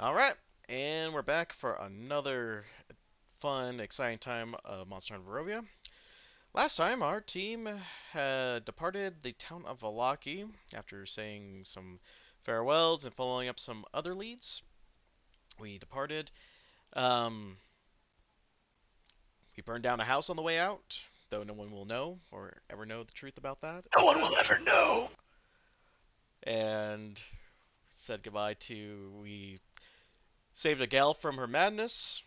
All right, and we're back for another fun, exciting time of Monster Hunter Barovia. Last time, our team had departed the town of Valaki after saying some farewells and following up some other leads. We departed. Um, we burned down a house on the way out, though no one will know or ever know the truth about that. No one will ever know. And said goodbye to. We saved a gal from her madness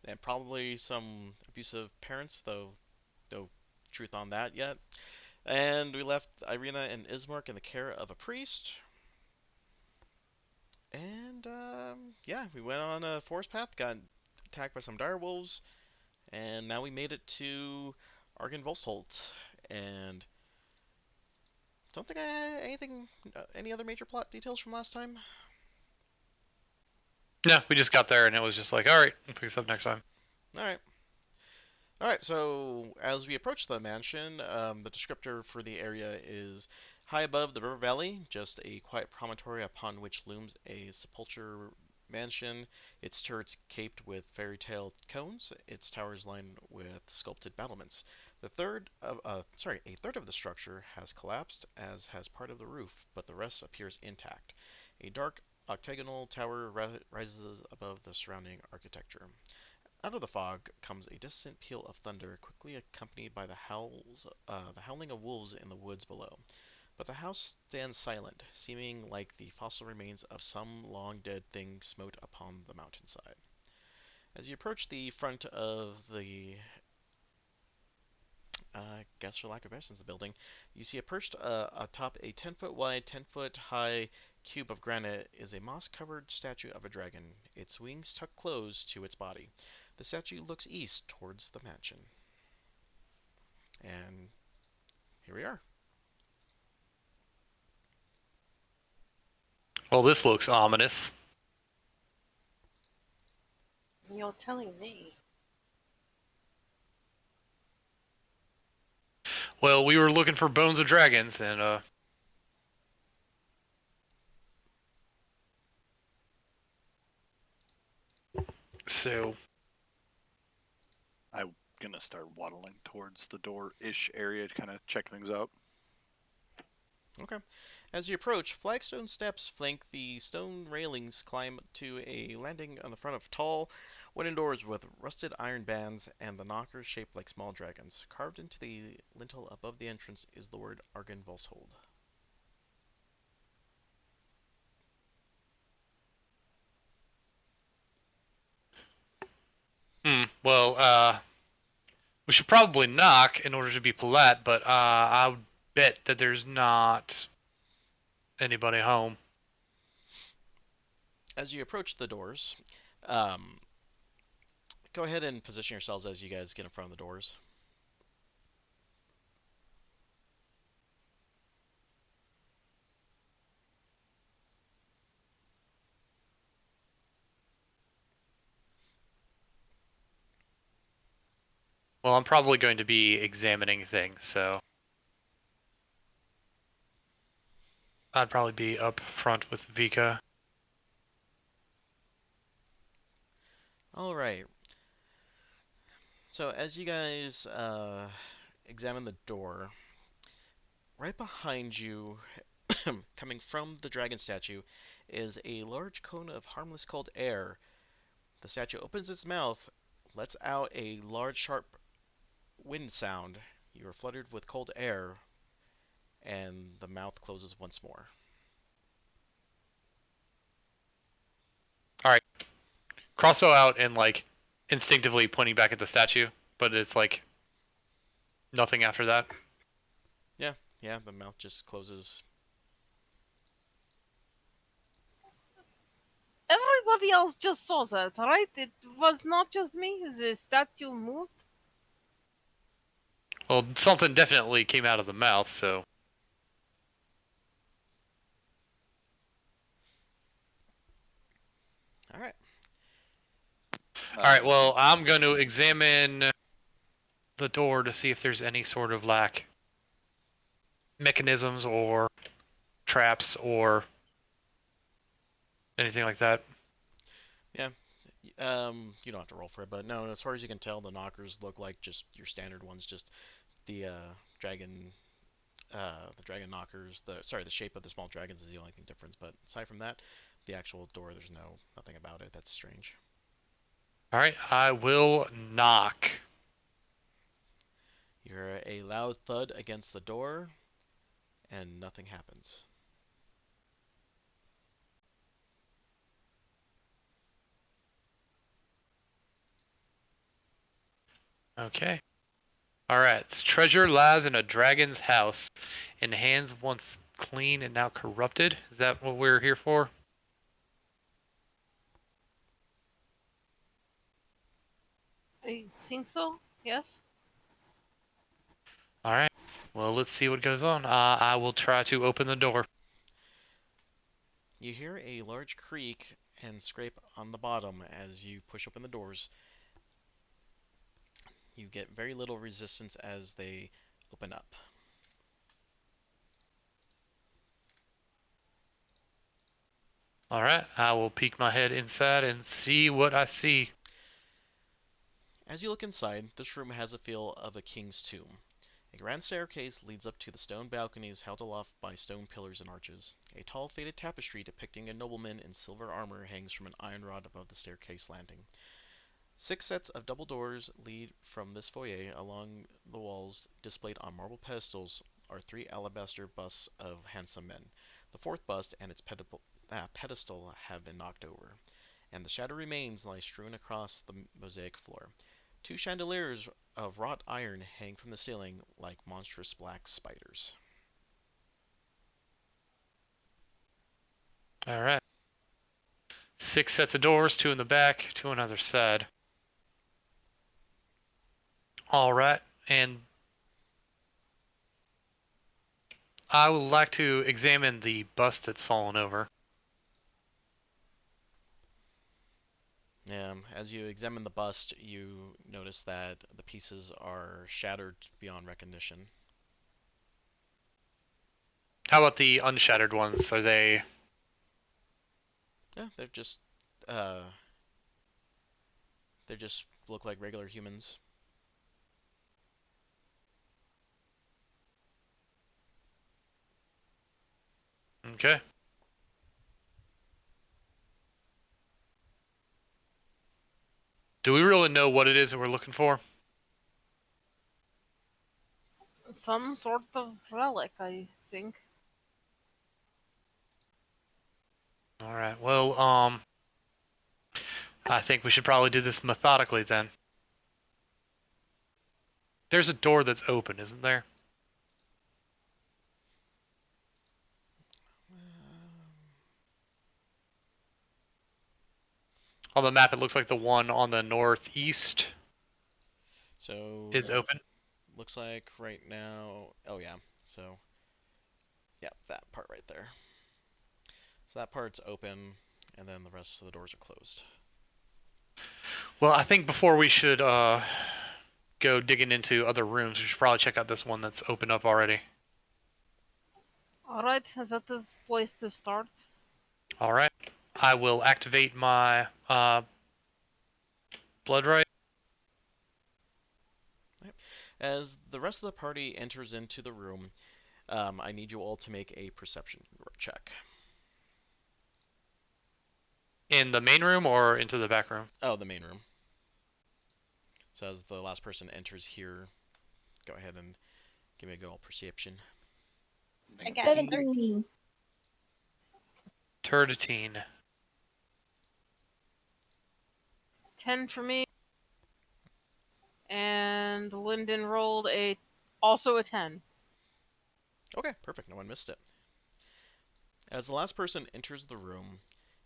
and probably some abusive parents, though no truth on that yet. And we left Irina and Ismark in the care of a priest. And yeah, we went on a forest path, got attacked by some dire wolves, and now we made it to Argen Volstholt. And don't think I had anything, any other major plot details from last time. No, we just got there and it was just like, all right, we'll pick this up next time. All right. All right, so as we approach the mansion, the descriptor for the area is high above the river valley, just a quiet promontory upon which looms a sepulchre mansion, its turrets caped with fairy tale cones, its towers lined with sculpted battlements. A third of the structure has collapsed, as has part of the roof, but the rest appears intact. A dark octagonal tower rises above the surrounding architecture. Out of the fog comes a distant peal of thunder, quickly accompanied by the howling of wolves in the woods below. But the house stands silent, seeming like the fossil remains of some long dead thing smote upon the mountainside. As you approach the front of the, guess for lack of better, the building, you see perched atop a 10-foot wide, 10-foot high cube of granite is a moss covered statue of a dragon, its wings tucked close to its body. The statue looks east towards the mansion. And here we are. Well, this looks ominous. You're telling me. Well, we were looking for bones of dragons and so I'm gonna start waddling towards the door-ish area to kind of check things out. Okay. As you approach, flagstone steps flank the stone railings, climb to a landing on the front of tall wooden doors with rusted iron bands and the knockers shaped like small dragons. Carved into the lintel above the entrance is the word Argenvolshold. well, we should probably knock in order to be polite, but I would bet that there's not anybody home. As you approach the doors, um, go ahead and position yourselves as you guys get in front of the doors. Well, I'm probably going to be examining things, so I'd probably be up front with Vika. All right. So as you guys examine the door, right behind you, coming from the dragon statue, is a large cone of harmless cold air. The statue opens its mouth, lets out a large, sharp wind sound. You are fluttered with cold air, and the mouth closes once more. All right, crossbow out and like instinctively pointing back at the statue, but it's like nothing after that. Yeah, yeah, the mouth just closes. Everybody else just saw that, right? It was not just me. The statue moved. Well, something definitely came out of the mouth, so. All right. All right, well, I'm going to examine the door to see if there's any sort of like mechanisms or traps or anything like that? Yeah. You don't have to roll for it, but no, as far as you can tell, the knockers look like just your standard ones. Just the dragon, the dragon knockers. The shape of the small dragons is the only thing difference. But aside from that, the actual door, there's nothing about it that's strange. All right, I will knock. You hear a loud thud against the door, and nothing happens. Okay. All right. This treasure lies in a dragon's house, in hands once clean and now corrupted. Is that what we're here for? I think so. Yes. All right. Well, let's see what goes on. I will try to open the door. You hear a large creak and scrape on the bottom as you push open the doors. You get very little resistance as they open up. All right. I will peek my head inside and see what I see. As you look inside, this room has a feel of a king's tomb. A grand staircase leads up to the stone balconies held aloft by stone pillars and arches. A tall faded tapestry depicting a nobleman in silver armor hangs from an iron rod above the staircase landing. 6 sets of double doors lead from this foyer. Along the walls, displayed on marble pedestals, are 3 alabaster busts of handsome men. The fourth bust and its pedestal have been knocked over, and the shattered remains lie strewn across the mosaic floor. 2 chandeliers of wrought iron hang from the ceiling like monstrous black spiders. All right. 6 sets of doors, 2 in the back, 2 on either side. All right. And I would like to examine the bust that's fallen over. As you examine the bust, you notice that the pieces are shattered beyond recognition. How about the unshattered ones? Are they? Yeah, uh, they just look like regular humans. Okay. Do we really know what it is that we're looking for? Some sort of relic, I think. All right. Well, I think we should probably do this methodically then. There's a door that's open, isn't there? On the map, it looks like the one on the northeast So, is open. looks like right now. Oh yeah. So, yeah, that part right there. So that part's open, and then the rest of the doors are closed. Well, I think before we should go digging into other rooms, we should probably check out this one that's opened up already. Alright, that is place to start. All right. I will activate my blood right. As the rest of the party enters into the room, I need you all to make a perception check. In the main room or into the back room? Oh, the main room. So as the last person enters here, go ahead and give me a good old perception. I got 17. 13. 10 for me. And Lyndon rolled also a 10. Okay, perfect. No one missed it. As the last person enters the room,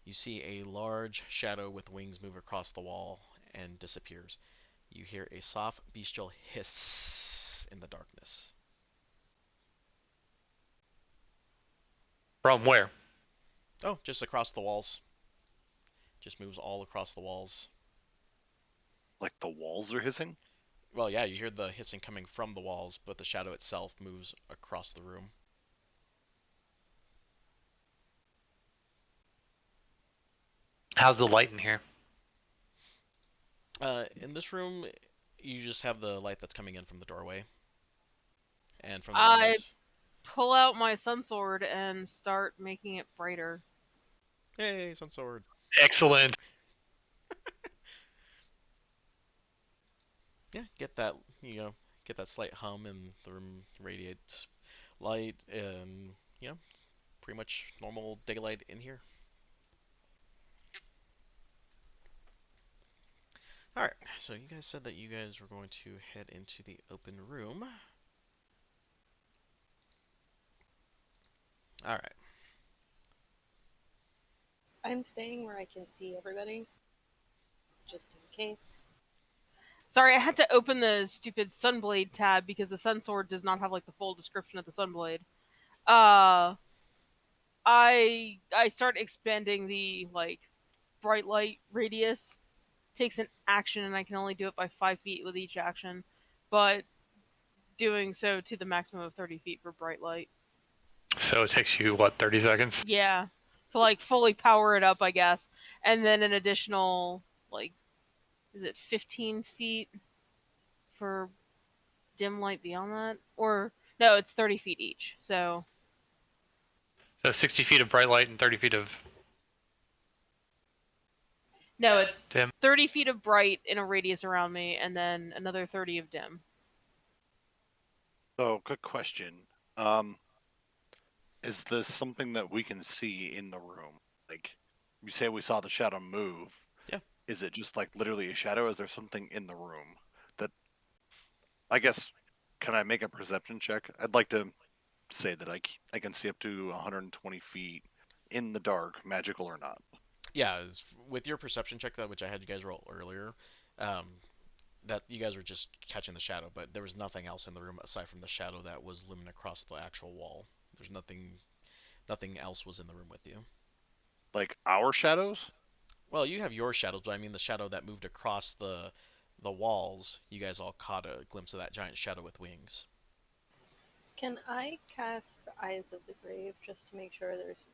you see a large shadow with wings move across the wall and disappears. You hear a soft bestial hiss in the darkness. From where? Oh, just across the walls. Just moves all across the walls. Like the walls are hissing? Well, yeah, you hear the hissing coming from the walls, but the shadow itself moves across the room. How's the light in here? In this room, you just have the light that's coming in from the doorway and from the I windows. pull out my sun sword and start making it brighter. Yay, sun sword. Excellent. Yeah, get that, get that slight hum and the room radiates light and, pretty much normal daylight in here. Alright, so you guys said that you guys were going to head into the open room. Alright. I'm staying where I can see everybody, just in case. Sorry, I had to open the stupid Sunblade tab because the Sun Sword does not have like the full description of the Sunblade. Uh, I start expanding the like bright light radius. Takes an action, and I can only do it by 5 feet with each action, but doing so to the maximum of 30 feet for bright light. So it takes you, what, 30 seconds? Yeah, to like fully power it up, I guess, and then an additional like, is it 15 feet for dim light beyond that? Or no, it's 30 feet each. So So 60 feet of bright light and 30 feet of no, it's dim. 30 feet of bright in a radius around me, and then another 30 of dim. So, good question. Um, is this something that we can see in the room? Like, you say we saw the shadow move. Yeah. Is it just like literally a shadow? Is there something in the room that, I guess, can I make a perception check? I'd like to say that I can see up to 120 feet in the dark, magical or not. Yeah, with your perception check, that which I had you guys roll earlier, um, that you guys were just catching the shadow, but there was nothing else in the room aside from the shadow that was looming across the actual wall. There's nothing else was in the room with you. Like our shadows? Well, you have your shadows, but I mean the shadow that moved across the walls. You guys all caught a glimpse of that giant shadow with wings. Can I cast Eyes of the Grave just to make sure there's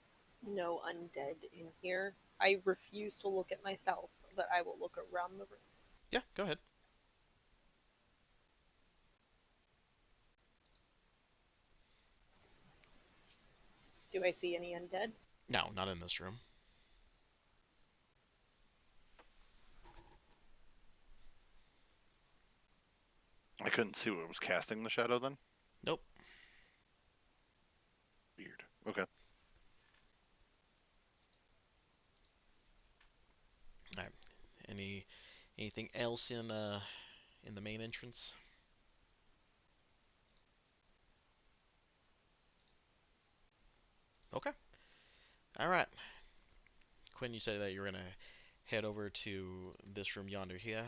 no undead in here? I refuse to look at myself, but I will look around the room. Yeah, go ahead. Do I see any undead? No, not in this room. I couldn't see what was casting the shadow then? Nope. Weird. Okay. All right. Anything else in the main entrance? Okay. All right. Quinn, you said that you're gonna head over to this room yonder here.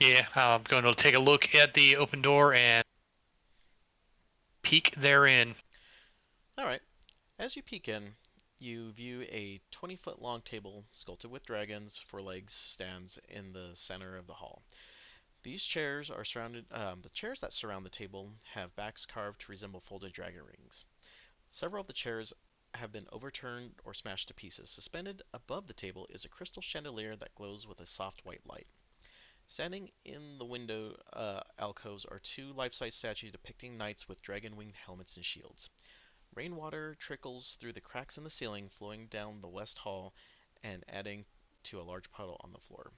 Yeah, I'm going to take a look at the open door and peek therein. All right. As you peek in, you view a 20-foot long table sculpted with dragons for legs stands in the center of the hall. These chairs are the chairs that surround the table have backs carved to resemble folded dragon rings. Several of the chairs have been overturned or smashed to pieces. Suspended above the table is a crystal chandelier that glows with a soft white light. Standing in the window alcoves are two life-size statues depicting knights with dragon-winged helmets and shields. Rainwater trickles through the cracks in the ceiling, flowing down the west hall and adding to a large puddle on the floor.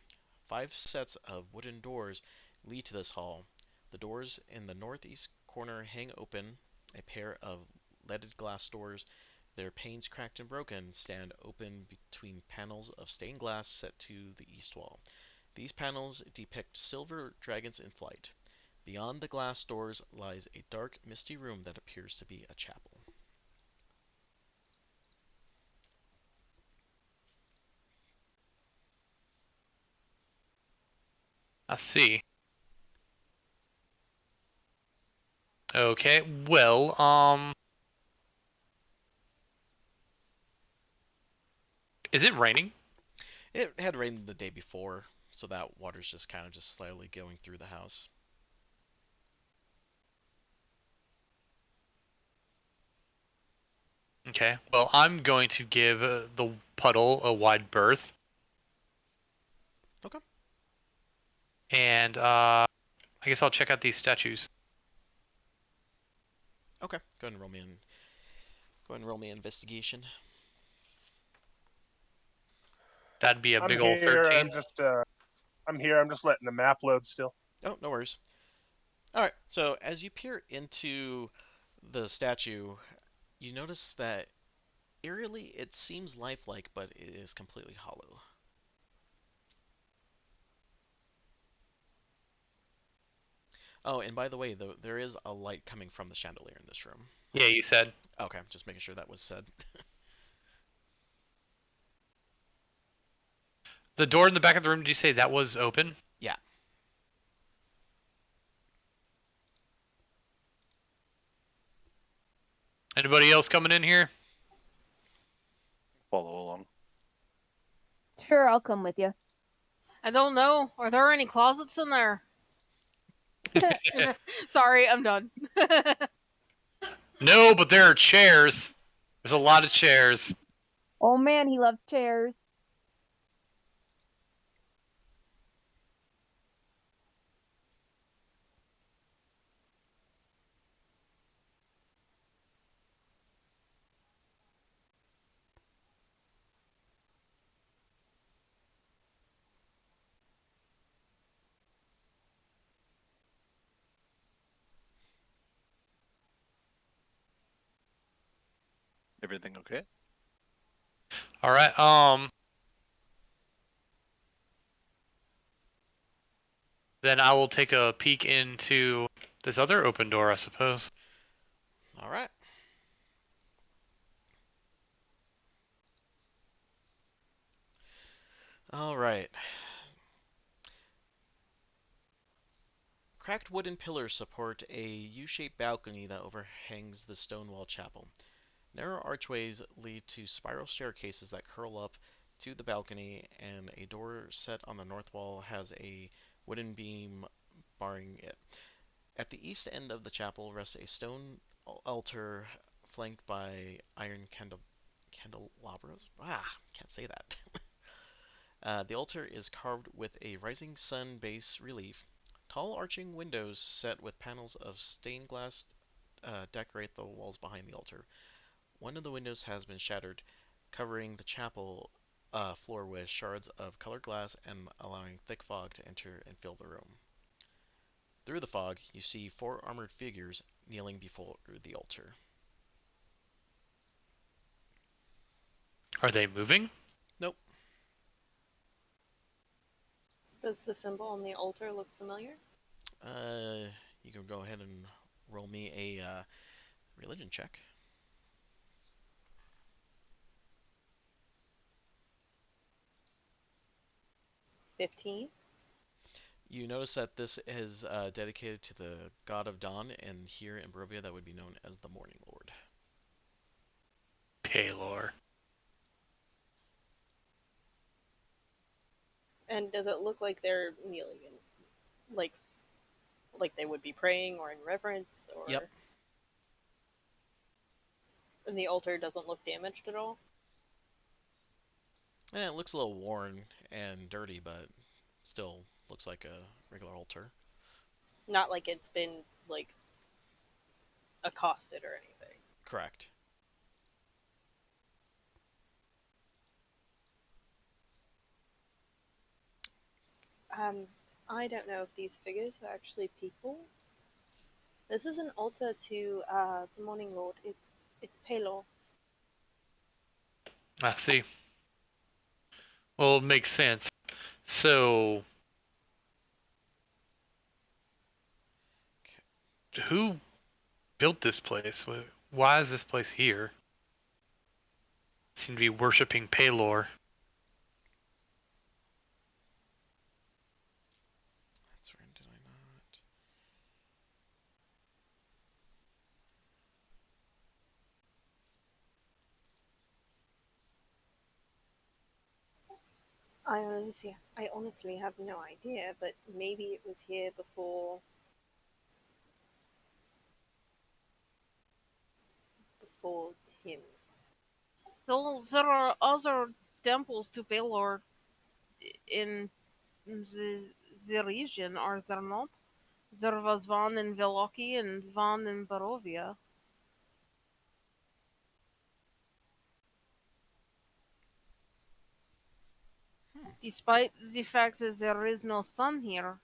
5 sets of wooden doors lead to this hall. The doors in the northeast corner hang open. A pair of leaded glass doors, their panes cracked and broken, stand open between panels of stained glass set to the east wall. These panels depict silver dragons in flight. Beyond the glass doors lies a dark, misty room that appears to be a chapel. I see. Okay, well, is it raining? It had rained the day before, so that water's just kind of just slowly going through the house. Okay. Well, I'm going to give the puddle a wide berth. Okay. And I guess I'll check out these statues. Okay. Go ahead and roll me an. Go ahead and roll me an investigation. That'd be a I'm big old here. 13. I'm here. I'm just letting the map load still. Oh, no worries. All right. So as you peer into the statue, you notice that eerily it seems lifelike, but it is completely hollow. Oh, and by the way, though, there is a light coming from the chandelier in this room. Yeah, you said. Okay, just making sure that was said. The door in the back of the room, did you say that was open? Yeah. Anybody else coming in here? Follow along. Sure, I'll come with you. I don't know. Are there any closets in there? Sorry, I'm done. No, but there are chairs. There's a lot of chairs. Oh man, he loves chairs. Everything okay? All right. Then I will take a peek into this other open door, I suppose. All right. All right. Cracked wooden pillars support a U-shaped balcony that overhangs the stone wall chapel. Narrow archways lead to spiral staircases that curl up to the balcony, and a door set on the north wall has a wooden beam barring it. At the east end of the chapel rests a stone altar flanked by iron candelabras. Can't say that. The altar is carved with a rising sun bas relief. Tall arching windows set with panels of stained glass decorate the walls behind the altar. One of the windows has been shattered, covering the chapel floor with shards of colored glass and allowing thick fog to enter and fill the room. Through the fog, you see four armored figures kneeling before the altar. Are they moving? Nope. Does the symbol on the altar look familiar? You can go ahead and roll me a religion check. 15. You notice that this is dedicated to the god of dawn, and here in Barovia that would be known as the Morning Lord. Paylor. And does it look like they're kneeling in, like they would be praying or in reverence, or? Yep. And the altar doesn't look damaged at all? It looks a little worn and dirty, but still looks like a regular altar. Not like it's been, like, accosted or anything. Correct. I don't know if these figures are actually people. This is an altar to the Morning Lord. It's Pelor. I see. Well, it makes sense. So, who built this place? Why is this place here? Seem to be worshipping Paylor. That's right, did I not? I honestly have no idea, but maybe it was here before him. Well, there are other temples to Pelor in the region, are there not? There was one in Veloki and one in Barovia. Hmm. Despite the fact that there is no sun here,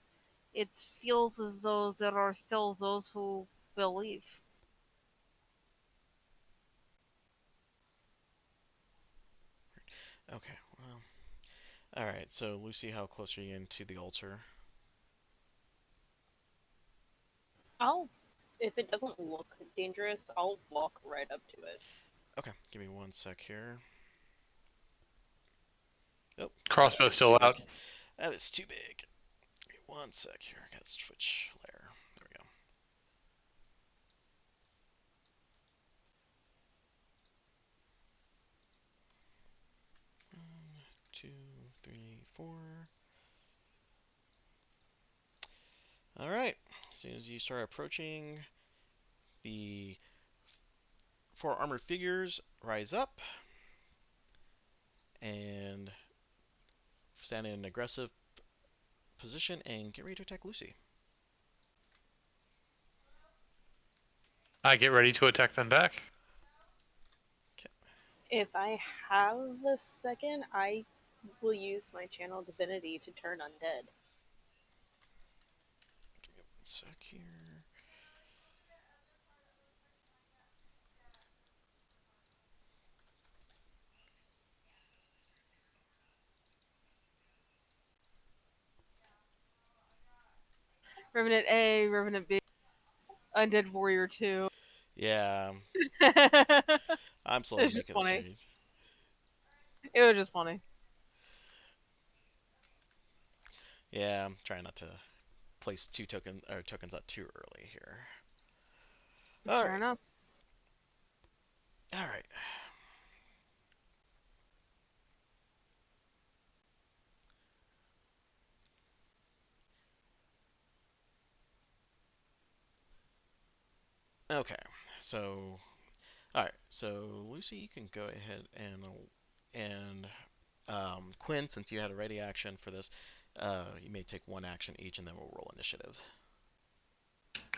it feels as though there are still those who believe. Okay, well. Alright, so Lucy, how close are you into the altar? I'll, if it doesn't look dangerous, I'll walk right up to it. Okay, give me one sec here. Oh, Crossbow that's too still out. big. That is too big. Give me one sec here. I gotta switch layer. There we go. 2, 3, 4. Alright, as soon as you start approaching, the 4 armored figures rise up and stand in an aggressive position and get ready to attack Lucy. I get ready to attack them back. If I have a second, I will use my channel divinity to turn undead. Give me one sec here. Revenant A, Revenant B, Undead Warrior 2. Yeah, It's I'm slowly just making the funny. change. It was just funny. Yeah, I'm trying not to place tokens out too early here. All Fair right, enough. all right. Okay, so all right, so Lucy, you can go ahead and Quinn, since you had a ready action for this, you may take one action each, and then we'll roll initiative.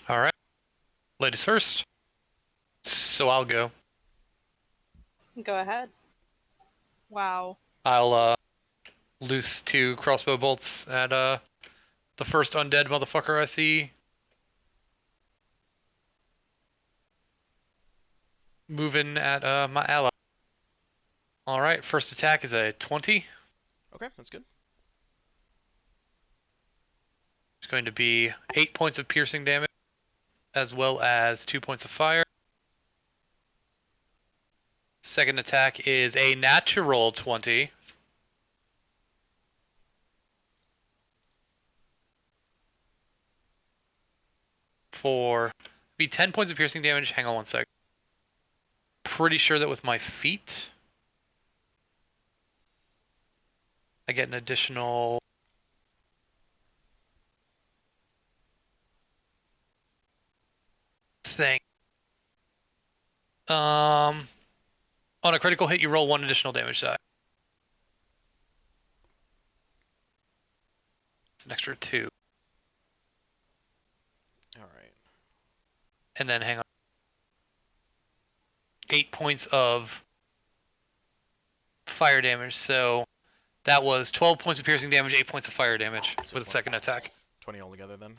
All right. Ladies first. So I'll go. Go ahead. Wow. I'll loose 2 crossbow bolts at the first undead motherfucker I see. Moving at my ally. All right. First attack is a 20. Okay, that's good. It's going to be 8 points of piercing damage, as well as 2 points of fire. Second attack is a natural 20. For be 10 points of piercing damage. Hang on one sec. Pretty sure that with my feet, I get an additional thing. On a critical hit, you roll 1 additional damage die. It's an extra 2. All right. And then hang on. 8 points of fire damage. So that was 12 points of piercing damage, 8 points of fire damage So with a second attack. 20 altogether then.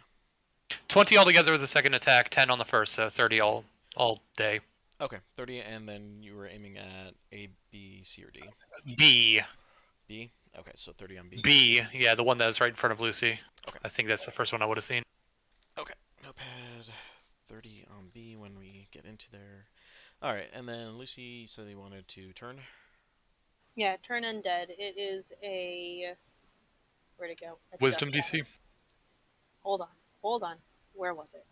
20 altogether with the second attack, 10 on the first, so 30 all day. Okay, 30, and then you were aiming at A, B, C, or D. B. B. Okay, so 30 on B. B. Yeah, the one that is right in front of Lucy. Okay. I think that's the first one I would have seen. Okay. Notepad. 30 on B when we get into there. All right, and then Lucy said they wanted to turn. Yeah, turn undead. It is a. Where'd it go? Wisdom DC. Hold on. Where was it?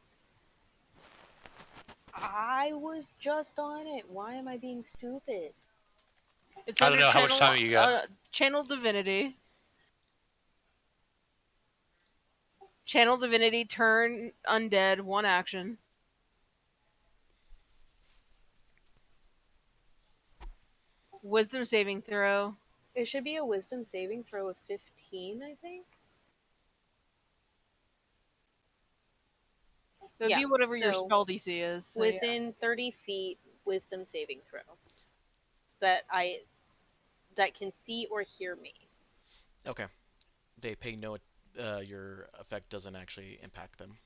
I was just on it. Why am I being stupid? It's I don't under know, how much channel, time you got? Channel Divinity. Channel Divinity, turn undead, 1 action. Wisdom saving throw. It should be a wisdom saving throw of 15, I think. That'd Yeah, be whatever your so spell DC is. So yeah. Within 30 feet, wisdom saving throw. That can see or hear me. Okay. They pay no. Your effect doesn't actually impact them.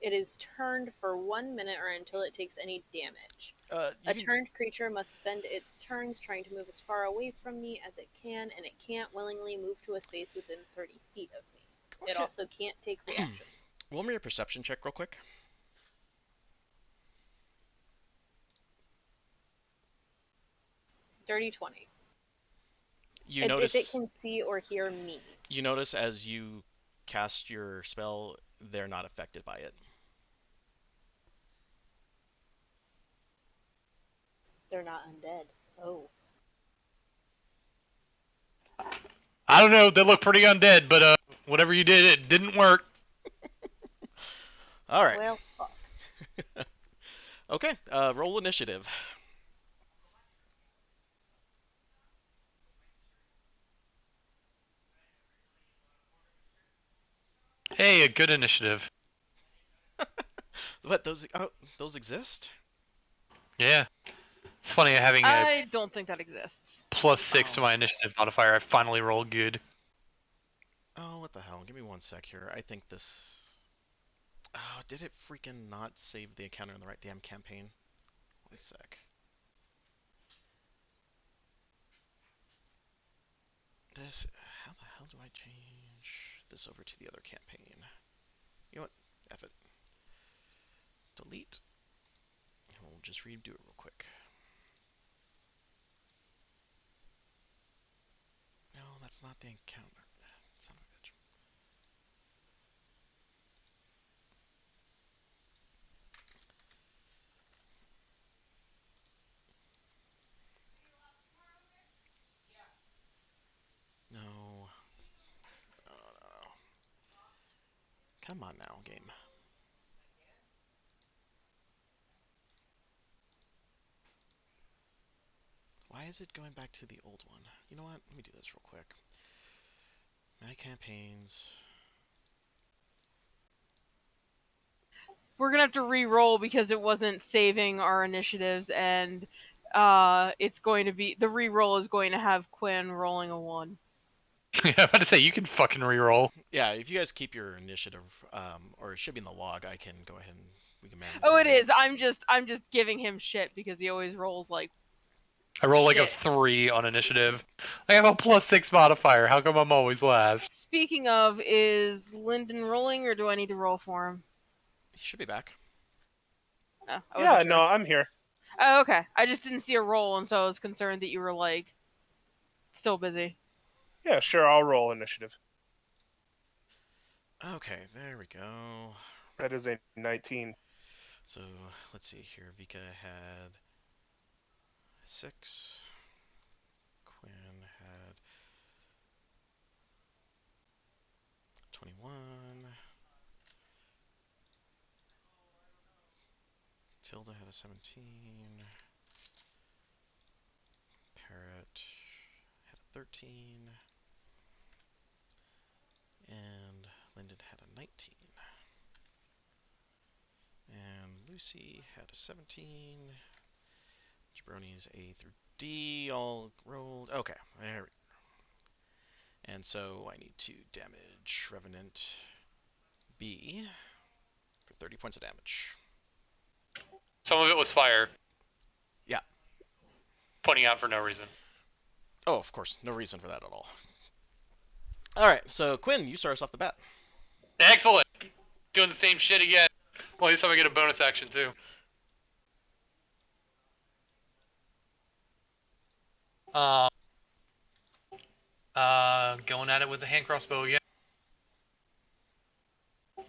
It is turned for 1 minute or until it takes any damage. You A can. turned creature must spend its turns trying to move as far away from me as it can, and it can't willingly move to a space within 30 feet of me. It Okay. also can't take reactions. Roll me a perception check real quick. Dirty 20. You It's if it notice. can see or hear me. You notice as you cast your spell, they're not affected by it. They're not undead. Oh. I don't know. They look pretty undead, but whatever you did, it didn't work. All right. Well, fuck. Okay. Roll initiative. Hey, a good initiative. What those exist? Yeah. It's funny having a I don't think that exists. +6 to Oh. my initiative modifier. I finally rolled good. Oh, what the hell? Give me 1 sec here. I think this. Oh, did it freaking not save the encounter in the right damn campaign? 1 sec. This. How the hell do I change this over to the other campaign? You know what? F it. Delete. And we'll just redo it real quick. No, that's not the encounter. Son of a bitch. No. No, no, no. Come on now, game. Why is it going back to the old one? You know what? Let me do this real quick. My campaigns. We're gonna have to re-roll because it wasn't saving our initiatives, and it's going to be the re-roll is going to have Quinn rolling a 1. I'm about to say, you can fucking reroll. Yeah, if you guys keep your initiative, or it should be in the log, I can go ahead and we can manage. Oh, it is. I'm just giving him shit because he always rolls like I roll like a shit. 3 on initiative. I have a +6 modifier. How come I'm always last? Speaking of, is Lyndon rolling or do I need to roll for him? He should be back. Oh, I Yeah, wasn't sure. no, I'm here. Oh, okay. I just didn't see a roll, and so I was concerned that you were like still busy. Yeah, sure, I'll roll initiative. Okay, there we go. That is a 19. So let's see here. Vika had 6. Quinn had 21. Tilda had a 17. Parrot had a 13. And Lyndon had a 19. And Lucy had a 17. Jabroni's A through D all rolled. Okay, there we go. And so I need to damage Revenant B for 30 points of damage. Some of it was fire. Yeah. Pointing out for no reason. Oh, of course. No reason for that at all. Alright, so Quinn, you start us off the bat. Excellent! Doing the same shit again. Well, this time I get a bonus action, too. Going at it with the hand crossbow again.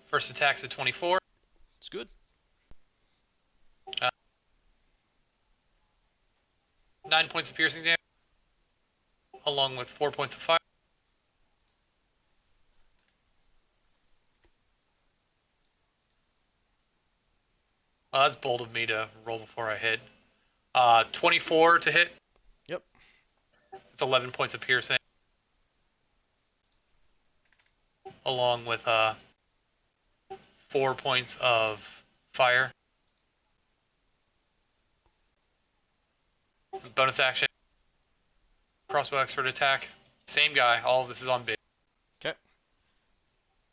First attack's a 24. It's good. 9 points of piercing damage, along with 4 points of fire. That's bold of me to roll before I hit. 24 to hit. Yep. It's 11 points of piercing, along with 4 points of fire. Bonus action, crossbow expert attack. Same guy. All of this is on big. Okay.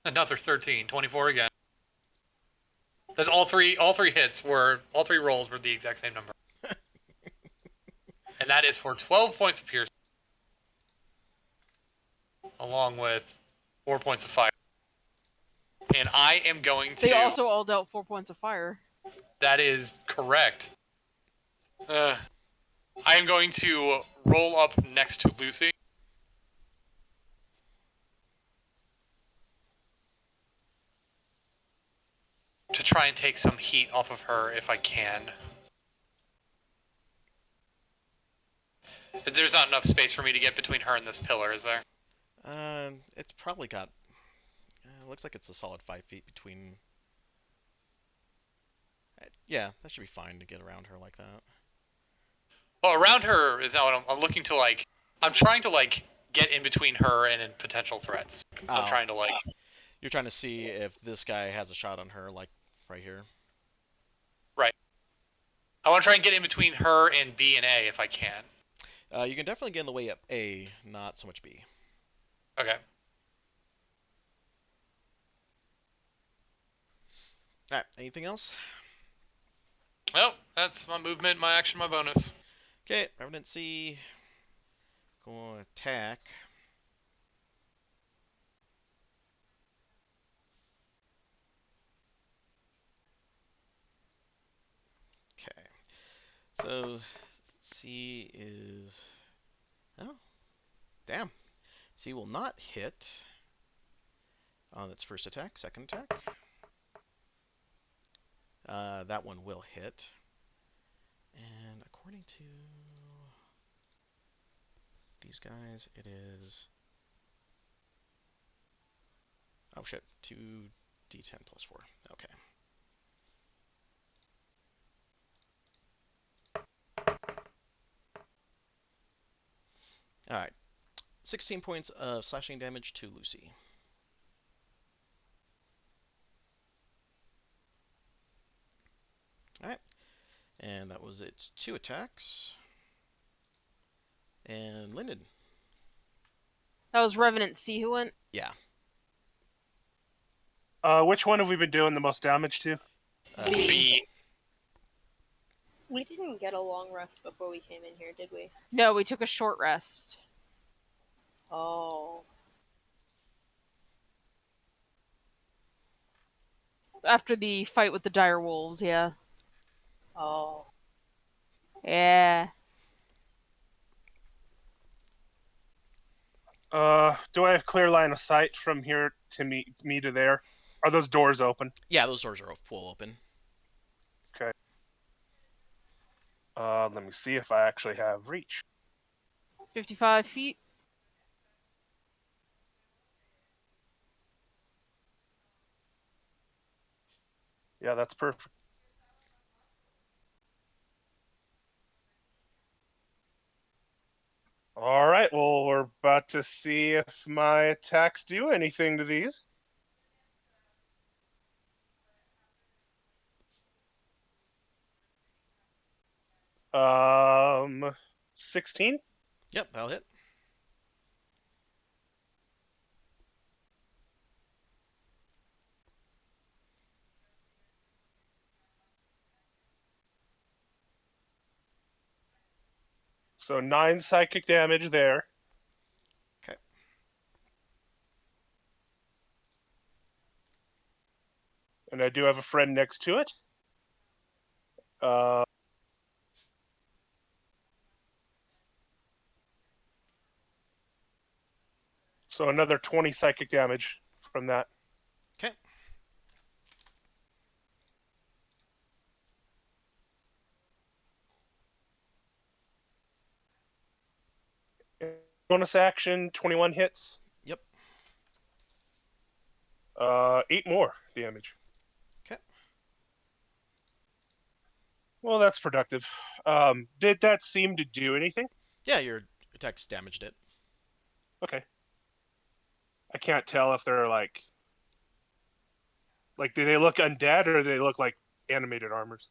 Another 13, 24 again. That's all three hits were, all three rolls were the exact same number. And that is for 12 points of piercing, along with 4 points of fire. And I am going to... They also all dealt 4 points of fire. That is correct. I am going to roll up next to Lucy. To try and take some heat off of her if I can. There's not enough space for me to get between her and this pillar, is there? It's probably got. Looks like it's a solid 5 feet between. Yeah, that should be fine to get around her like that. Well, around her is now what I'm looking to, like... I'm trying to, like, get in between her and potential threats. I'm Oh. trying to, like... You're trying to see if this guy has a shot on her, like, right here. Right. I want to try and get in between her and B and A if I can. You can definitely get in the way of A, not so much B. Okay. Alright, anything else? Well, that's my movement, my action, my bonus. Okay, Revenant C. Going to attack. Okay. So, C is... Oh, damn. C will not hit on its first attack. Second attack. That one will hit. And according to these guys, it is... Oh shit, 2d10 plus 4. Okay. Alright. 16 points of slashing damage to Lucy. Alright. And that was its 2 attacks. And Lyndon. That was Revenant C who went. Yeah. Which one have we been doing the most damage to? B. We didn't get a long rest before we came in here, did we? No, we took a short rest. Oh. After the fight with the dire wolves, yeah. Oh. Yeah. Do I have clear line of sight from here to me to there? Are those doors open? Yeah, those doors are full open. Okay. Let me see if I actually have reach. 55 feet. Yeah, that's perfect. All right, well, we're about to see if my attacks do anything to these. 16. Yep, that'll hit. So 9 psychic damage there. Okay. And I do have a friend next to it. So another 20 psychic damage from that. Okay. Bonus action, 21 hits. Yep. 8 more damage. Okay. Well, that's productive. Did that seem to do anything? Yeah, your attacks damaged it. Okay. I can't tell if they're do they look undead or do they look like animated armors?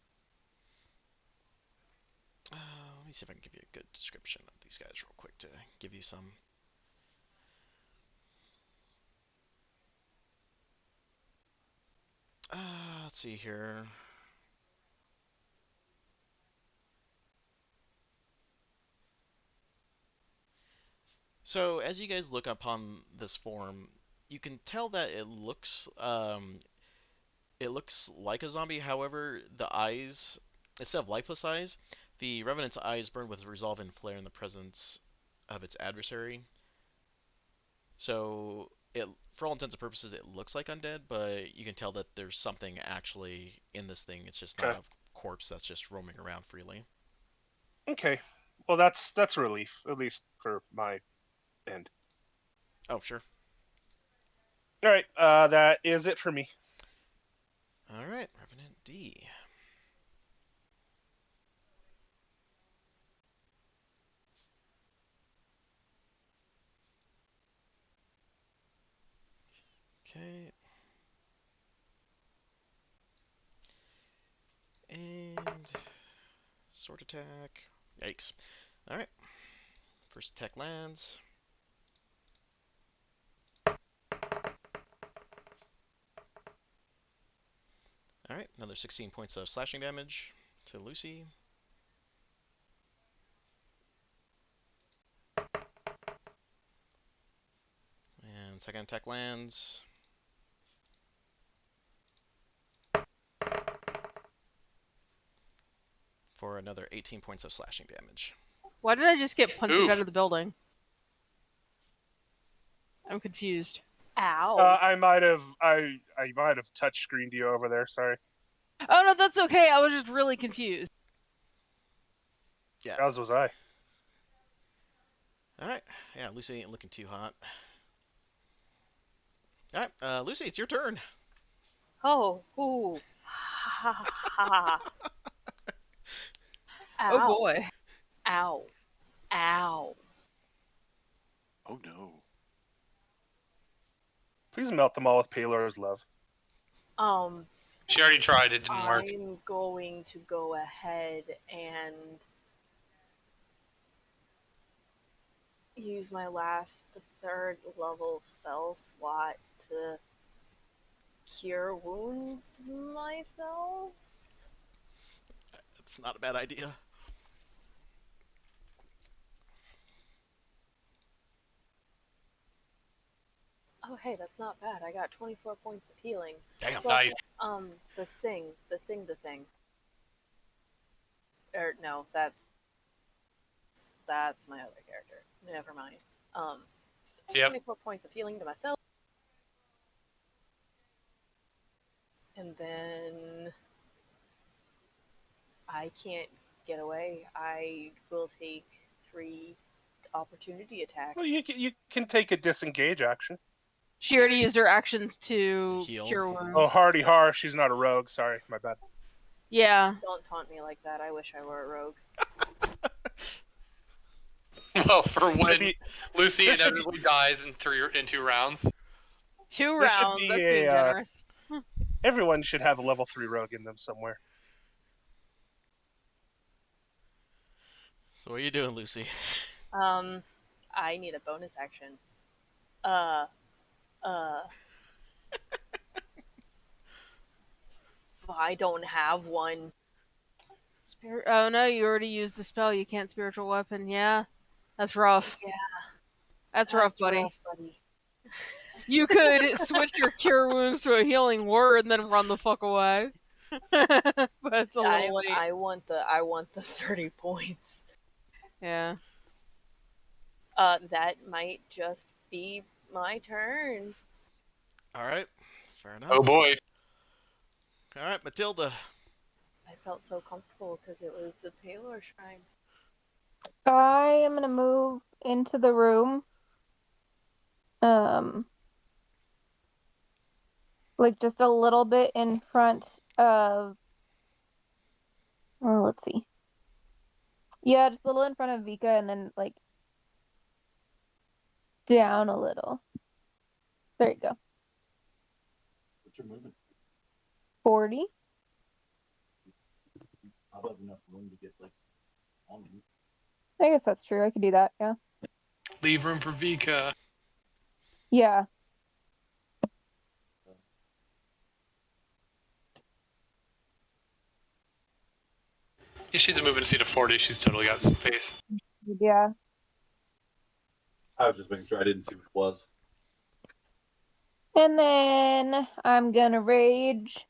Let me see if I can give you a good description of these guys real quick to give you some. Let's see here. So as you guys look upon this form, you can tell that it looks like a zombie. However, the eyes, instead of lifeless eyes, the revenant's eyes burn with resolve and flare in the presence of its adversary. So it, for all intents and purposes, it looks like undead, but you can tell that there's something actually in this thing. It's just not Okay. a corpse that's just roaming around freely. Okay. Well, that's a relief, at least for my end. Oh, sure. All right. That is it for me. All right, Revenant D. Okay. And sword attack. Yikes. All right. First attack lands. All right, another 16 points of slashing damage to Lucy. And second attack lands. For another 18 points of slashing damage. Why did I just get punted Oof. out of the building? I'm confused. Ow. I might have touch screened you over there. Sorry. Oh no, that's okay. I was just really confused. Yeah. As was I. All right. Yeah, Lucy ain't looking too hot. All right, Lucy, it's your turn. Oh, ooh. Ha ha ha. Oh Ow. boy. Ow. Ow. Oh no. Please melt them all with Paylor's love. She already tried. It didn't work. I'm going to go ahead and use my last third level spell slot to cure wounds myself. It's not a bad idea. Oh, hey, that's not bad. I got 24 points of healing. Damn. Plus, Nice. the thing. Or no, that's my other character. Never mind. Yep. 24 points of healing to myself, and then I can't get away. I will take 3 opportunity attacks. Well, you can take a disengage action. She already used her actions to Heal. cure wounds. Oh, hardy har. She's not a rogue. Sorry, my bad. Yeah. Don't taunt me like that. I wish I were a rogue. Well, for Should when be Lucy there should inevitably dies in 2 rounds. 2 There should rounds. be That's being a, generous. everyone should have a level 3 rogue in them somewhere. So what are you doing, Lucy? I need a bonus action. Uh. I don't have one. Oh no, you already used a spell. You can't spiritual weapon. Yeah. That's rough. Yeah, That's rough, buddy. rough, buddy. You could switch your cure wounds to a healing word and then run the fuck away. But it's a little late. I want the 30 points. Yeah. That might just be my turn. All right. Fair enough. Oh boy. All right, Matilda. I felt so comfortable because it was a Palor shrine. I am gonna move into the room. Um, like just a little bit in front of Well, let's see. Yeah, just a little in front of Vika and then like down a little. There you go. What's your movement? 40. I'll have enough room to get like on you. I guess that's true. I could do that. Yeah. Leave room for Vika. Yeah. Yeah, she's a moving seat of 40. She's totally got space. Yeah. I was just making sure I didn't see what it was. And then I'm gonna rage.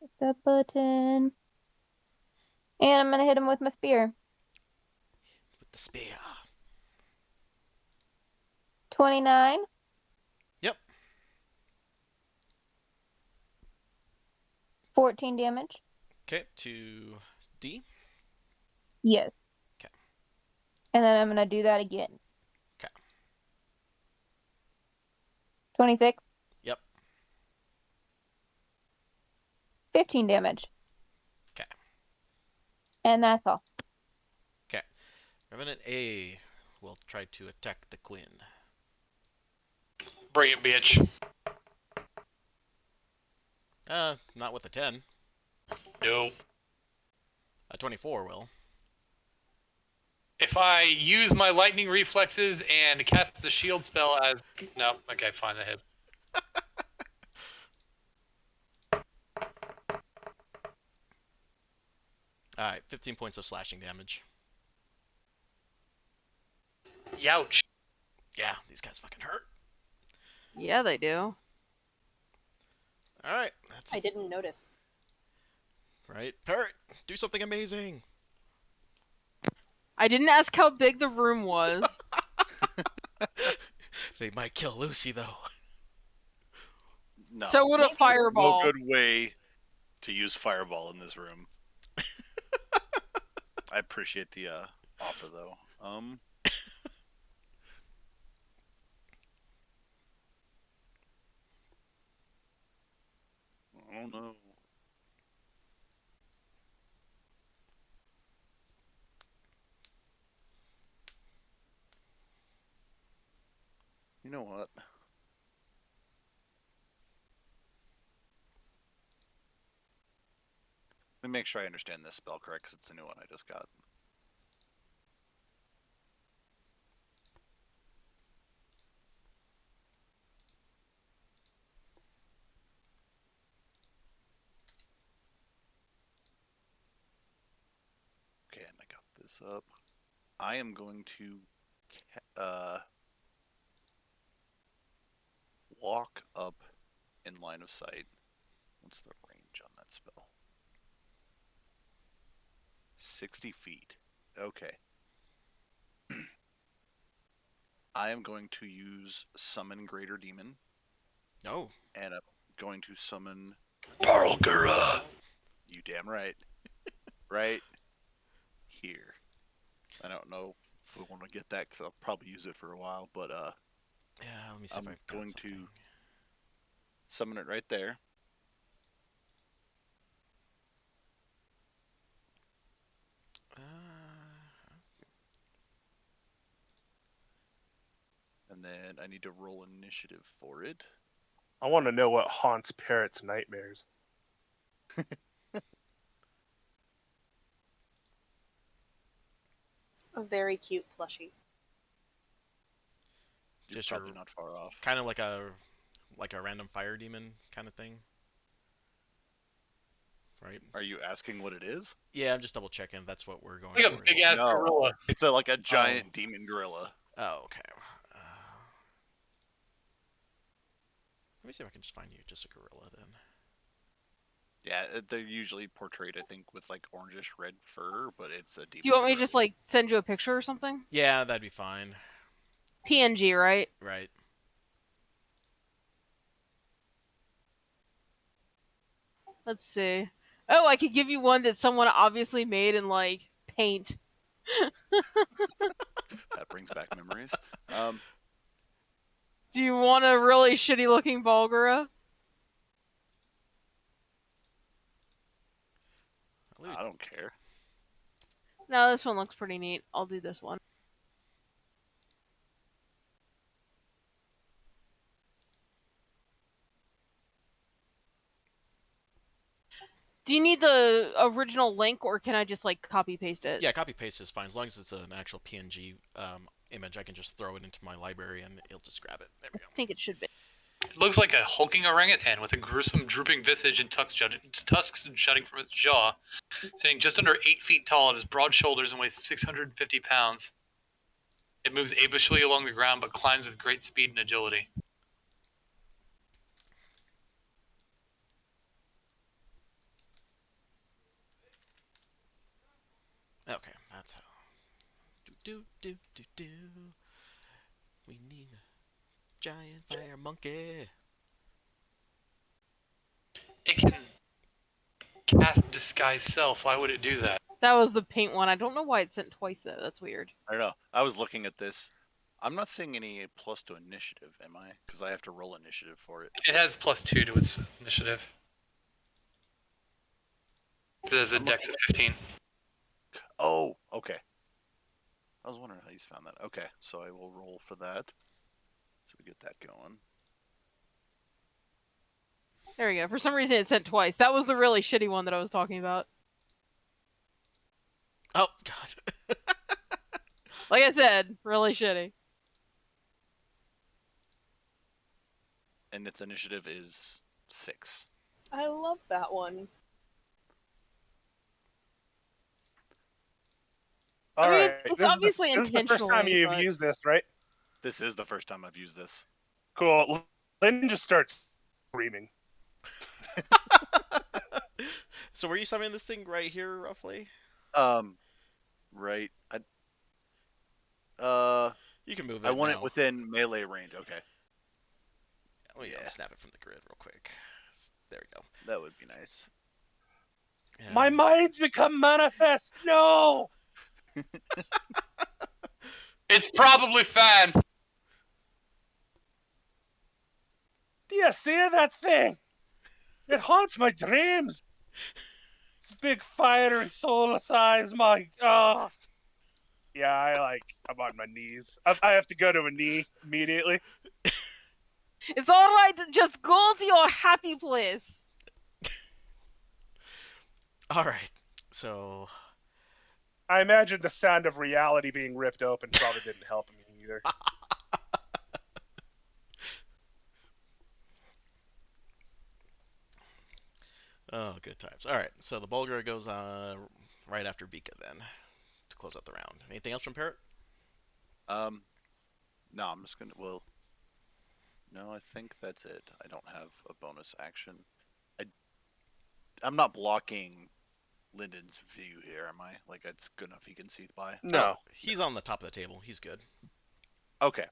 Hit that button. And I'm gonna hit him with my spear. With the spear. 29. Yep. 14 damage. Okay, to D. Yes. Okay. And then I'm gonna do that again. Okay. 26. Yep. 15 damage. Okay. And that's all. Okay. Revenant A will try to attack the Quinn. Bring it, bitch. Not with a 10. No. A 24 will. If I use my lightning reflexes and cast the shield spell as... No, okay, fine, that hits. Alright, 15 points of slashing damage. Youch. Yeah, these guys fucking hurt. Yeah, they do. Alright, that's I didn't notice. right. Parrot, do something amazing. I didn't ask how big the room was. They might kill Lucy though. No. So would a Maybe. No fireball. good way to use fireball in this room. I appreciate the offer though. I don't know. You know what? Let me make sure I understand this spell correct because it's a new one I just got. Okay, and I got this up. I am going to walk up in line of sight. What's the range on that spell? 60 feet. Okay. I am going to use Summon Greater Demon, Oh, and I'm going to summon Barlgura. you damn right. Right here. I don't know if we want to get that because I'll probably use it for a while, but yeah. Let me see if I'm I've got going something. to summon it right there. And then I need to roll initiative for it. I want to know what haunts Parrot's nightmares. A very cute plushie. You're Just probably a not far off. kind of like a random fire demon kind of thing, right? Are you asking what it is? Yeah, I'm just double checking. If that's what we're going Like a for. big ass No. gorilla. It's like a giant demon gorilla. Oh, okay. Let me see if I can just find you just a gorilla then. Yeah, they're usually portrayed, I think, with like orangish red fur, but it's a demon. Do you want me to gorilla. just like send you a picture or something? Yeah, that'd be fine. PNG, right? Right. Let's see. Oh, I could give you one that someone obviously made in like paint. That brings back memories. Do you want a really shitty looking Bulgura? care. No, this one looks pretty neat. I'll do this one. Do you need the original link, or can I just like copy paste it? Yeah, copy paste is fine as long as it's an actual PNG image. I can just throw it into my library and it'll just grab it. There we I go. think it should be. It looks like a hulking orangutan with a gruesome, drooping visage and tusks jutting from its jaw. Standing just under 8 feet tall at his broad shoulders and weighs 650 pounds. It moves apishly along the ground but climbs with great speed and agility. Okay, that's how. Do do do do do. We need a giant fire monkey. It can cast disguise self. Why would it do that? That was the paint one. I don't know why it sent twice though. That's weird. I don't know. I was looking at this. I'm not seeing any plus to initiative, am I? Because I have to roll initiative for it. It has +2 to its initiative. It has a I'm dex of 15. Oh, okay. I was wondering how you found that. Okay, so I will roll for that. So we get that going. There we go. For some reason, it sent twice. That was the really shitty one that I was talking about. Oh god. Like I said, really shitty. And its initiative is 6. I love that one. All I mean, right. it's This is obviously this is the first time intentionally, you've but- used this, right? This is the first time I've used this. Cool. Lynn just starts screaming. So were you summoning this thing right here, roughly? Right. You can move it I want now. it within melee range. Okay, Let me yeah. snap it from the grid real quick. There we go. that would be nice. My And- mind's become manifest. No. It's probably fine. Do you see that thing? It haunts my dreams. It's big, fiery, soulless eyes. My yeah, I'm on my knees. I have to go to a knee immediately. It's all right. Just go to your happy place. All right. So I imagine the sound of reality being ripped open probably didn't help me either. oh, good times. All right. So the Bulgar goes right after Vika then to close out the round. Anything else from Parrot? No, I'm just gonna. Well, no, I think that's it. I don't have a bonus action. I'm not blocking Lyndon's view here, am I? Like it's good enough he can see by. No. Oh, he's on the top of the table. He's good. Okay,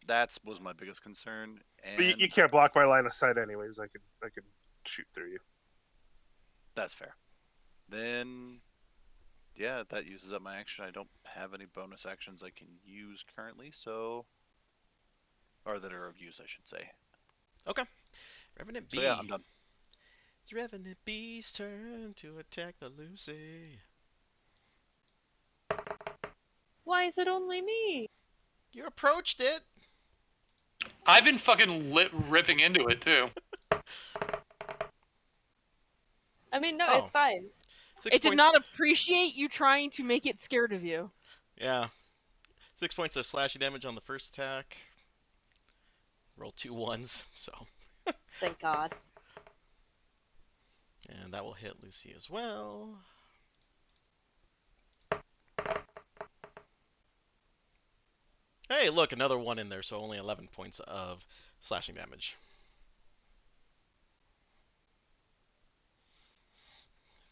that was my biggest concern. But And you can't block my line of sight anyways. I could shoot through you. that's fair. Then, yeah, that uses up my action. I don't have any bonus actions I can use currently, so. Or that are of use, I should say. Okay. Revenant B. So, yeah, I'm done. It's Revenant B's turn to attack the Lucy. Why is it only me? You approached it. I've been fucking ripping into it too. I mean, no, Oh. it's fine. 6 It did points. not appreciate you trying to make it scared of you. Yeah. 6 points of slashing damage on the first attack. Roll 2 ones, so. Thank God. And that will hit Lucy as well. Hey, look, another 1 in there, so only 11 points of slashing damage.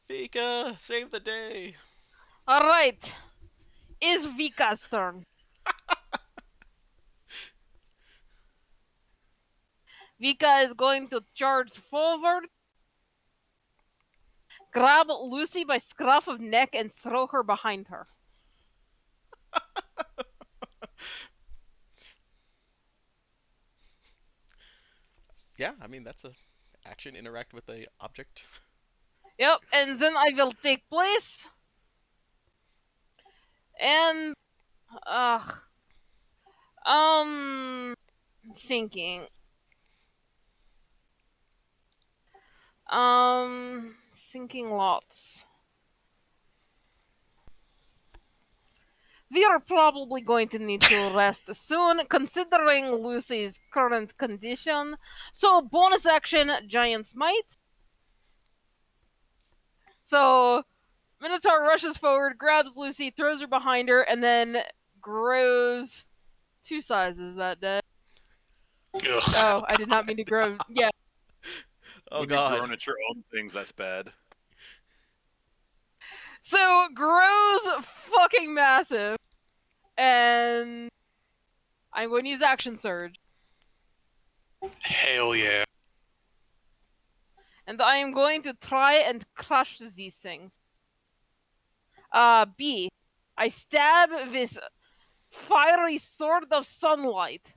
Vika, save the day. All right. Is Vika's turn. Vika is going to charge forward, grab Lucy by scruff of neck, and throw her behind her. Yeah, I mean, that's a action. Interact with the object. Yep, and then I will take place. And ugh, um, thinking. Thinking lots. We are probably going to need to rest soon, considering Lucy's current condition. So, bonus action, Giant's Might. So, Minotaur rushes forward, grabs Lucy, throws her behind her, and then grows 2 sizes that day. Ugh. Oh, I did not mean to grow. Yeah. Oh When you're god. grown at your own things, that's bad. So, grows fucking massive. And I'm going to use Action Surge. Hell yeah. And I am going to try and crush these things. B. I stab this fiery sword of sunlight.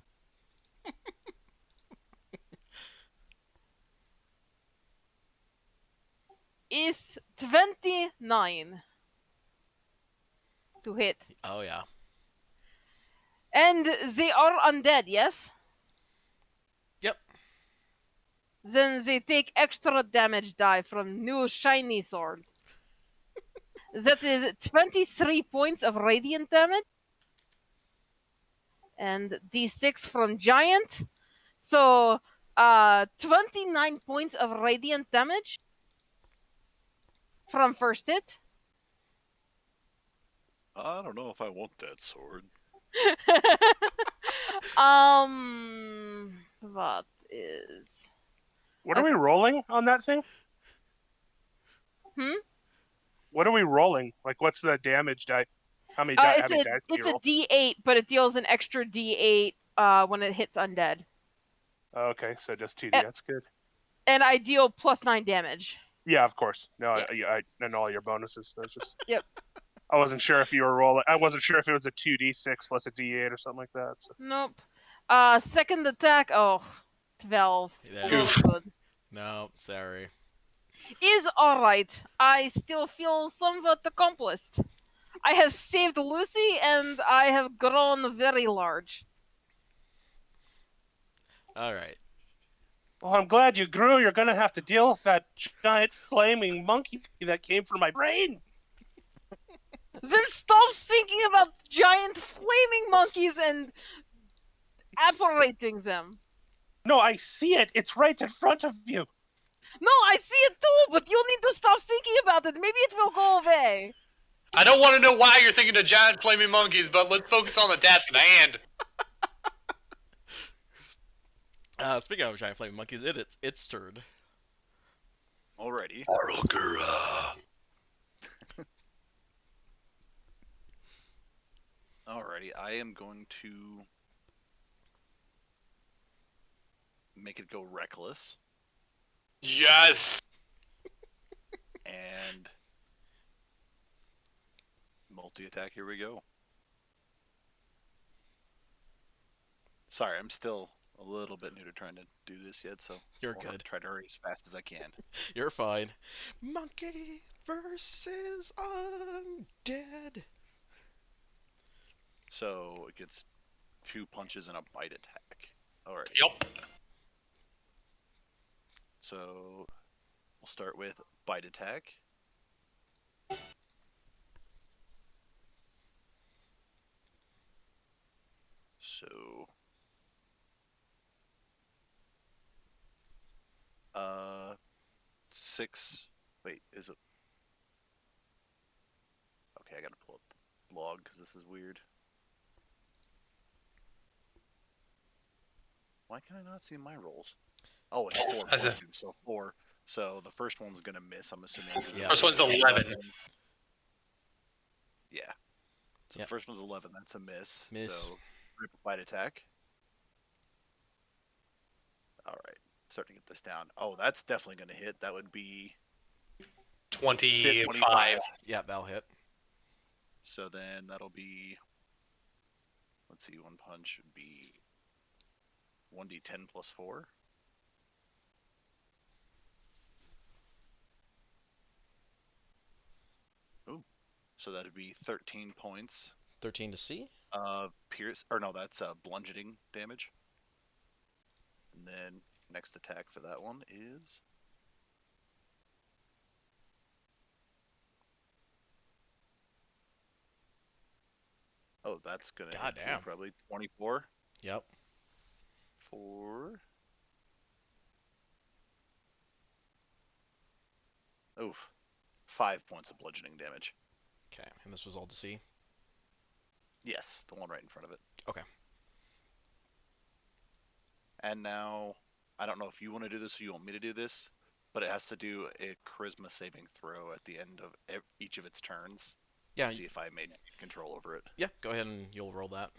Is 29 to hit. Oh yeah. And they are undead, yes? Yep. Then they take extra damage die from new shiny sword. That is 23 points of radiant damage. And d6 from giant. So 29 points of radiant damage from first hit. I don't know if I want that sword. What is? What are we rolling on that thing? Hmm. What are we rolling? Like, what's the damage die? How many dice do you It's a roll? D8, but it deals an extra D8 when it hits undead, Oh, okay, so just 2D. Eh. That's good. and I deal +9 damage. Yeah, of course. No, Yeah. I know all your bonuses. So it's just. Yep. I wasn't sure if you were rolling. I wasn't sure if it was a 2D6 plus a D8 or something like that. So. Nope. Second attack. Oh, 12. Yeah. Not Oof. good. No, sorry. Is alright. I still feel somewhat accomplished. I have saved Lucy, and I have grown very large. All right. Well, I'm glad you grew. You're gonna have to deal with that giant flaming monkey that came from my brain. Then stop thinking about giant flaming monkeys and apparating them. No, I see it. It's right in front of you. No, I see it too, but you need to stop thinking about it. Maybe it will go away. I don't want to know why you're thinking of giant flaming monkeys, but let's focus on the task at hand. Speaking of giant flaming monkeys, it's stirred. Alrighty. Alrighty, I am going to make it go reckless Yes. and multi-attack. Here we go. Sorry, I'm still a little bit new to trying to do this yet, so You're I'll good. try to hurry as fast as I can. You're fine. Monkey versus undead. So it gets 2 punches and a bite attack. Alright, Yep. so we'll start with bite attack. So 6. Wait, is it? Okay, I gotta pull up the log because this is weird. Why can I not see my rolls? Oh, it's 4 That's plus it. 2, so 4. So the first one's gonna miss, I'm assuming. 'cause Yeah. First one's 11. Yeah. So Yep. the first one's 11. That's a miss. Miss. So rip bite attack. All right. Starting to get this down. Oh, that's definitely gonna hit. That would be 25. Yeah, that'll hit. So then that'll be. Let's see. One punch would be 1d10 plus 4. So that'd be 13 points 13 to C. of pierce, or no, that's bludgeoning damage. And then next attack for that one is that's gonna hit too, Goddamn. probably 24 Yep. for oof, 5 points of bludgeoning damage. Okay, and this was all to C. Yes, the one right in front of it. Okay. And now, I don't know if you want to do this or you want me to do this, but it has to do a charisma saving throw at the end of each of its turns Yeah. to see if I made control over it. Yeah. Go ahead and you'll roll that.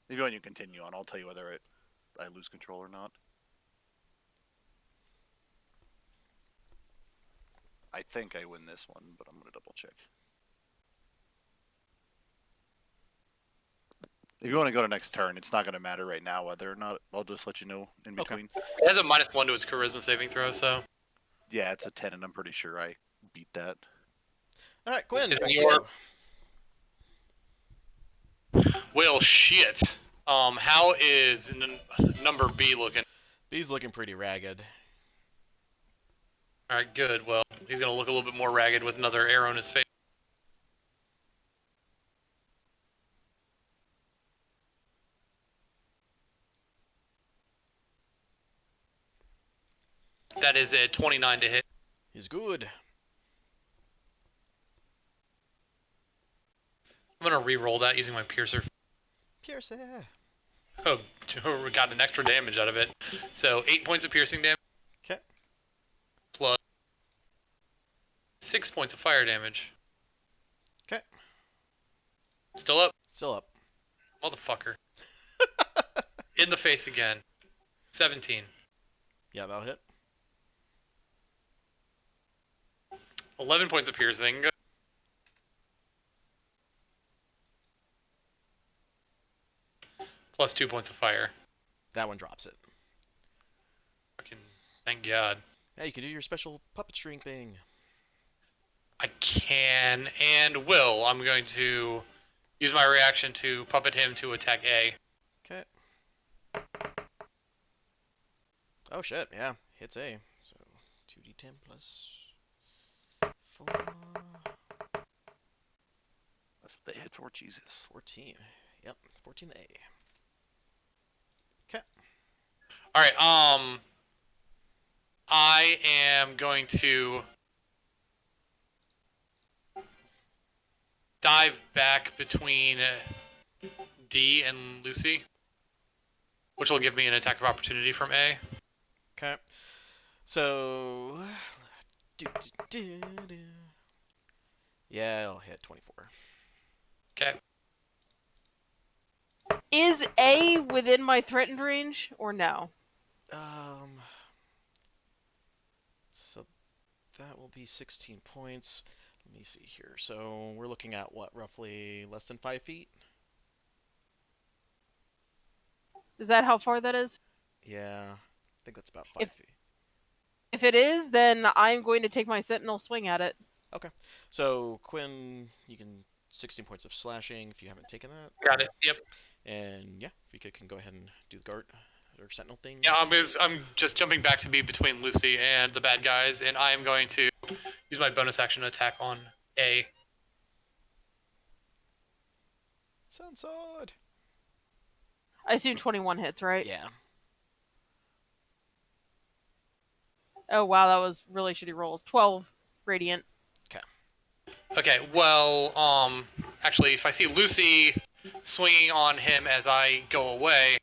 If you want, you continue on. I'll tell you whether I lose control or not. I think I win this one, but I'm going to double check. If you want to go to next turn, it's not going to matter right now whether or not. I'll just let you know in Okay. between. It has a -1 to its charisma saving throw, so. Yeah, it's a 10, and I'm pretty sure I beat that. All right, Gwen. Is Back it to your- you. Well, shit. How is number B looking? B's looking pretty ragged. All right, good. Well, he's gonna look a little bit more ragged with another arrow in his face. That is a 29 to hit. He's good. I'm gonna re-roll that using my piercer. Piercer. Oh, we got an extra damage out of it. So 8 points of piercing damage. Okay. Plus 6 points of fire damage. Okay. Still up, Still up. motherfucker. In the face again. 17. Yeah, that'll hit. 11 points of piercing. Plus 2 points of fire. That one drops it. Fucking thank God. Yeah, you can do your special puppet string thing. I can and will. I'm going to use my reaction to puppet him to attack A. Okay. Oh shit, yeah. Hits A. So 2d10 plus 4. That's what they hit for, Jesus. 14. Yep, 14A. Okay. Alright, I am going to dive back between D and Lucy, which will give me an attack of opportunity from A. Okay. So. Yeah, I'll hit 24. Okay. Is A within my threatened range or no? So that will be 16 points. Let me see here. So we're looking at what, roughly less than 5 feet? Is that how far that is? Yeah, I think that's about 5 feet. If it is, then I'm going to take my sentinel swing at it. Okay. So Quinn, you can 16 points of slashing if you haven't taken that. Got it. Yep. And yeah, if you can go ahead and do the guard or sentinel thing. Yeah, I'm just jumping back to be between Lucy and the bad guys, and I am going to use my bonus action to attack on A. Sun sword. I assume 21 hits, right? Yeah. Oh wow, that was really shitty rolls. 12 radiant. Okay, well, actually, if I see Lucy swinging on him as I go away,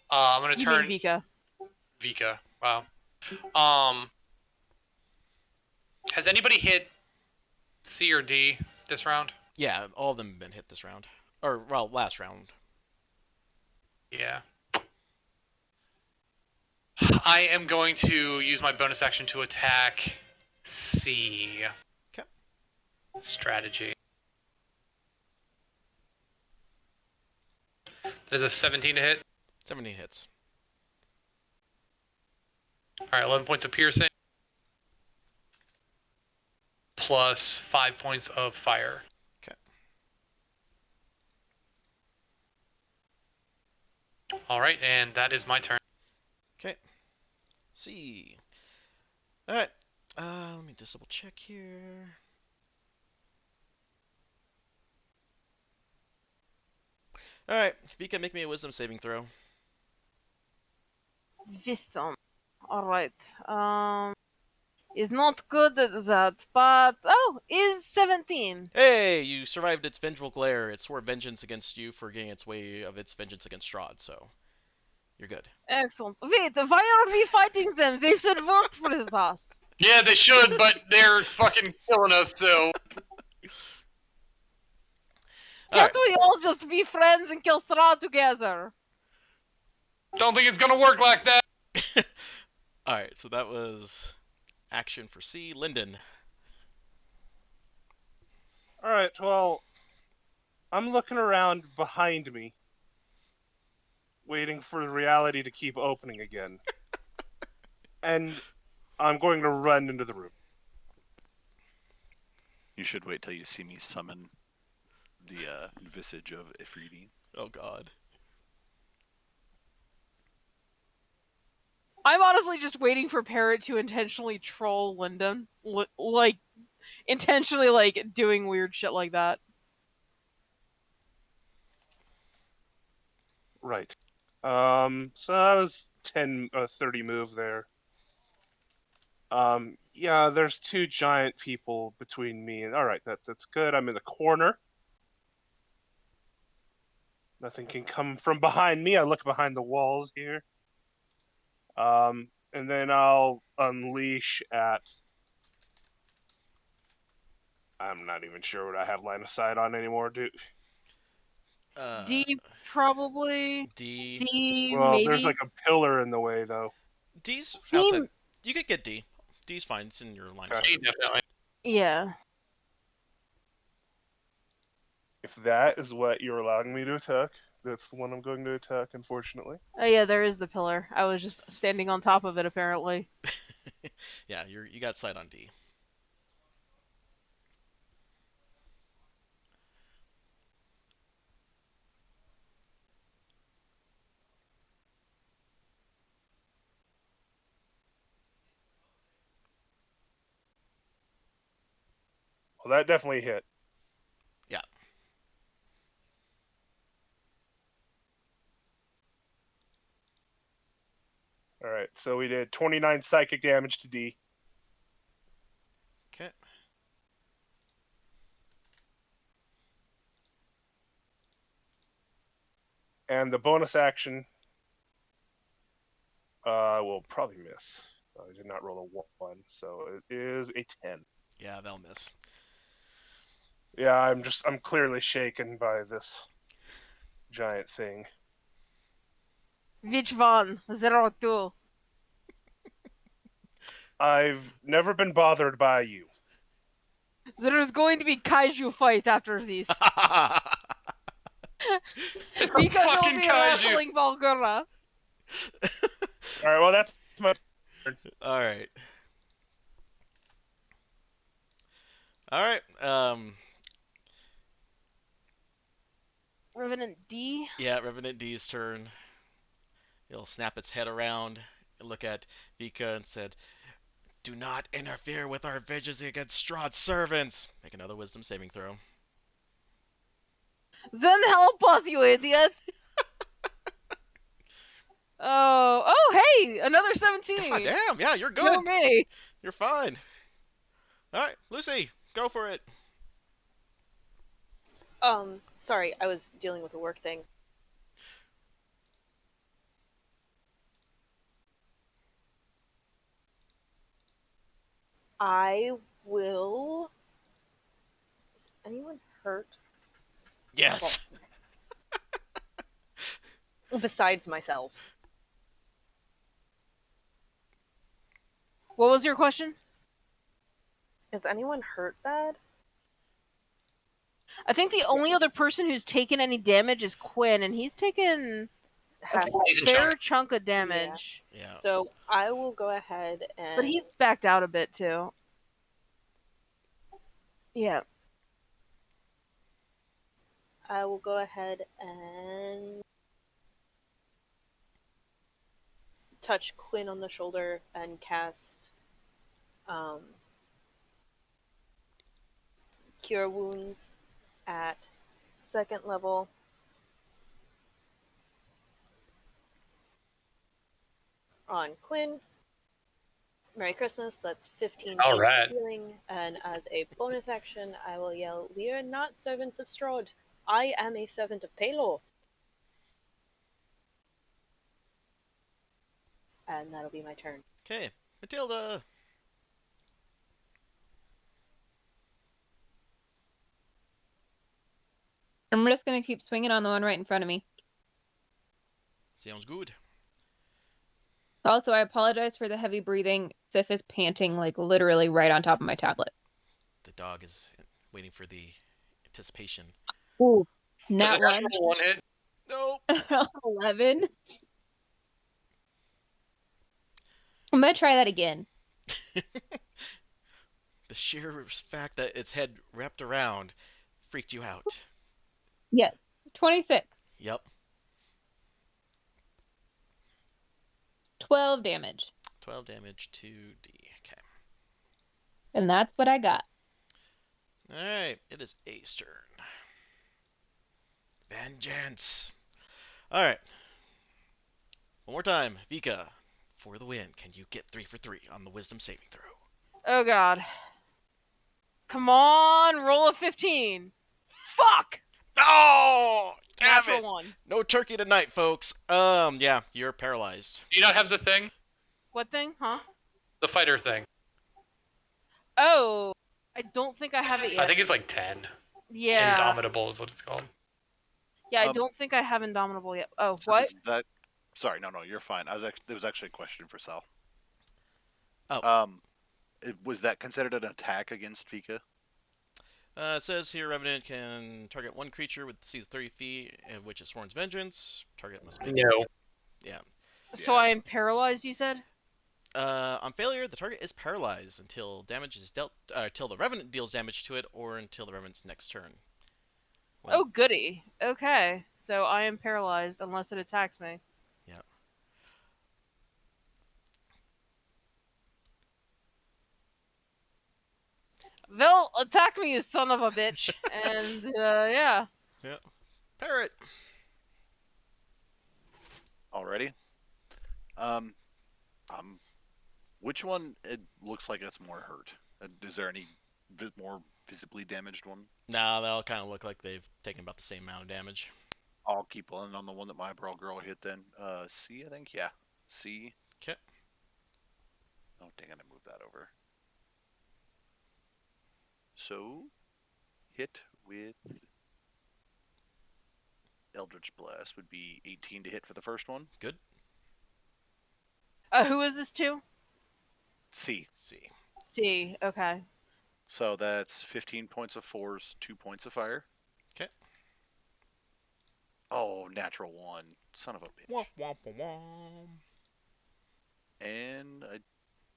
I'm gonna You turn mean Vika. Vika. Wow. Has anybody hit C or D this round? Yeah, all of them have been hit this round. Or, well, last round. Yeah. I am going to use my bonus action to attack C. Okay. Strategy. That is a 17 to hit. 17 hits. All right, 11 points of piercing plus 5 points of fire. Okay. All right, and that is my turn. Okay. See. All right. Let me just double check here. All right. Vika, make me a wisdom saving throw. Wisdom. Alright. Is not good at that, but is 17. Hey, you survived its vengeful glare. It swore vengeance against you for getting its way of its vengeance against Strahd, so you're good. Excellent. Wait, why are we fighting them? They should work for us. Yeah, they should, but they're fucking killing us, so. All Can't right. we all just be friends and kill Strahd together? Don't think it's gonna work like that. All right. So that was action for C. Lyndon. All right, well, I'm looking around behind me, waiting for reality to keep opening again. And I'm going to run into the room. You should wait till you see me summon the visage of Ifriti. Oh God. I'm honestly just waiting for Parrot to intentionally troll Lyndon. Like, intentionally, like, doing weird shit like that. Right. So that was 30 move there. Yeah, there's two giant people between me and. All right, that's good. I'm in the corner. Nothing can come from behind me. I look behind the walls here. And then I'll unleash at. I'm not even sure what I have line of sight on anymore, dude. D, probably. D. C, Well, there's maybe. like a pillar in the way, though. D's C, outside. You could get D. D's fine. It's in your line of Okay. sight. Definitely. yeah. If that is what you're allowing me to attack, that's the one I'm going to attack, unfortunately. Oh yeah, there is the pillar. I was just standing on top of it, apparently. Yeah, you got sight on D. Well, that definitely hit. Yeah. All right, so we did 29 psychic damage to D. Okay. And the bonus action will probably miss. I did not roll a 1, so it is a 10. Yeah, they'll miss. Yeah, I'm clearly shaken by this giant thing. Which one? 02. I've never been bothered by you. There is going to be kaiju fight after this. It's a Because it'll fucking be kaiju. wrestling Bulgura. All right, well that's my. All right. All right. Revenant D. Yeah, Revenant D's turn. It'll snap its head around and look at Vika and said, "Do not interfere with our vengeance against Strahd's servants." Make another wisdom saving throw. Then help us, you idiots! Oh, hey! Another 17! God damn, yeah, you're Kill good. me! You're fine. All right, Lucy, go for it. Sorry, I was dealing with a work thing. I will. Is anyone hurt? Yes. Besides myself. What was your question? Is anyone hurt bad? I think the only other person who's taken any damage is Quinn, and he's taken half. Decent fair chunk. chunk of damage. Yeah. So I will go ahead and. But he's backed out a bit too. Yeah. I will go ahead and touch Quinn on the shoulder and cast Cure Wounds at 2nd level. On Quinn. Merry Christmas. That's 15 All points right. of healing. And as a bonus action, I will yell, "We are not servants of Strahd. I am a servant of Pelor." And that'll be my turn. Okay, Matilda. I'm just gonna keep swinging on the one right in front of me. Sounds good. Also, I apologize for the heavy breathing. Sif is panting like literally right on top of my tablet. The dog is waiting for the anticipation. Ooh, Does nat a natural one. one hit? Nope. 11. I'm gonna try that again. The sheer fact that its head wrapped around freaked you out. Yes, 26. Yep. 12 damage. 12 damage to D. Okay. And that's what I got. Alright, it is Ace turn. Vengeance. Alright. One more time. Vika, for the win. Can you get 3 for 3 on the wisdom saving throw? Oh god. Come on, roll a 15. Fuck! Oh! Damn Natural it! 1. No turkey tonight, folks. Yeah, you're paralyzed. Do you not have the thing? What thing? Huh? The fighter thing. Oh, I don't think I have it I yet. think it's like 10. Yeah. Indomitable is what it's called. Yeah, I don't think I have Indomitable yet. Oh, So what? does that? Sorry, no, you're fine. There was actually a question for Sal. Oh. Was that considered an attack against Fika? It says here, Revenant can target one creature with sees 30 feet, which is Sworn's Vengeance. Target must make No. Yeah. So Yeah. I am paralyzed, you said? On failure, the target is paralyzed until damage is dealt, until the Revenant deals damage to it, or until the Revenant's next turn. When- Oh, goody. Okay. So I am paralyzed unless it attacks me. Yeah. They'll attack me, you son of a bitch. And, yeah. Yeah. Parrot. Already. Um, which one? It looks like it's more hurt. Is there any more visibly damaged one? Nah, they all kind of look like they've taken about the same amount of damage. I'll keep on the one that my bro girl hit then. C, I think. Yeah. C. Okay. Oh, dang it, I moved that over. So, hit with Eldritch Blast would be 18 to hit for the first one. Good. Who is this to? C. C. C. Okay. So that's 15 points of force, 2 points of fire. Okay. Oh, natural 1. Son of a bitch. Womp womp womp. And I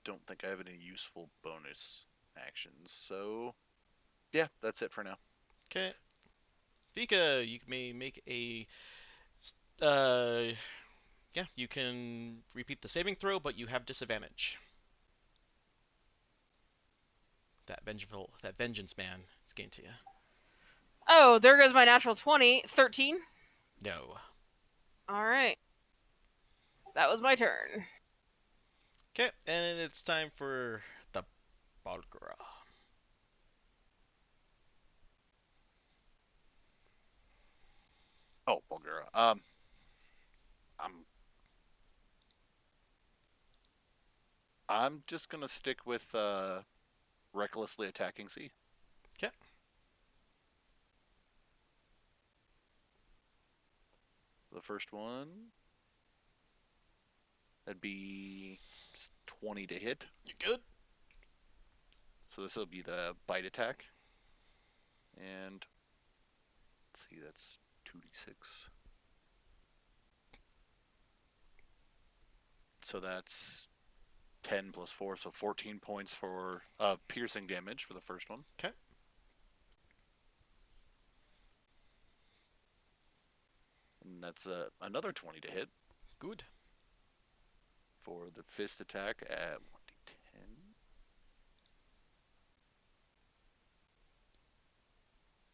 don't think I have any useful bonus actions. So, yeah, that's it for now. Okay. Vika, you may make a. Uh, yeah, you can repeat the saving throw, but you have disadvantage. That vengeance man is getting to you. Oh, there goes my natural 20. 13. No. Alright. That was my turn. Okay, and it's time for the Balgra. Oh, Bulgara. I'm just gonna stick with recklessly attacking C. Okay. The first one, that'd be 20 to hit. You good? So this will be the bite attack. And let's see, that's 2d6. So that's 10 plus 4, so 14 points of piercing damage for the first one. Okay. And that's another 20 to hit Good. for the fist attack at 1d10.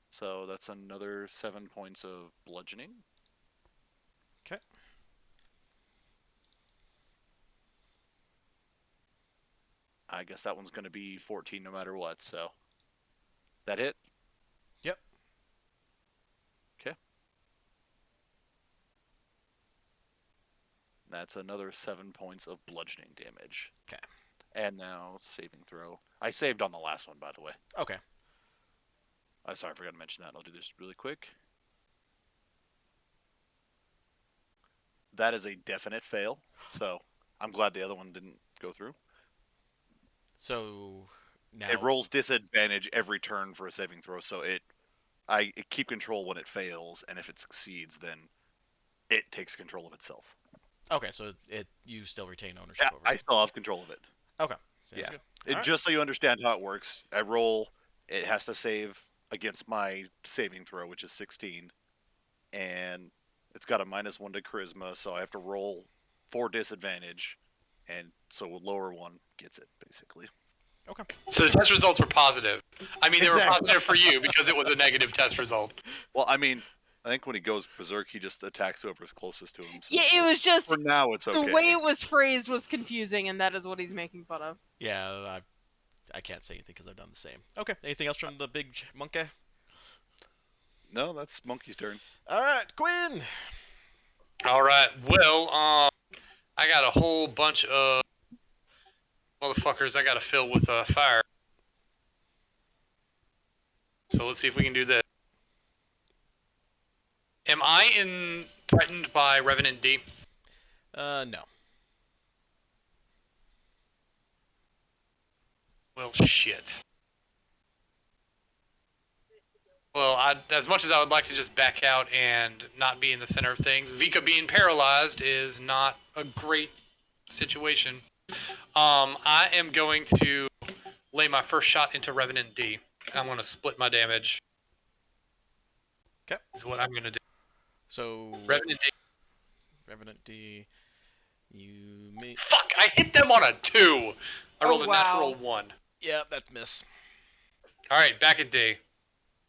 So that's another 7 points of bludgeoning. Okay. I guess that one's going to be 14 no matter what, so. That hit? Yep. Okay. That's another 7 points of bludgeoning damage. Okay. And now saving throw. I saved on the last one, by the way. Okay. Sorry, I forgot to mention that. I'll do this really quick. That is a definite fail. So I'm glad the other one didn't go through. So now It rolls disadvantage every turn for a saving throw, so I keep control when it fails, and if it succeeds, then it takes control of itself. Okay, so you still retain ownership Yeah, over I it. still have control of it. Okay. Sounds Yeah. good. All right. Just so you understand how it works, I roll, it has to save against my saving throw, which is 16, and it's got a -1 to charisma, so I have to roll 4 disadvantage, and so a lower one gets it, basically. Okay. So the test results were positive. I mean, they were Exactly. positive for you because it was a negative test result. Well, I mean, I think when he goes berserk, he just attacks whoever's closest to him. So Yeah, it was just for now, it's okay. the way it was phrased was confusing, and that is what he's making fun of. Yeah, I can't say anything because I've done the same. Okay. Anything else from the big monkey? No, that's Monkey's turn. All right, Quinn. All right. Well, I got a whole bunch of motherfuckers I got to fill with fire. So let's see if we can do this. Am I threatened by Revenant D? No. Well, shit. Well, as much as I would like to just back out and not be in the center of things, Vika being paralyzed is not a great situation. I am going to lay my first shot into Revenant D. I'm going to split my damage. Okay. Is what I'm going to do. So Revenant D. Revenant D. You may. Fuck! I hit them on a 2. I rolled a natural wow. 1. Yeah, that's miss. All right, back at D.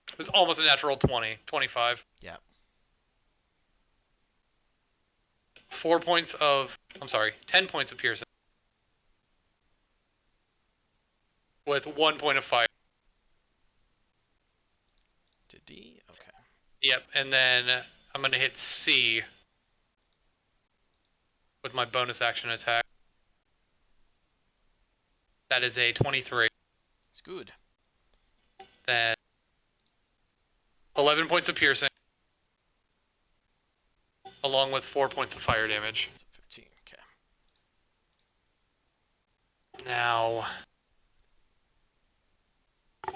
It was almost a natural 20. 25. Yeah. 10 points of piercing. With 1 point of fire. To D. Okay. Yep, and then I'm going to hit C with my bonus action attack. That is a 23. It's good. Then 11 points of piercing, along with 4 points of fire damage. So 15. Okay. Now,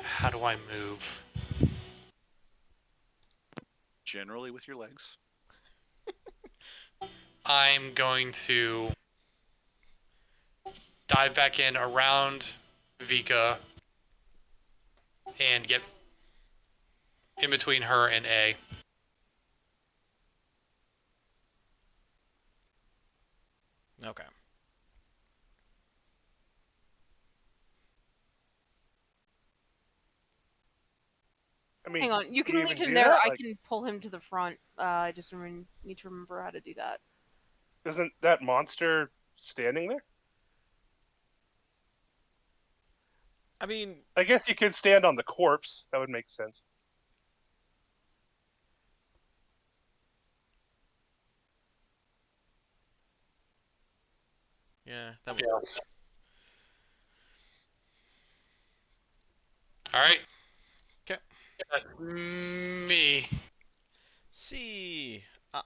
how do I move? Generally with your legs. I'm going to dive back in around Vika and get in between her and A. Okay. I mean, Hang on, you can you leave even him do there. that? I Like, can pull him to the front. I just need to remember how to do that. isn't that monster standing there? I mean, I guess you could stand on the corpse. That would make sense. yeah, that would work. Yes. All right. Okay. Me. C. All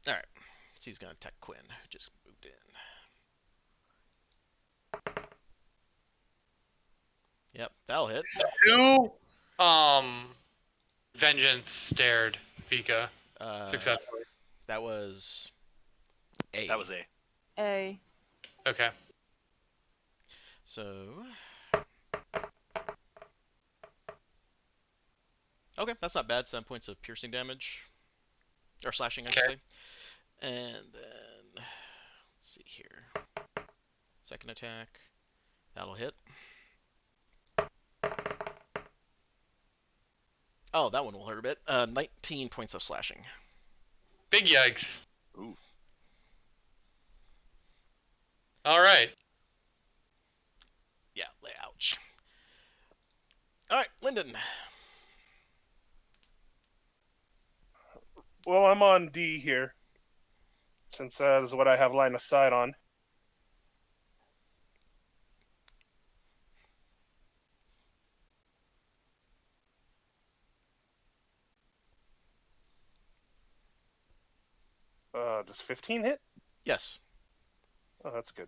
right. C's gonna attack Quinn, who just moved in. Yep, that'll hit. Who, vengeance stared Vika Uh, successfully. That was A. That was A. A. Okay. So. Okay, that's not bad. 7 points of piercing damage. Or slashing, I should Okay. say. And then. Let's see here. Second attack. That'll hit. Oh, that one will hurt a bit. 19 points of slashing. Big yikes. Ooh. All right. Yeah, ouch. Alright, Lyndon. Well, I'm on D here, since that is what I have line of sight on. Does 15 hit? Yes. Oh, that's good.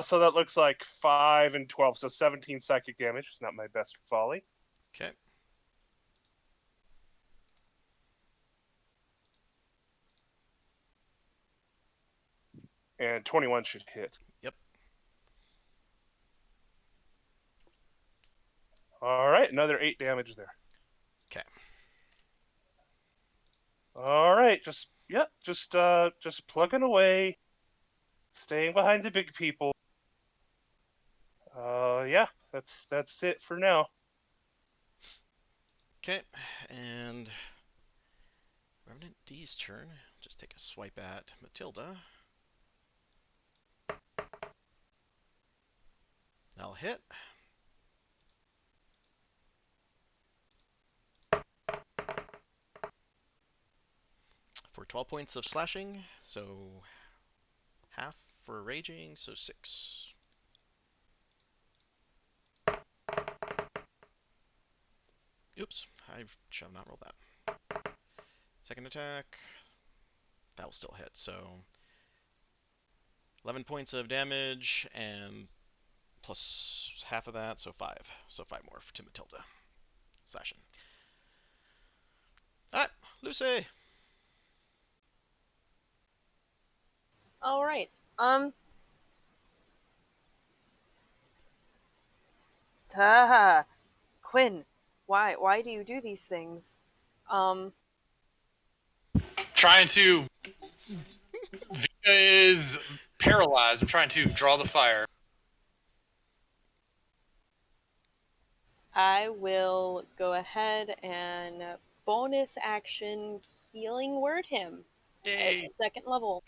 So that looks like 5 and 12, so 17 psychic damage. It's not my best folly. Okay. And 21 should hit. Yep. All right, another 8 damage there. Okay. All right, just plugging away, staying behind the big people. Yeah, that's it for now. Okay. And Revenant D's turn. Just take a swipe at Matilda. That'll hit. For 12 points of slashing, so half for raging, so 6. Oops, I shall not roll that. Second attack, that will still hit, so 11 points of damage, and plus half of that, so 5. So 5 more to Matilda. Slashing. Alright, Lucy! All right. Ta Quinn, why do you do these things? Trying to. Vika is paralyzed. I'm trying to draw the fire. I will go ahead and bonus action healing word him Yay. at 2nd level.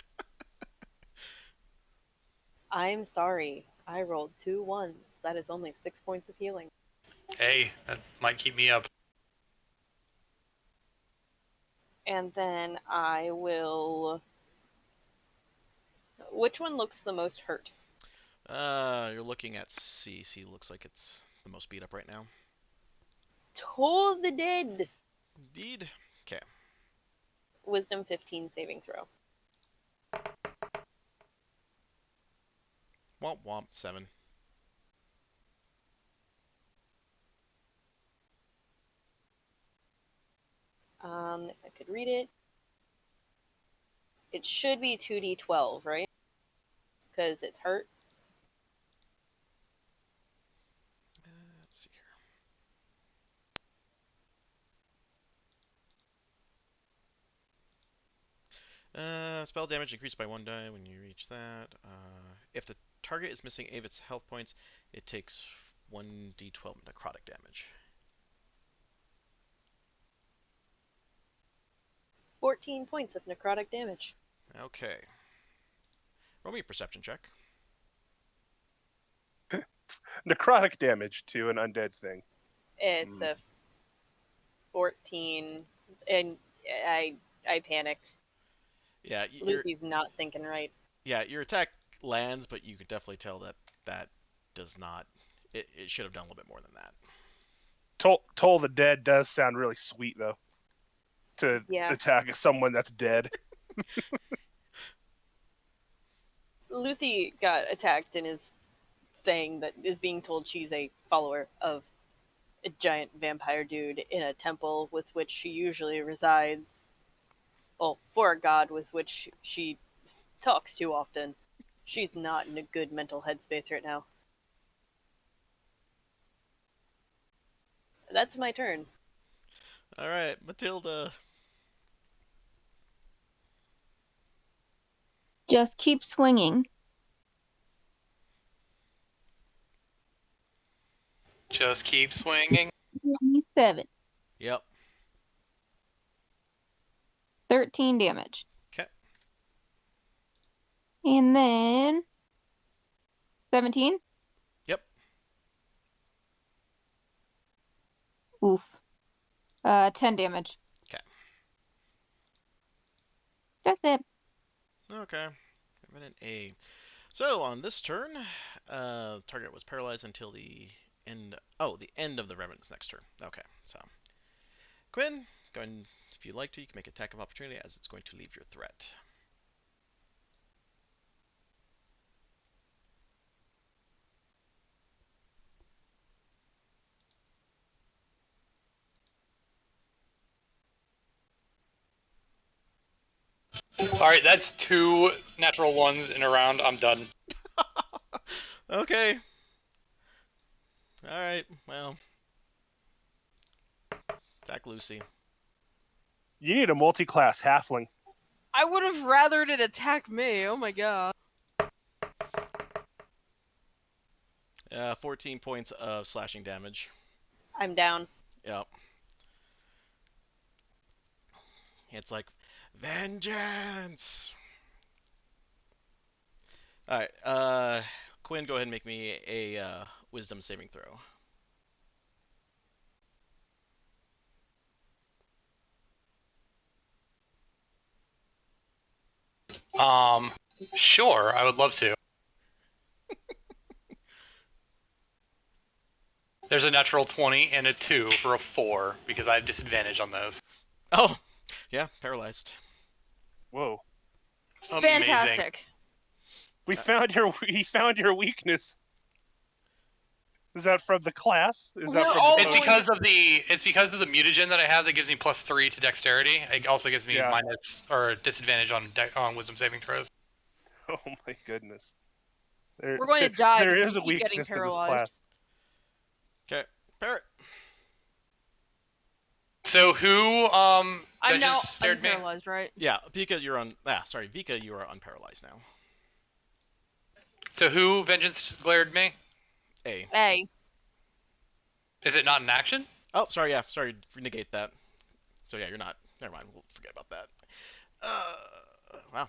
I'm sorry. I rolled 2 1s. That is only 6 points of healing. Hey, that might keep me up. And then I will. Which one looks the most hurt? You're looking at C. C looks like it's the most beat up right now. Toll the dead. Indeed. Okay. Wisdom 15 saving throw. Womp womp, 7. If I could read it. It should be 2d12, right? Because it's hurt. Let's see here. Spell damage increased by 1 die when you reach that. If the target is missing 8 of its health points, it takes 1d12 necrotic damage. 14 points of necrotic damage. Okay. Roll me a perception check. Necrotic damage to an undead thing. It's a 14, and I panicked. Yeah, Lucy's not thinking right. your attack lands, but you could definitely tell that does not. It should have done a little bit more than that. Toll the dead does sound really sweet though. to Yeah. attack someone that's dead. Lucy got attacked and is being told she's a follower of a giant vampire dude in a temple with which she usually resides. Well, for a god with which she talks too often. She's not in a good mental headspace right now. That's my turn. All right, Matilda. Just keep swinging. Just keep swinging. 7. Yep. 13 damage. Okay. And then 17. Yep. Oof. 10 damage. Okay. That's it. Okay. Minute A. So on this turn, target was paralyzed until the end. Oh, the end of the Revenant's next turn. Okay. So Quinn, go ahead and, if you'd like to, you can make an attack of opportunity as it's going to leave your threat. All right, that's 2 natural ones in a round. I'm done. Okay. All right. Well, attack Lucy. You need a multi-class halfling. I would have rathered it attack me. Oh my god. 14 points of slashing damage. I'm down. Yep. It's like vengeance. All right. Quinn, go ahead and make me a wisdom saving throw. Sure, I would love to. There's a natural 20 and a 2 for a 4 because I have disadvantage on those. Oh, yeah, paralyzed. Whoa. Amazing. Fantastic. We found your weakness. Is that from the class? Is that We're from all the It's going- because of the mutagen that I have that gives me +3 to dexterity. It also gives me Yeah. minus or disadvantage on wisdom saving throws. Oh my goodness. We're going to die There because is a we keep getting weakness to this paralyzed. class. Okay, Parrot. So who I'm vengeance now stared me? unparalyzed, right? Yeah, Vika, you're on. Sorry, Vika, you are unparalyzed now. So who vengeance glared me? A. Hey. Is it not an action? Oh, sorry. Yeah, sorry. Negate that. So yeah, you're not. Never mind. We'll forget about that. Wow.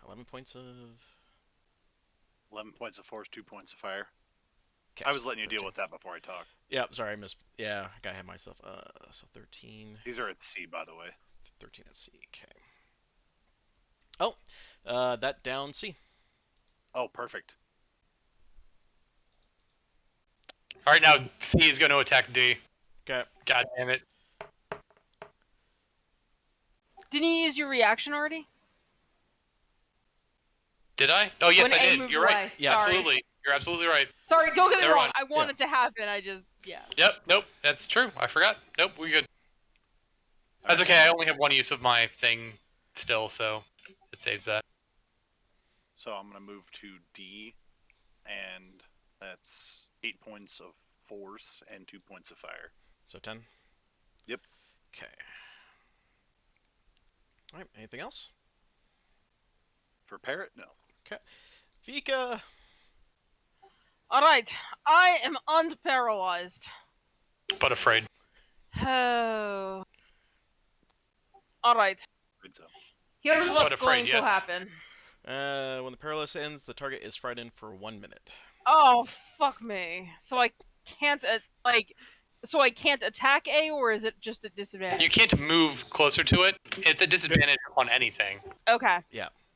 11 points of. 11 points of force, 2 points of fire. Okay, I was so letting you deal 13. with that before I talked. Yeah, sorry, I missed. Yeah, I got ahead of myself. So 13. These are at C, by the way. 13 at C. Okay. Oh, that down C. Oh, perfect. All right, now C is going to attack D. Okay. God damn it. Didn't you use your reaction already? Did I? Oh, yes, When I A did. moved You're right. away. Yeah, Sorry. Absolutely. You're absolutely right. Sorry, don't get me Never wrong. mind. I want it to happen. I just, yeah. Yep, nope, that's true. I forgot. Nope, we good. That's okay. I only have one use of my thing still, so it saves that. So I'm going to move to D, and that's 8 points of force and 2 points of fire. So 10. Yep. Okay. All right. Anything else? For Parrot, no. Vika. All right. I am unparalyzed. But afraid. Oh. All right. Good so. Here's But what's afraid, going yes. to happen. When the paralysis ends, the target is frightened for 1 minute. Oh, fuck me. So I can't, so I can't attack A, or is it just a disadvantage? You can't move closer to it. It's a disadvantage on anything. Okay.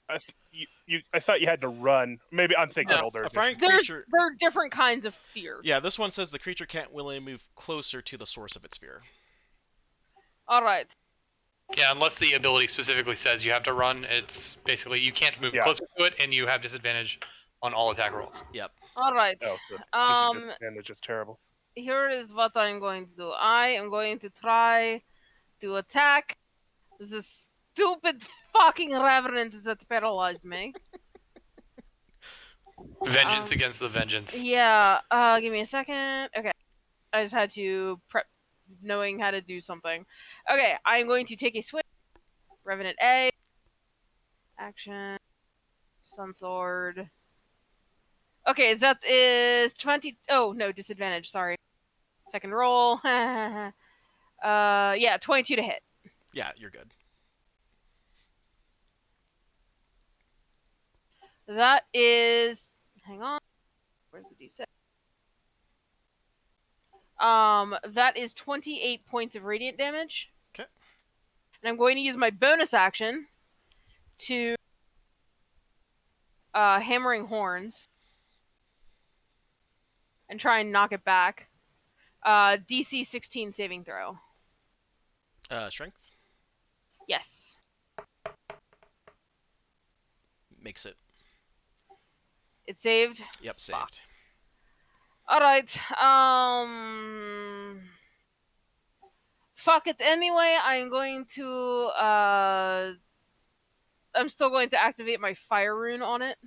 I thought you had to run. Maybe I'm thinking older. A frightened There creature. are different kinds of fear. Yeah, this one says the creature can't willingly move closer to the source of its fear. All right. Yeah, unless the ability specifically says you have to run, it's basically you can't move closer to it, and you have disadvantage on all attack rolls. Yep. All right. Oh, so just a disadvantage. It's terrible. Here is what I'm going to do. I am going to try to attack this stupid fucking revenant that paralyzed me. Vengeance against the vengeance. Yeah. Give me a second. Okay. I just had to prep, knowing how to do something. Okay. I'm going to take a switch. Revenant A. Action. Sun Sword. Okay, that is 20. Oh, no, disadvantage. Sorry. Second roll. Yeah, 22 to hit. Yeah, you're good. That is. Hang on. Where's the D6? That is 28 points of radiant damage. Okay. And I'm going to use my bonus action to hammering horns and try and knock it back. DC 16 saving throw. Strength Yes. makes it. It saved. Yep, Fuck. saved. All right. Fuck it. Anyway, I'm going to. I'm still going to activate my fire rune on it,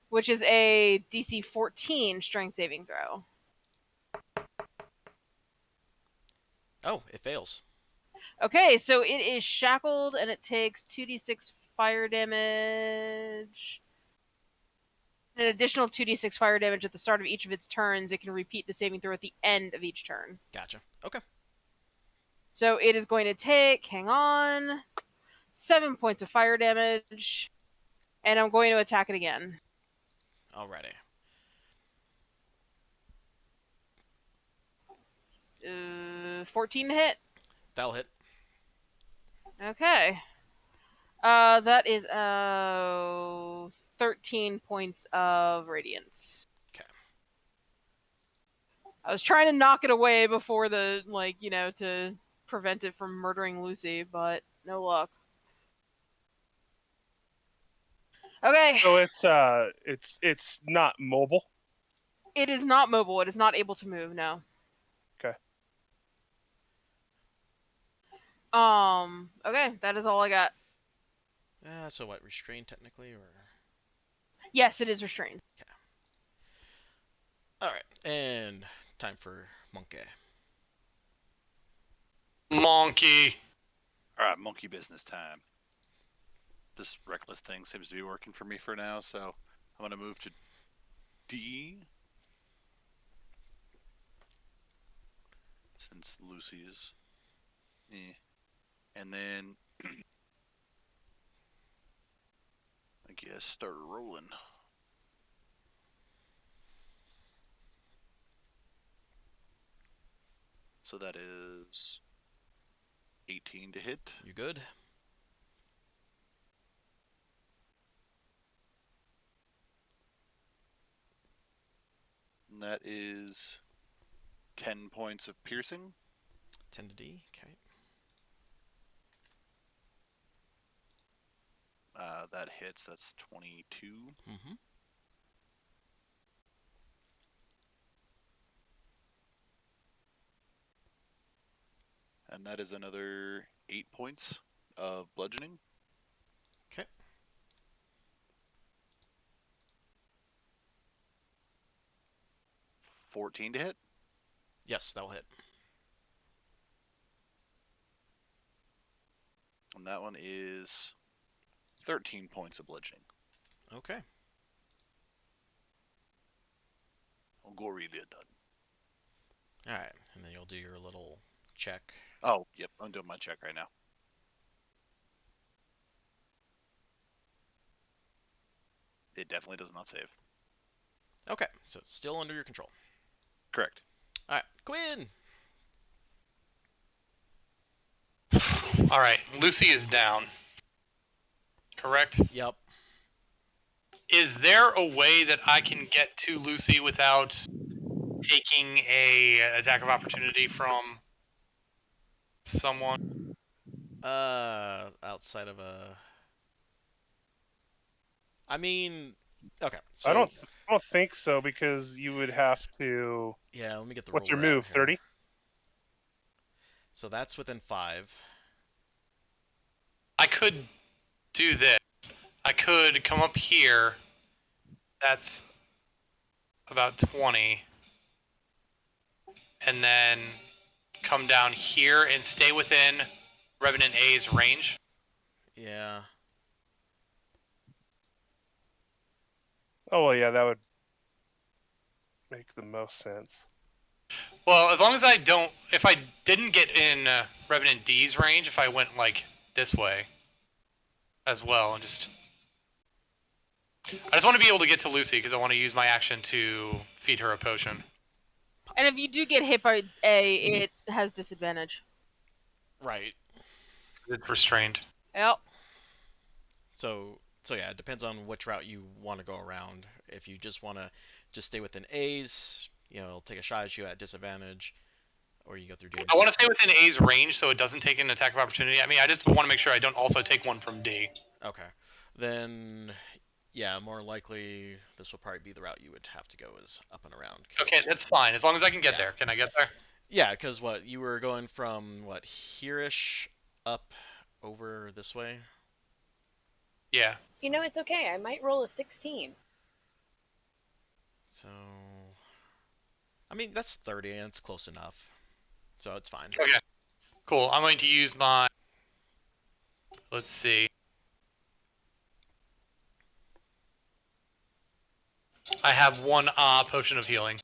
which is a DC 14 strength saving throw. Oh, it fails. Okay, so it is shackled and it takes 2d6 fire damage. An additional 2d6 fire damage at the start of each of its turns. It can repeat the saving throw at the end of each turn. Gotcha. Okay. So it is going to take, hang on, 7 points of fire damage. And I'm going to attack it again. Alrighty. 14 to hit. That'll hit. Okay. That is 13 points of radiance. Okay. I was trying to knock it away before the, to prevent it from murdering Lucy, but no luck. Okay. So it's not mobile. It is not mobile. It is not able to move. No. Okay. Okay. That is all I got. So what? Restrained technically, or? Yes, it is restrained. Okay. All right, and time for Monkey. Monkey. All right, monkey business time. This reckless thing seems to be working for me for now, so I'm going to move to D. Since Lucy is... And then... I guess start rolling. So that is 18 to hit. You good? And that is 10 points of piercing. 10 to D. Okay. That hits. That's 22. Mm-hmm. And that is another 8 points of bludgeoning. Okay. $14 to hit. Yes, that'll hit. And that one is 13 points of bludgeoning. Okay. I'll go really done. All right, and then you'll do your little check. Oh, yep, I'm doing my check right now. It definitely does not save. Okay, so it's still under your control. Correct. All right, Quinn. All right, Lucy is down. Correct? Yep. Is there a way that I can get to Lucy without taking a attack of opportunity from someone? Outside of a. I mean, okay. I So don't think so because you would have to. yeah, let me get the What's your ruler out move? here. 30. So that's within 5. I could do this. I could come up here. That's about 20. And then come down here and stay within Revenant A's range. Yeah. Oh well, yeah, that would make the most sense. Well, as long as I don't, if I didn't get in Revenant D's range, if I went like this way as well, and I just want to be able to get to Lucy because I want to use my action to feed her a potion. And if you do get hit by A, it has disadvantage. Right. It's restrained. Yep. So yeah, it depends on which route you want to go around. If you just want to just stay within A's, it'll take a shot at you at disadvantage, or you go through D. I want to stay within A's range so it doesn't take an attack of opportunity at me. I just want to make sure I don't also take one from D. Okay. Then yeah, more likely this will probably be the route you would have to go is up and around. Okay, that's fine. As long as I can get Yeah. there. Can I get there? Yeah, because what you were going from what here-ish up over this way. Yeah. You know, it's okay. I might roll a 16. So I mean that's 30 and it's close enough. So it's fine. Okay. Cool. I'm going to use my. Let's see. I have one potion of healing.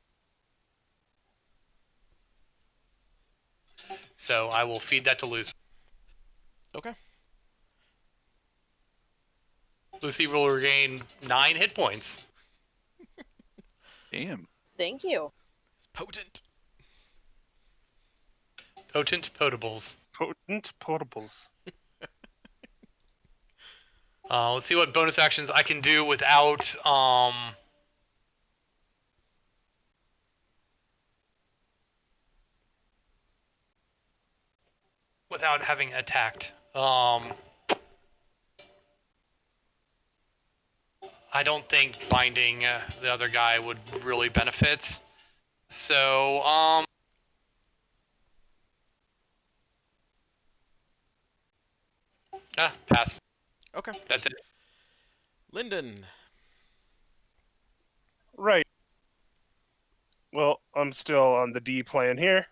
So I will feed that to Lucy. Okay. Lucy will regain 9 hit points. Damn. Thank you. It's potent. Potent potables. Potent potables. Let's see what bonus actions I can do without having attacked. I don't think binding the other guy would really benefit. So, pass. Okay. That's it. Lyndon. Right. Well, I'm still on the D plan here.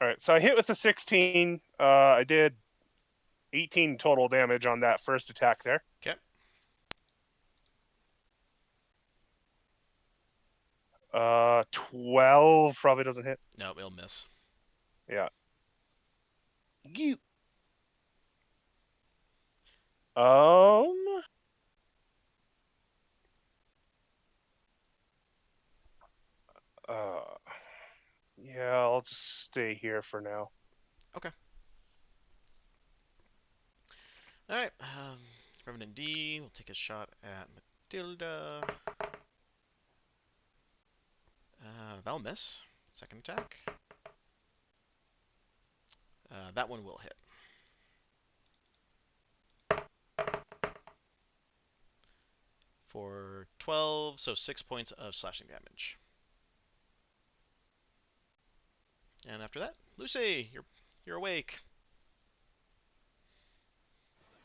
All right, so I hit with the 16. I did 18 total damage on that first attack there. Okay. 12 probably doesn't hit. No, it'll miss. Yeah. You. Um. Uh. Yeah, I'll just stay here for now. Okay. All right. Revenant D will take a shot at Matilda. That'll miss. Second attack. That one will hit. For 12, so 6 points of slashing damage. And after that, Lucy, you're awake.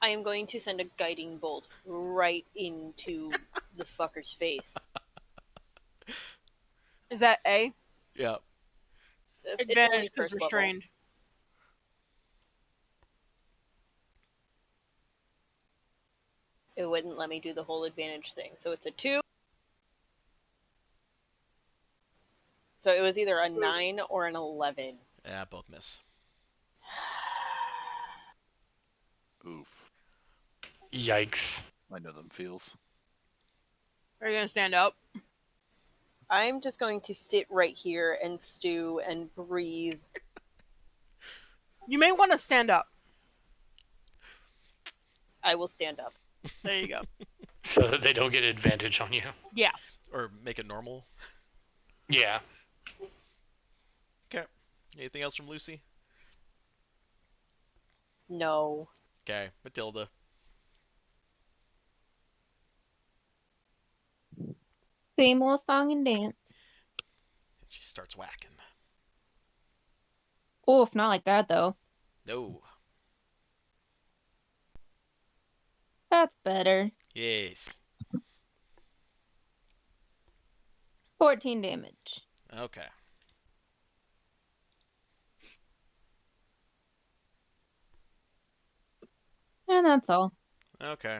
I am going to send a guiding bolt right into the fucker's face. Is that A? Yeah. It's only Advantage because first level. restrained. It wouldn't let me do the whole advantage thing. So it's a 2. So it was either a 9 or an 11. Yeah, both miss. Oof. Yikes. I know them feels. Are you gonna stand up? I'm just going to sit right here and stew and breathe. You may want to stand up. I will stand up. There you go. So that they don't get advantage on you. Yeah. Or make it normal. Yeah. Okay. Anything else from Lucy? No. Okay. Matilda. Same old song and dance. And she starts whacking. Oh, if not like that though. No. That's better. Yes. 14 damage. Okay. And that's all. Okay.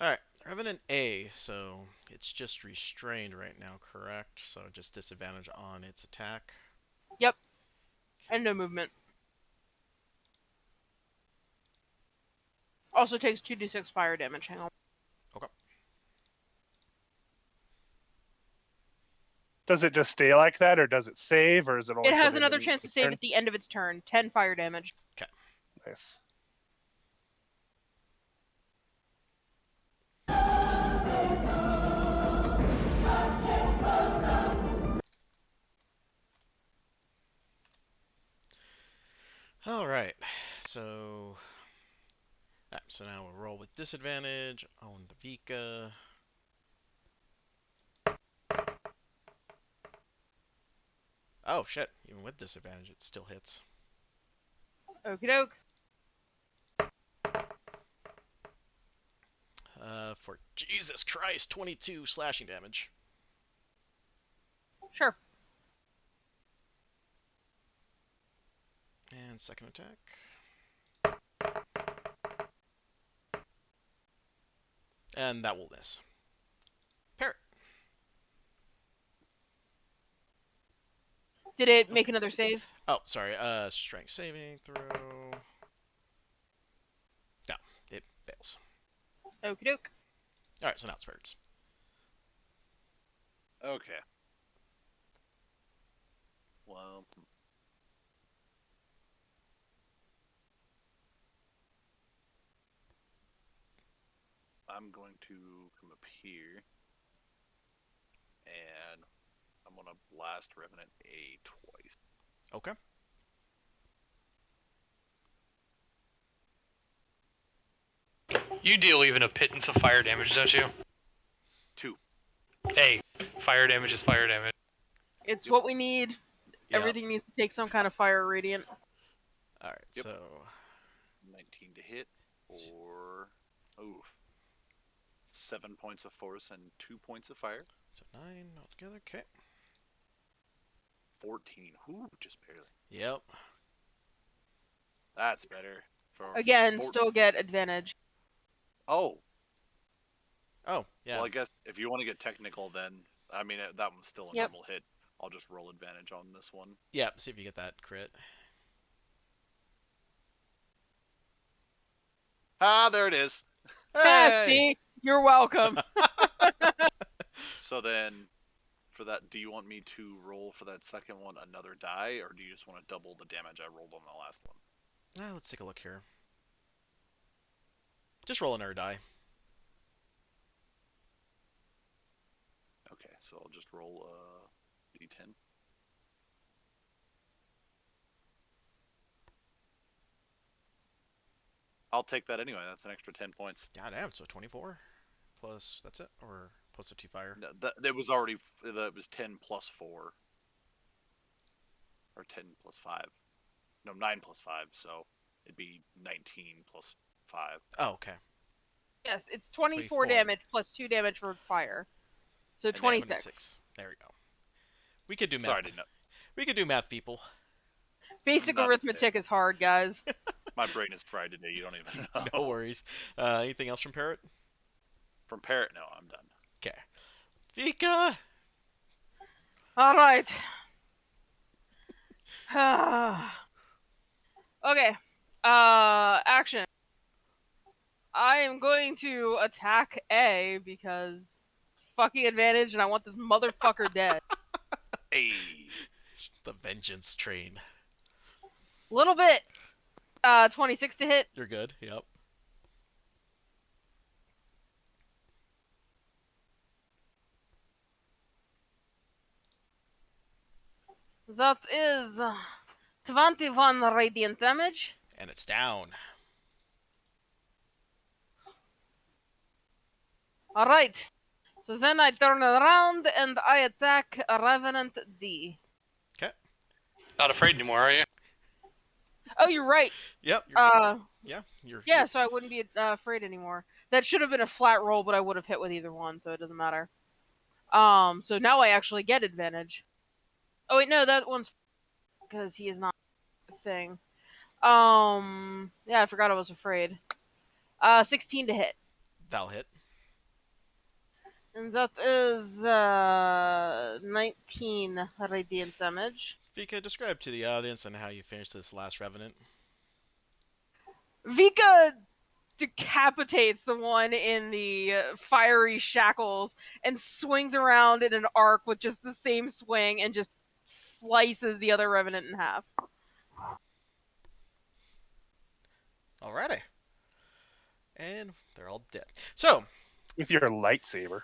Alright. We're having an A, so it's just restrained right now, correct? So just disadvantage on its attack. Yep. And no movement. Also takes 2d6 fire damage. Hang on. Okay. Does it just stay like that, or does it save, or is it only It till has the end another of chance to its save turn? at the end of its turn. 10 fire damage. Nice. Alright. So. Alright, so now we'll roll with disadvantage on the Vika. Oh shit, even with disadvantage it still hits. Okie doke. For Jesus Christ, 22 slashing damage. Sure. And second attack. And that will miss. Parrot. Did it make another save? Oh, sorry. Strength saving throw. No, it fails. Okie doke. Alright, so now it's Parrot's. Okay. Well, I'm going to come up here, and I'm gonna blast Revenant A twice. Okay. You deal even a pittance of fire damage, don't you? 2. Hey, fire damage is fire damage. It's Yep. what we need. Yep. Everything needs to take some kind of fire radiant. Alright, Yep. so 19 to hit for 7 points of force and 2 points of fire. so 9 altogether. Okay. 14. Ooh, just barely. Yep. That's better. For Again, still get advantage. Oh, Oh, yeah. well, I guess if you want to get technical, then I mean that one's still a Yep. normal hit. I'll just roll advantage on this one. Yeah, see if you get that crit. Ah, there it is. Yes, Hey! you're welcome. So then, for that, do you want me to roll for that second one another die, or do you just want to double the damage I rolled on the last one? Let's take a look here. Just roll another die. Okay, so I'll just roll d10. I'll take that anyway. That's an extra 10 points. God damn, so 24 plus that's it, or plus the 2 fire. No, that was already that was 10 plus 4, or 10 plus 5. No, 9 plus 5. So it'd be 19 plus 5. Oh, okay. Yes, it's 24 24. damage plus 2 damage for fire. So And then 26. There we go. We could do math. Sorry, I didn't know. We could do math, people. Basic Not- arithmetic is hard, guys. My brain is fried today. You don't even know. No worries. Anything else from Parrot? From Parrot, no, I'm done. Okay. Vika! All right. Okay. Action. I am going to attack A because fucking advantage, and I want this motherfucker dead. Hey. The vengeance train. Little bit. 26 to hit. You're good. Yep. That is 21 radiant damage. And it's down. Alright. So then I turn around and I attack Revenant D. Okay. Not afraid anymore, are you? Oh, you're right. Yep. You're good. Uh, Yeah. yeah, so I wouldn't be afraid anymore. That should have been a flat roll, but I would have hit with either one, so it doesn't matter. So now I actually get advantage. Oh wait, no, that one's because he is not a thing. Yeah, I forgot I was afraid. 16 to hit. That'll hit. And that is 19 radiant damage. Vika, describe to the audience and how you finished this last revenant. Vika decapitates the one in the fiery shackles and swings around in an arc with just the same swing and just slices the other revenant in half. Alrighty. And they're all dead. So, With your lightsaber.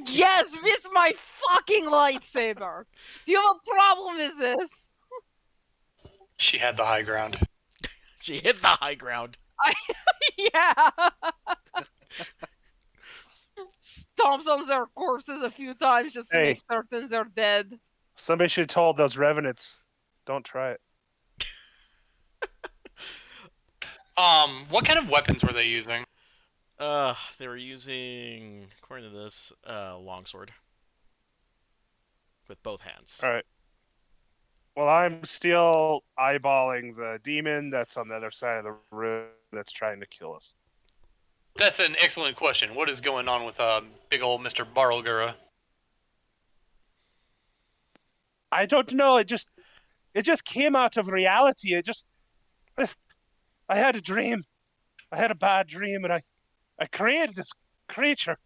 Yes, miss my fucking lightsaber. Do you have a problem? Is this? She had the high ground. she hits the high ground. Yeah. Stomps on their corpses a few times just to Hey. make certain they're dead. Somebody should have told those revenants, don't try it. What kind of weapons were they using? They were using, according to this, longsword. With both hands. All right. Well, I'm still eyeballing the demon that's on the other side of the room that's trying to kill us. That's an excellent question. What is going on with big old Mr. Barlgura? I don't know. It just came out of reality. I had a dream. I had a bad dream, and I created this creature,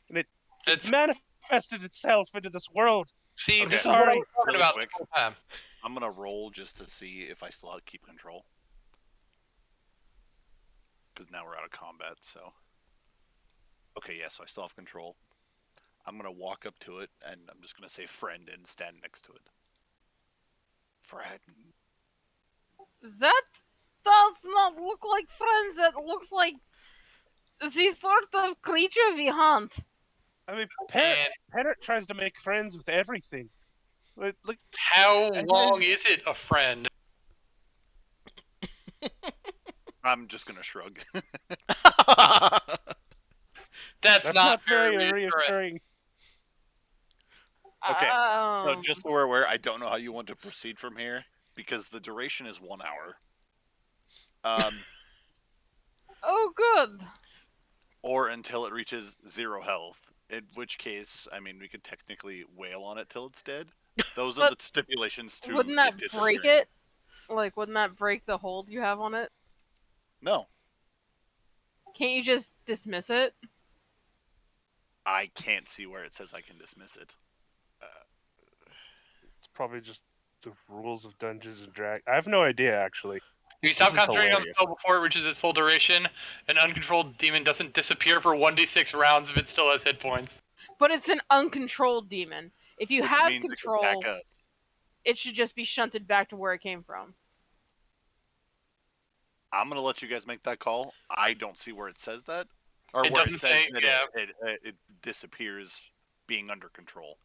and it It's manifested itself into this world. see, Okay, this is what sorry. I'm talking Really about quick. the whole time. I'm gonna roll just to see if I still keep control. Because now we're out of combat, so. Okay, yeah, so I still have control. I'm gonna walk up to it, and I'm just gonna say friend and stand next to it. Friend. That does not look like friends. That looks like the sort of creature we hunt. I mean, And Parrot tries to make friends with everything. Look, how And long then- is it a friend? I'm just gonna shrug. That's, that's not very reassuring. reassuring. Okay, so Um, just so we're aware, I don't know how you want to proceed from here, because the duration is 1 hour. Oh, good. Or until it reaches 0 health, in which case, I mean, we could technically wail on it till it's dead. Those are But the stipulations to Wouldn't that it break disappearing. it? Like, wouldn't that break the hold you have on it? No, Can't you just dismiss it? I can't see where it says I can dismiss it. It's probably just the rules of Dungeons and Dragons. I have no idea, actually. If you stop This is concentrating on the hilarious. spell before it reaches its full duration, an uncontrolled demon doesn't disappear for 1d6 rounds if it still has hit points. But it's an uncontrolled demon. If you Which have means control, it can attack us. it should just be shunted back to where it came from. I'm gonna let you guys make that call. I don't see where it says that, or It where doesn't it says say- that yeah. it disappears being under control.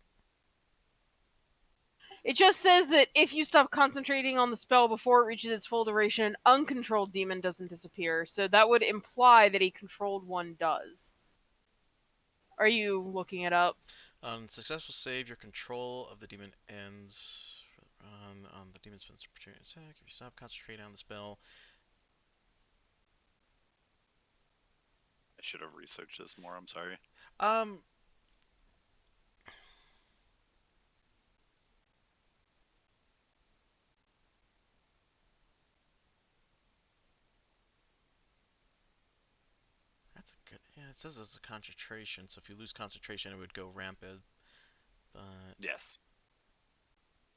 It just says that if you stop concentrating on the spell before it reaches its full duration, an uncontrolled demon doesn't disappear. So that would imply that a controlled one does. Are you looking it up? On successful save, your control of the demon ends. On the demon's opportunity attack, if you stop concentrating on the spell. I should have researched this more. I'm sorry. Um, Yeah, it says it's a concentration, so if you lose concentration, it would go rampant. But Yes.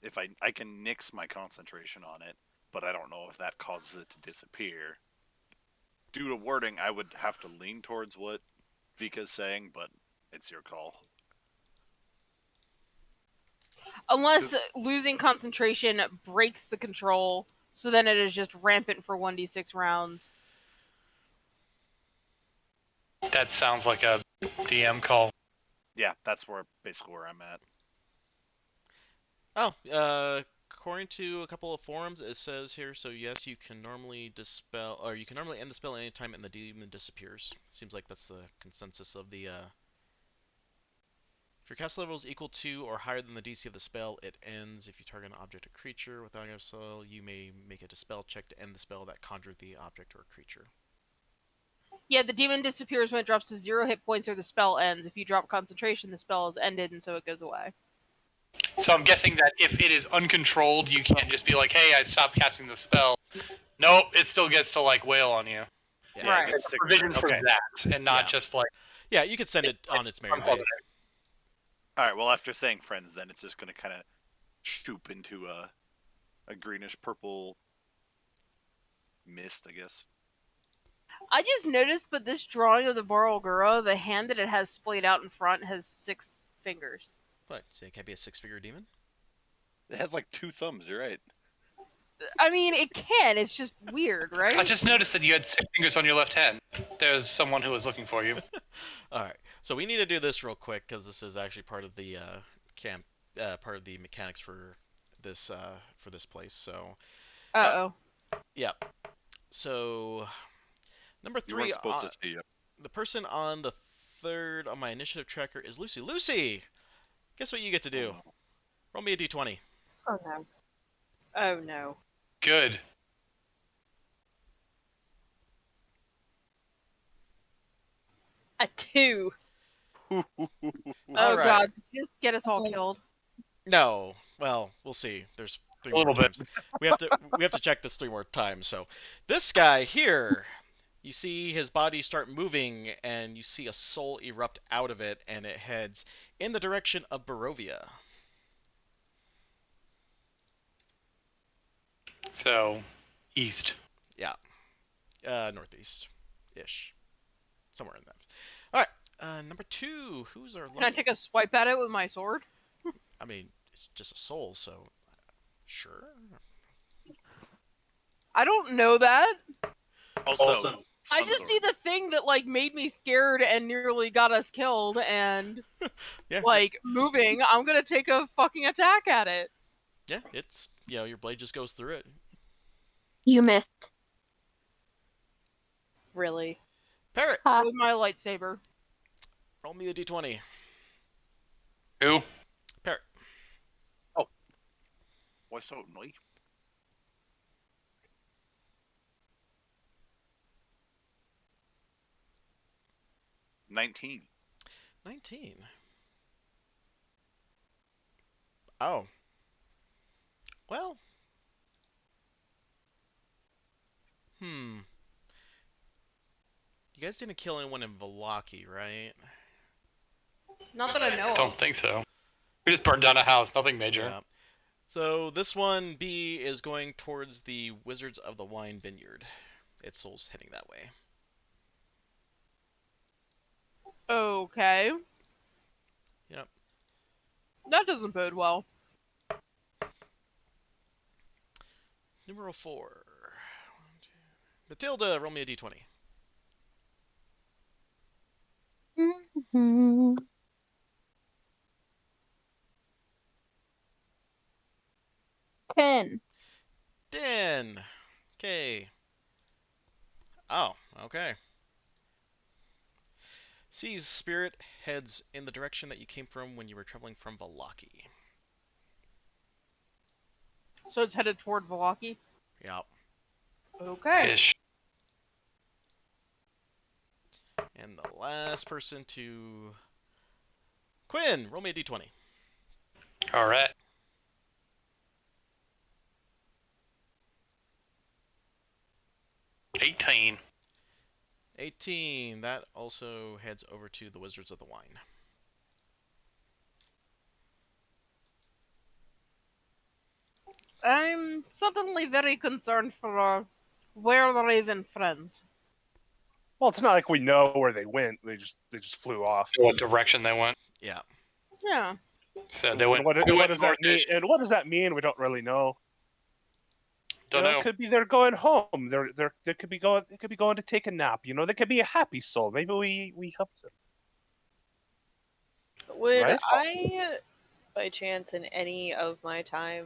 If I can nix my concentration on it, but I don't know if that causes it to disappear. Due to wording, I would have to lean towards what Vika's saying, but it's your call. Unless losing concentration breaks the control, so then it is just rampant for 1d6 rounds. That sounds like a DM call. Yeah, that's basically where I'm at. according to a couple of forums, it says here, so yes, you can normally dispel, or you can normally end the spell at any time and the demon disappears. Seems like that's the consensus of the, If your cast level is equal to or higher than the DC of the spell, it ends. If you target an object or creature without a spell, you may make a dispel check to end the spell that conjured the object or creature. Yeah, the demon disappears when it drops to 0 hit points or the spell ends. If you drop concentration, the spell is ended and so it goes away. So I'm guessing that if it is uncontrolled, you can't just be like, "Hey, I stopped casting the spell." Nope, it still gets to like wail on you. Yeah, Right. It's It's a sick. provision for Okay. that, and not Yeah. just like Yeah, you could send it on its merry console way. All right. Well, after saying friends, then it's just going to kind of shoop into a greenish purple mist, I guess. I just noticed, but this drawing of the Borogura, the hand that it has splayed out in front has 6 fingers. But say it can't be a six-figure demon. It has like 2 thumbs. You're right. I mean, it can. It's just weird, right? I just noticed that you had 6 fingers on your left hand. There's someone who was looking for you. All right, so we need to do this real quick because this is actually part of the part of the mechanics for this place. So Uh-oh. yeah, so number You 3, weren't supposed to see it. the person on the third on my initiative tracker is Lucy. Lucy, guess what you get to do? Oh, no. Roll me a d20. Oh no. Oh no. Good. A 2. Oh All right. god, just get us all killed. No, well, we'll see. There's 3 A more little bit. times. We have to check this 3 more times. So this guy here, you see his body start moving, and you see a soul erupt out of it, and it heads in the direction of Barovia. So, east. Yeah, northeast-ish, somewhere in that. All right, number 2. Who's our Can I lucky? take a swipe at it with my sword? I mean, it's just a soul, so sure. I don't know that. Also, I just see the thing that like made me scared and nearly got us killed and Yeah, like moving. I'm gonna take a fucking attack at it. yeah, it's your blade just goes through it. You missed. Really? Parrot, Ha. With my lightsaber. roll me a d20. Who? Parrot. Why so annoying? $19. 19. Oh. Well. Hmm. You guys didn't kill anyone in Velaki, right? Not that I know Don't of. think so. We just burned down a house. Nothing major. Yeah. So this one, B, is going towards the Wizards of the Wine Vineyard. Its soul's heading that way. Okay. Yep. That doesn't bode well. Numero 4. 1, 2. Matilda, roll me a d20. Mhm. 10. 10. Okay. Oh, okay. C's spirit heads in the direction that you came from when you were traveling from Velaki. So it's headed toward Velaki. Yep. Okay. Ish. And the last person to... Quinn, roll me a d20. All right. 18. 18. That also heads over to the Wizards of the Wine. I'm suddenly very concerned for our Where the Raven friends. Well, it's not like we know where they went. They just flew off. What direction they went? Yeah. Yeah. So they And went. what, They and what went does that mean? north-ish. And what does that mean? We don't really know. Don't know. It could be they're going home. They could be going. They could be going to take a nap. They could be a happy soul. Maybe we help them. Would Right? I, by chance, in any of my time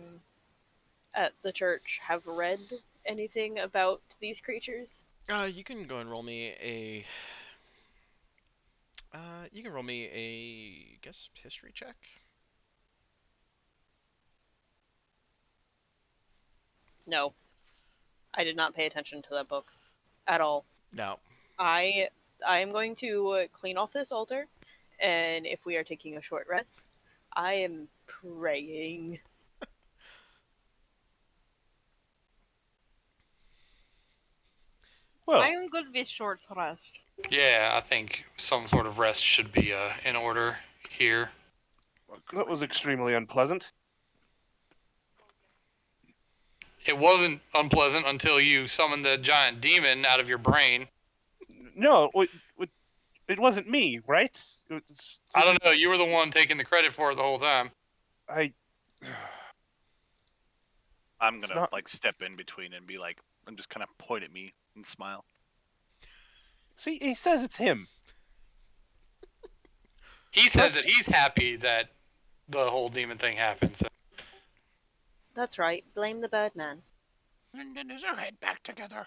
at the church, have read anything about these creatures? You can go and roll me a. You can roll me a guess history check. No, I did not pay attention to that book at all. No. I am going to clean off this altar, and if we are taking a short rest, I am praying. Well, I'm good with short rest. Yeah, I think some sort of rest should be in order here. that was extremely unpleasant. It wasn't unpleasant until you summoned the giant demon out of your brain. No, it wasn't me, right? I don't know. You were the one taking the credit for it the whole time. I. I'm It's gonna not- like step in between and be like, and just kind of point at me and smile. See, he says it's him. He says that he's happy that the whole demon thing happened. So. That's right. Blame the Birdman. Lyndon is her head back together.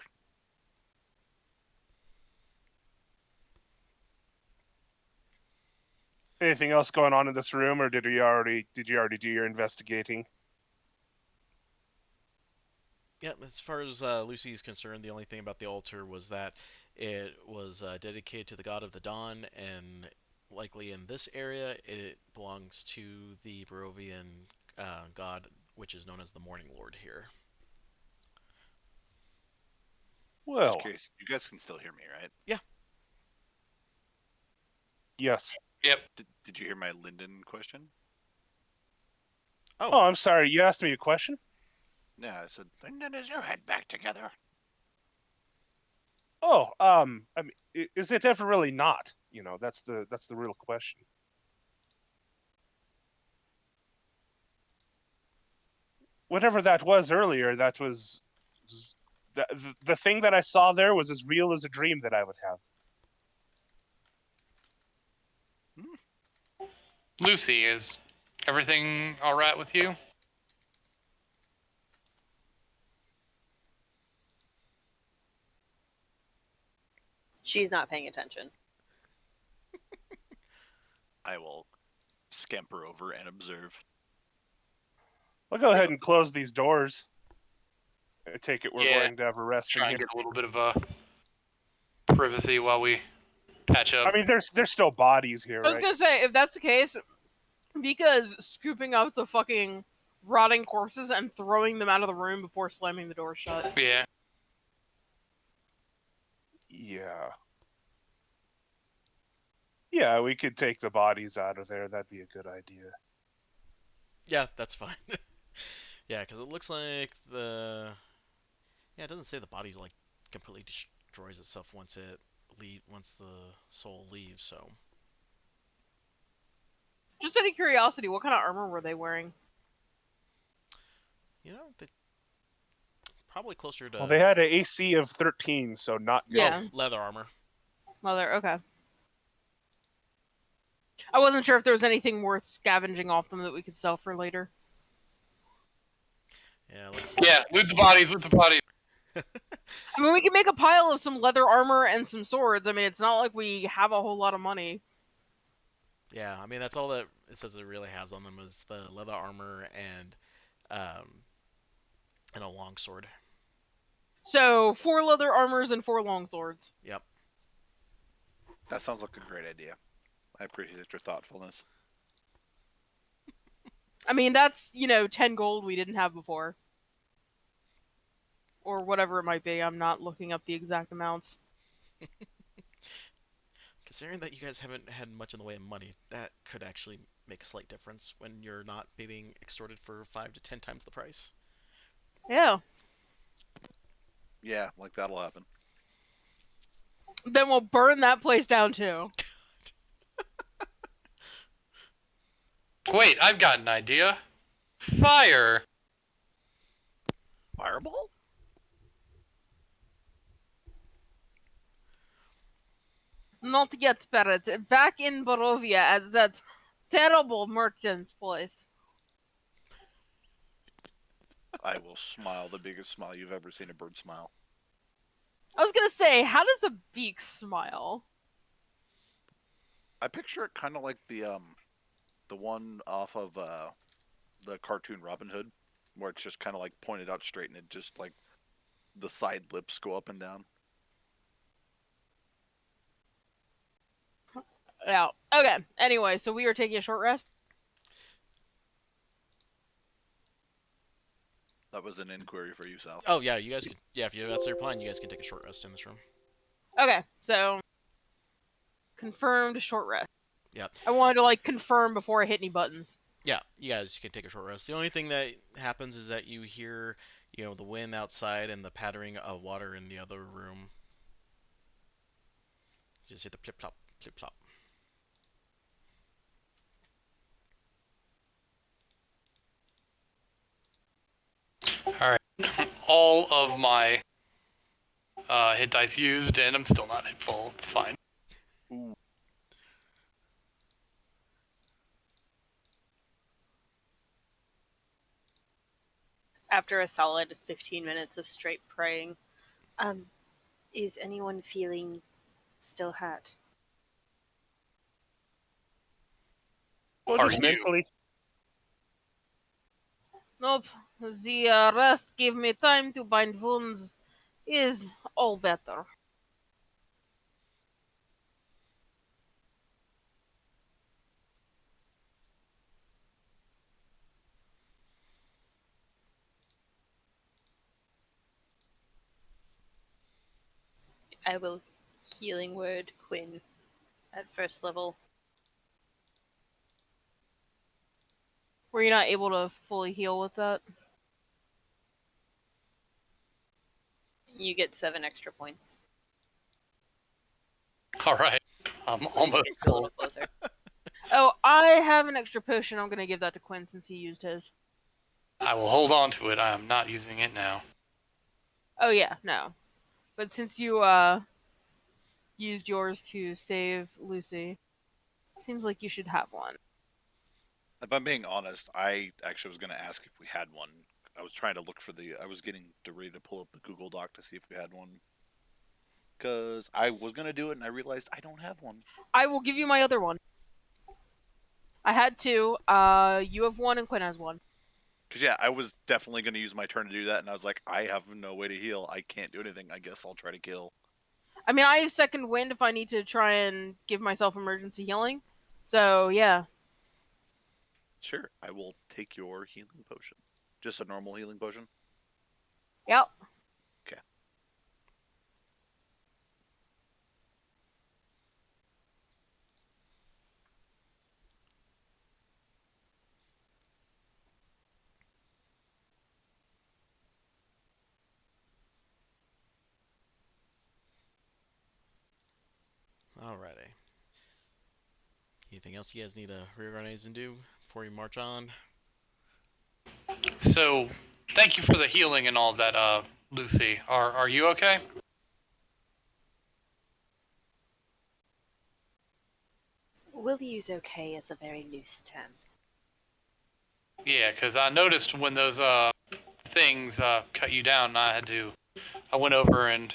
Anything else going on in this room, or did you already do your investigating? Yeah, as far as Lucy is concerned, the only thing about the altar was that it was dedicated to the god of the dawn, and likely in this area, it belongs to the Barovian god, which is known as the Morning Lord here. Well, Just curious, you guys can still hear me, right? yes. Yep. Did you hear my Lyndon question? Oh, I'm sorry. You asked me a question. Yeah, I said, Lyndon is her head back together. Oh, I mean, is it ever really not? That's the real question. Whatever that was earlier, that was the thing that I saw there was as real as a dream that I would have. Lucy, is everything all right with you? She's not paying attention. I will scamper over and observe. I'll go ahead and close these doors. I take it we're Yeah. going to have a rest in Try and here. get a little bit of privacy while we patch up. I mean, there's still bodies here, I was right? gonna say, if that's the case, Vika is scooping up the fucking rotting corpses and throwing them out of the room before slamming the door shut. Yeah. Yeah. Yeah, we could take the bodies out of there. That'd be a good idea. Yeah, that's fine. Yeah, because it looks like the. Yeah, it doesn't say the body like completely destroys itself once once the soul leaves. So Just out of curiosity, what kind of armor were they wearing? they probably closer to Well, they had an AC of 13, so not good. Yeah. leather armor. Mother, okay. I wasn't sure if there was anything worth scavenging off them that we could sell for later. Yeah, looks Yeah, loot the bodies, loot the bodies. I mean, we can make a pile of some leather armor and some swords. I mean, it's not like we have a whole lot of money. Yeah, I mean that's all that it says it really has on them is the leather armor um, and a long sword. So, 4 leather armors and 4 long swords. Yep. That sounds like a great idea. I appreciate your thoughtfulness. I mean, that's, 10 gold we didn't have before. Or whatever it might be. I'm not looking up the exact amounts. considering that you guys haven't had much in the way of money, that could actually make a slight difference when you're not being extorted for 5 to 10 times the price. Yeah. Yeah, like that'll happen. Then we'll burn that place down too. Wait, I've got an idea. Fire! Fireball? Not yet, Parrot. Back in Barovia at that terrible merchant's place. I will smile the biggest smile you've ever seen a bird smile. I was gonna say, how does a beak smile? I picture it kind of like the one off of the cartoon Robin Hood, where it's just kind of like pointed out straight and it just like the side lips go up and down. Yeah. Okay. Anyway, so we are taking a short rest. That was an inquiry for you, Sal. Oh yeah, you guys could. Yeah, if that's your plan, you guys can take a short rest in this room. Okay, so confirmed short rest. Yeah. I wanted to like confirm before I hit any buttons. Yeah, you guys can take a short rest. The only thing that happens is that you hear, the wind outside and the pattering of water in the other room. You just hear the plip plop, plip plop. Alright. All of my hit dice used, and I'm still not at full. It's fine. Ooh. After a solid 15 minutes of straight praying, is anyone feeling still hurt? Well, Are just you? mentally. Nope. The rest gave me time to bind wounds. Is all better. I will healing word Quinn at first level. Were you not able to fully heal with that? You get 7 extra points. Alright. I'm almost Get you a full. little closer. Oh, I have an extra potion. I'm gonna give that to Quinn since he used his. I will hold on to it. I am not using it now. Oh yeah, no. But since you used yours to save Lucy, seems like you should have one. If I'm being honest, I actually was going to ask if we had one. I was trying to look for I was getting ready to pull up the Google Doc to see if we had one. Because I was going to do it and I realized I don't have one. I will give you my other one. I had two. You have one and Quinn has one. Because, yeah, I was definitely going to use my turn to do that. And I was like, I have no way to heal. I can't do anything. I guess I'll try to kill. I mean, I have second wind if I need to try and give myself emergency healing. So, yeah. Sure, I will take your healing potion. Just a normal healing potion? Yep. Okay. Alrighty. Anything else you guys need to reorganize and do before you march on? So, thank you for the healing and all of that, Lucy. Are you okay? We'll use okay as a very loose term. Yeah, because I noticed when those things cut you down, I went over and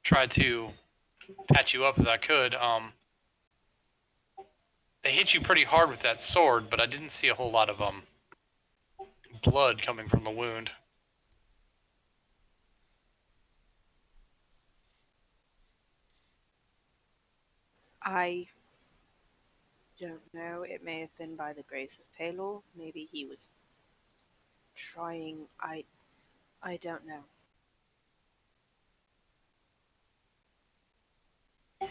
tried to patch you up as I could. They hit you pretty hard with that sword, but I didn't see a whole lot of blood coming from the wound. I don't know. It may have been by the grace of Pelor. Maybe he was trying. I don't know.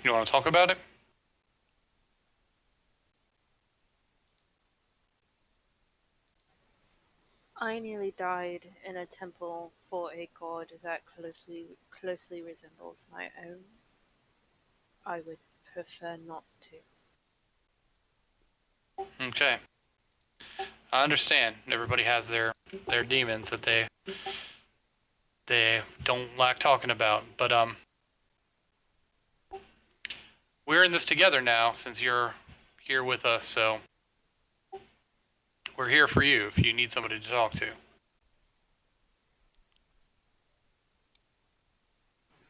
You want to talk about it? I nearly died in a temple for a god that closely resembles my own. I would prefer not to. Okay. I understand. Everybody has their demons that they don't like talking about, but we're in this together now since you're here with us, so we're here for you if you need somebody to talk to.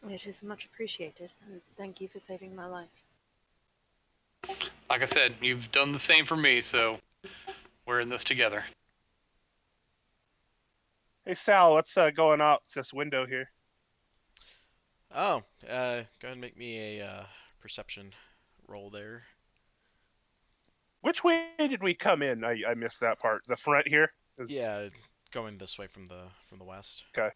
It is much appreciated, and thank you for saving my life. Like I said, you've done the same for me, so we're in this together. Hey Sal, what's going out this window here? Oh, go ahead and make me a perception roll there. Which way did we come in? I missed that part. The front here is Yeah, going this way from the west. okay.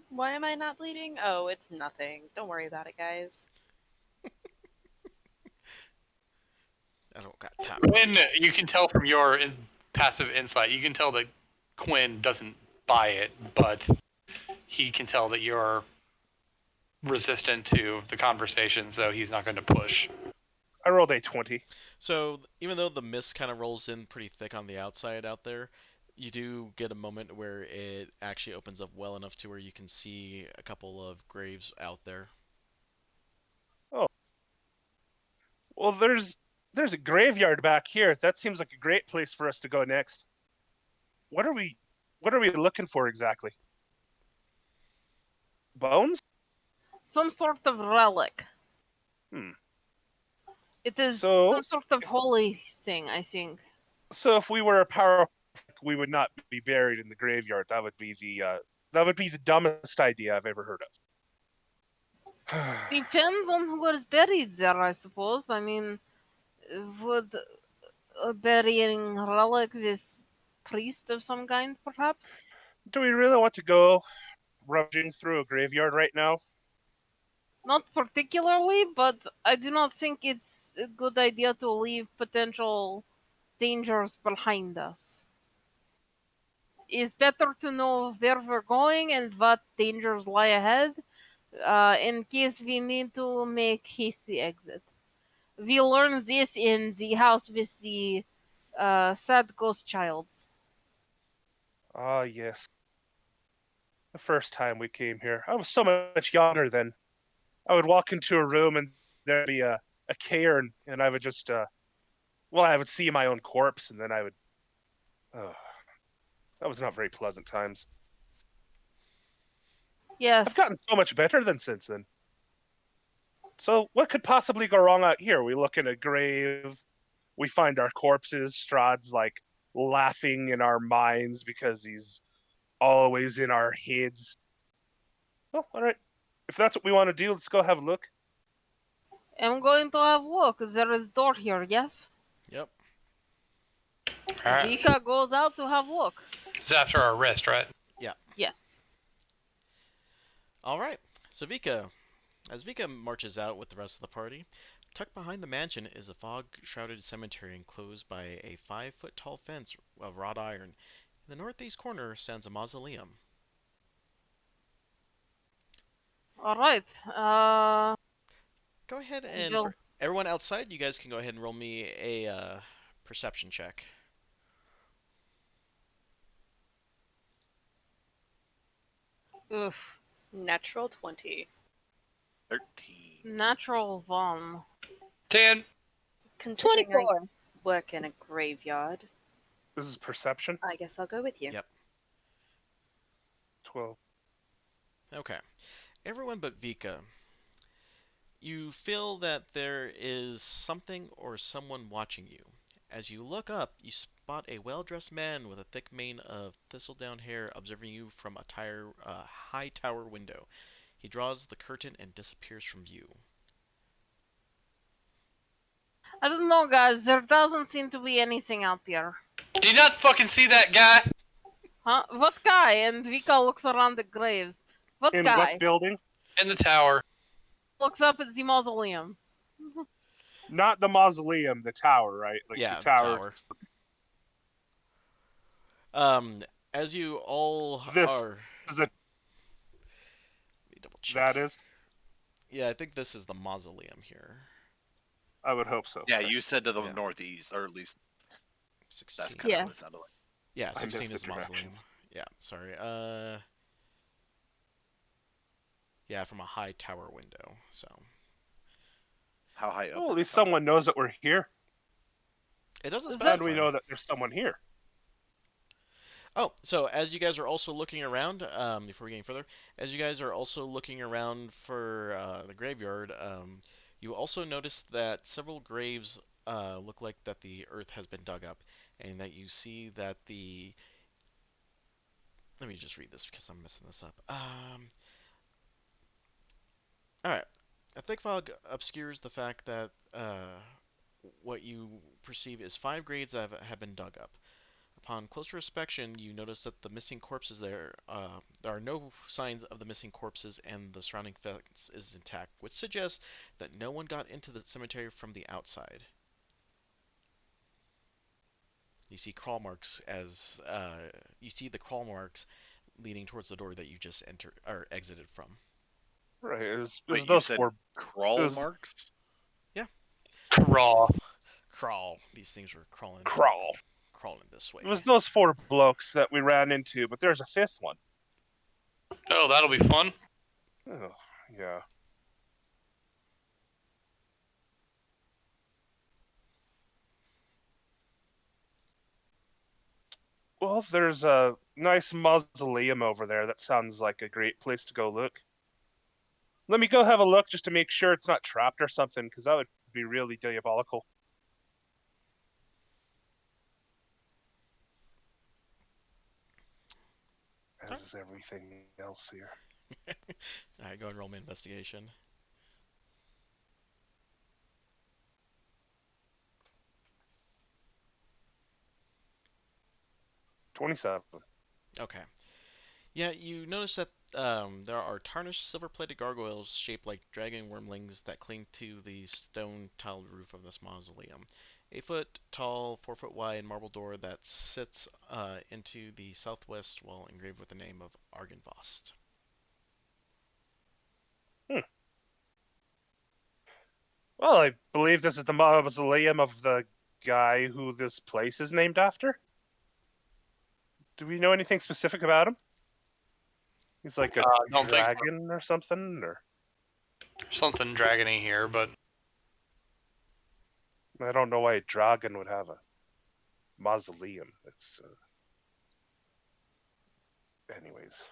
Why am I not bleeding? Oh, it's nothing. Don't worry about it, guys. I don't got time. Quinn, you can tell from your passive insight, you can tell that Quinn doesn't buy it, but he can tell that you're resistant to the conversation, so he's not going to push. I rolled a 20. So even though the mist kind of rolls in pretty thick on the outside out there, you do get a moment where it actually opens up well enough to where you can see a couple of graves out there. Oh. Well, there's a graveyard back here. That seems like a great place for us to go next. What are we looking for exactly? Bones? Some sort of relic. Hmm. It is So- some sort of holy thing, I think. So if we were a power, we would not be buried in the graveyard. That would be the dumbest idea I've ever heard of. Depends on who is buried there, I suppose. I mean, would a burying relic this priest of some kind, perhaps? Do we really want to go rummaging through a graveyard right now? Not particularly, but I do not think it's a good idea to leave potential dangers behind us. It's better to know where we're going and what dangers lie ahead, in case we need to make hasty exit. We learn this in the house with the sad ghost child. Ah, yes. The first time we came here, I was so much younger then. I would walk into a room and there'd be a cairn, and I would just, I would see my own corpse, and then I would. That was not very pleasant times. I've Yes. gotten so much better than since then. So, what could possibly go wrong out here? We look in a grave, we find our corpses. Strahd's like laughing in our minds because he's always in our heads. Well, all right. If that's what we want to do, let's go have a look. I'm going to have a look. There is door here, yes? Yep. All right. Vika goes out to have a look. It's after our rest, right? Yes. All right. So as Vika marches out with the rest of the party, tucked behind the mansion is a fog-shrouded cemetery enclosed by a 5-foot-tall fence of wrought iron. In the northeast corner stands a mausoleum. All right. Go ahead and Bill. for everyone outside, you guys can go ahead and roll me a perception check. Oof. Natural 20. 13. Natural one. 10. Considering I 24. work in a graveyard, This is perception. I guess I'll go with you. Yep. 12. Okay. Everyone but Vika. You feel that there is something or someone watching you. As you look up, you spot a well-dressed man with a thick mane of thistledown hair observing you from a high tower window. He draws the curtain and disappears from view. I don't know, guys. There doesn't seem to be anything out there. Do you not fucking see that guy? Huh? What guy? And Vika looks around the graves. What In guy? what building? In the tower. Looks up at the mausoleum. Not the mausoleum, the tower, right? Like the Yeah, the tower. tower. Um, as you all This are, is the let me double check. that is. Yeah, I think this is the mausoleum here. I would hope so. Yeah, Okay. you said to the Yeah. northeast, or at least that's 16. kind of Yeah. what it sounded like. Yeah, I 16 missed the is the mausoleum. directions. Yeah, sorry. Yeah, from a high tower window. So How high up Well, at in the least tower? someone knows that we're here. it doesn't Is How that do we specify. know that there's someone here? Oh, so as you guys are also looking around, before we get any further, as you guys are also looking around for the graveyard, you also notice that several graves look like that the earth has been dug up, and that you see that the. Let me just read this because I'm messing this up. All right. A thick fog obscures the fact that what you perceive is 5 graves that have been dug up. Upon closer inspection, you notice that the missing corpses there are no signs of the missing corpses, and the surrounding fence is intact, which suggests that no one got into the cemetery from the outside. You see crawl marks as you see the crawl marks leading towards the door that you just entered or exited from. Right. It was Wait, you those said four. It crawl was marks? Yeah, Crawl. crawl. These things were crawl. crawling this It way. was those four blokes that we ran into, but there's a fifth one. Oh, that'll be fun. Oh, yeah. Well, there's a nice mausoleum over there. That sounds like a great place to go look. Let me go have a look just to make sure it's not trapped or something, because that would be really diabolical. As is everything else here. All right, go and roll my investigation. 27. Okay. Yeah, you notice that there are tarnished silver-plated gargoyles shaped like dragon wormlings that cling to the stone-tiled roof of this mausoleum. 8 foot tall, 4 foot wide marble door that sits into the southwest wall engraved with the name of Argynvost. Hmm. Well, I believe this is the mausoleum of the guy who this place is named after. Do we know anything specific about him? He's like a I don't think dragon or something, or there's something dragony here, but I don't know why a dragon would have a mausoleum. It's anyways.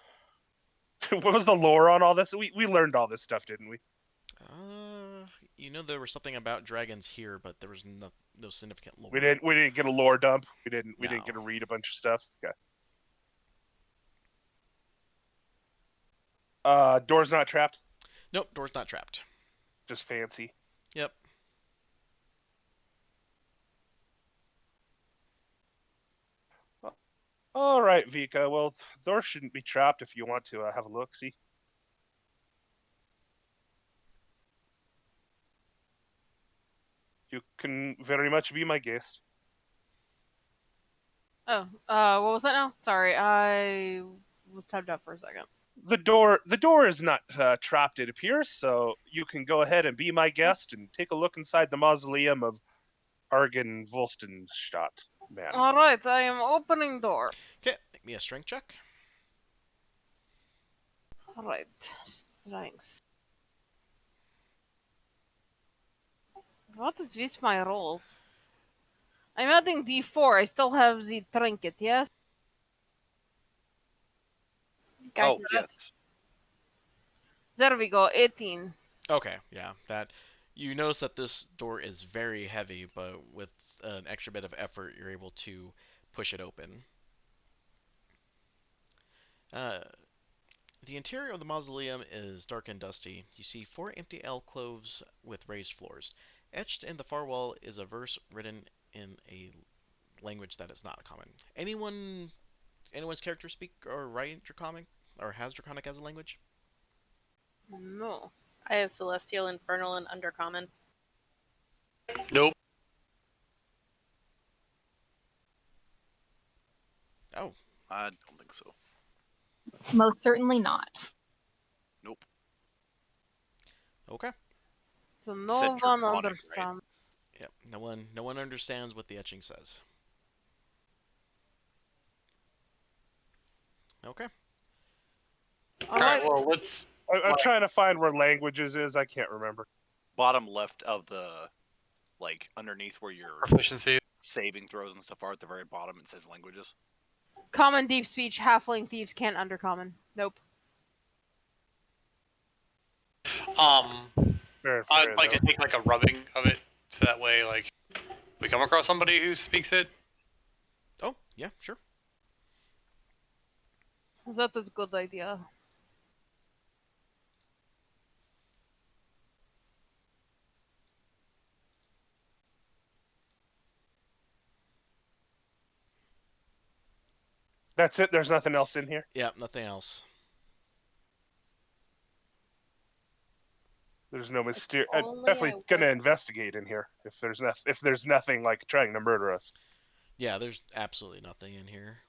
What was the lore on all this? We learned all this stuff, didn't we? Uh, you know there was something about dragons here, but there was no significant We lore. didn't get a lore dump. We didn't get No. to read a bunch of stuff. Okay. Door's not trapped. Nope, door's not trapped. Just fancy. Yep. All right, Vika. Well, door shouldn't be trapped if you want to have a look. See. You can very much be my guest. Oh, what was that now? Sorry, I was typed up for a second. The door is not trapped, it appears, so you can go ahead and be my guest and take a look inside the mausoleum of Argen Volstenstadt, man. All right, I am opening door. Okay, make me a strength check. All right, strengths. What is with my rolls? I'm adding D4. I still have the trinket, yes? Got Oh, that. yes. There we go, 18. Okay, yeah, that you notice that this door is very heavy, but with an extra bit of effort, you're able to push it open. Uh, the interior of the mausoleum is dark and dusty. You see 4 empty alcoves with raised floors. Etched in the far wall is a verse written in a language that is not common. Anyone's character speak or write Draconic or has Draconic as a language? No. I have Celestial, Infernal, and Undercommon. Nope. Oh, I don't think so. Most certainly not. Nope. okay. So You said no one draconic, right? understands. Yep. No one understands what the etching says. Okay. All right. Alright. Well, let's. I'm trying to find where languages is. I can't remember. Bottom left of the, like, underneath where your Proficiency. saving throws and stuff are at the very bottom, it says languages. Common, deep speech, halfling thieves can't undercommon. Nope. Fair I'd like to enough. take like a rubbing of it, so that way, like, we come across somebody who speaks it. Oh, yeah, sure. That is a good idea. That's it. There's nothing else in here. Yeah, nothing else. There's no mysterious. only Definitely I gonna wasn't- investigate in here if there's nothing like trying to murder us. Yeah, there's absolutely nothing in here.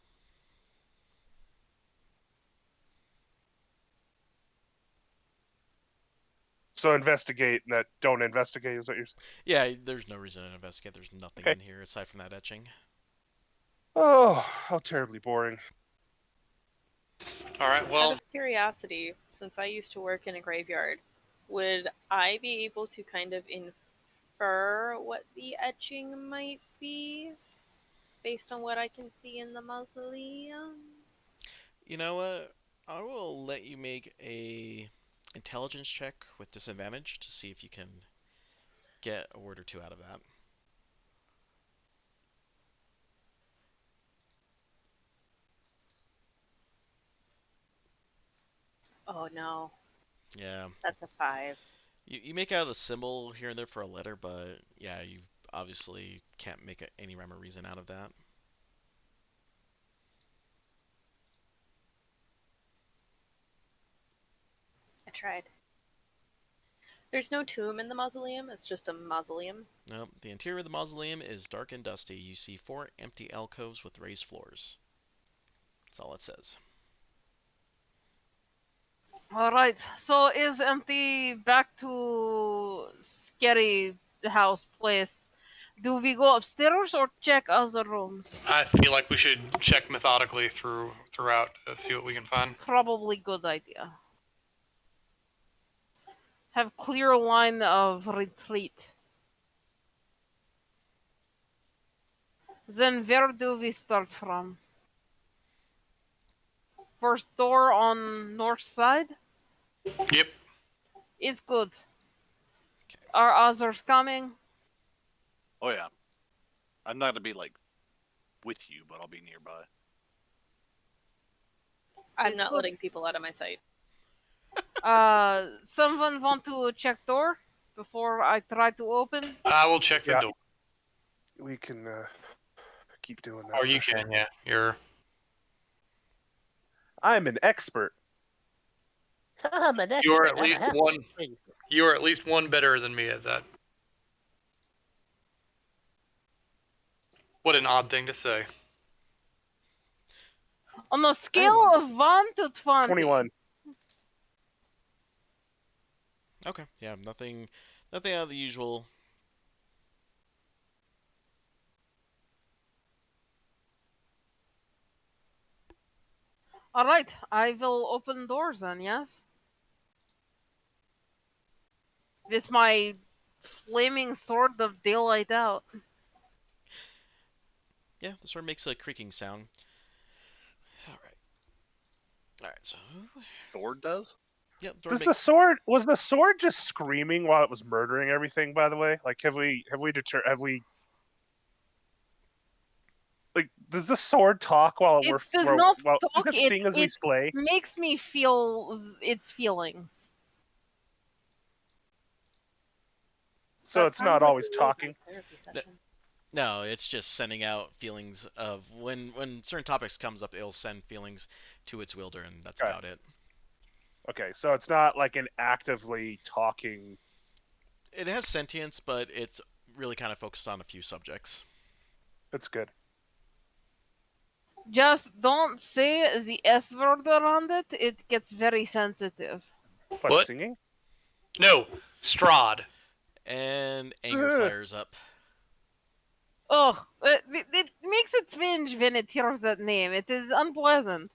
So investigate. That don't investigate is what you're saying. Yeah, there's no reason to investigate. There's nothing Okay. in here aside from that etching. Oh, how terribly boring. All right. Out Well, of curiosity, since I used to work in a graveyard, would I be able to kind of infer what the etching might be based on what I can see in the mausoleum? You know what? I will let you make a intelligence check with disadvantage to see if you can get a word or two out of that. Oh no, Yeah. that's a 5. You make out a symbol here and there for a letter, but yeah, you obviously can't make any rhyme or reason out of that. I tried. There's no tomb in the mausoleum, it's just a mausoleum. Nope. The interior of the mausoleum is dark and dusty. You see 4 empty alcoves with raised floors. That's all it says. Alright, so is empty back to scary house place. Do we go upstairs or check other rooms? I feel like we should check methodically throughout to see what we can find. Probably good idea. Have clear line of retreat. Then where do we start from? First door on north side Yep. is good. Okay. Are others coming? Oh yeah. I'm not gonna be like with you, but I'll be nearby. I'm It's not good. letting people out of my sight. Someone want to check door before I try to open? I will check the Yeah. door. We can keep doing that. Or you for sure. can, yeah. You're. I'm an expert. I'm an expert. You're at I'm a least half- one. You are at least one better than me at that. What an odd thing to say. On a scale of 1 to 20. 21. Okay. Yeah, nothing out of the usual. Alright, I will open doors then, yes? With my flaming sword of daylight out. Yeah, the sword makes a creaking sound. All right. All right. So, Thor does? yeah, the door Was makes. the sword just screaming while it was murdering everything? By the way, like have we like does the sword talk while It does not talk, does it sing as we it slay? makes me feel its feelings. So That it's not sounds like always a really talking. bad therapy session. No, it's just sending out feelings of when certain topics comes up, it'll send feelings to its wielder, and that's Okay. about it. Okay, so it's not like an actively talking. It has sentience, but it's really kind of focused on a few subjects. That's good. Just don't say the S word around it. It gets very sensitive. What, What? singing? No, Strahd. And anger Ugh. flares up. Ugh, it makes it twinge when it hears that name. It is unpleasant.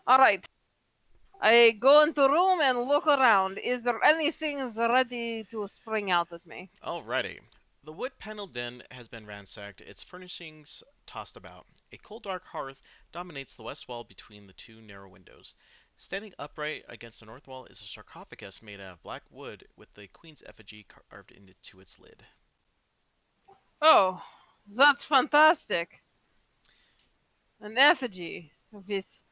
Alright. I go into room and look around. Is there anything ready to spring out at me? Alrighty. The wood paneled den has been ransacked, its furnishings tossed about. A cold dark hearth dominates the west wall between the two narrow windows. Standing upright against the north wall is a sarcophagus made out of black wood with the queen's effigy carved into its lid. Oh, that's fantastic. An effigy of his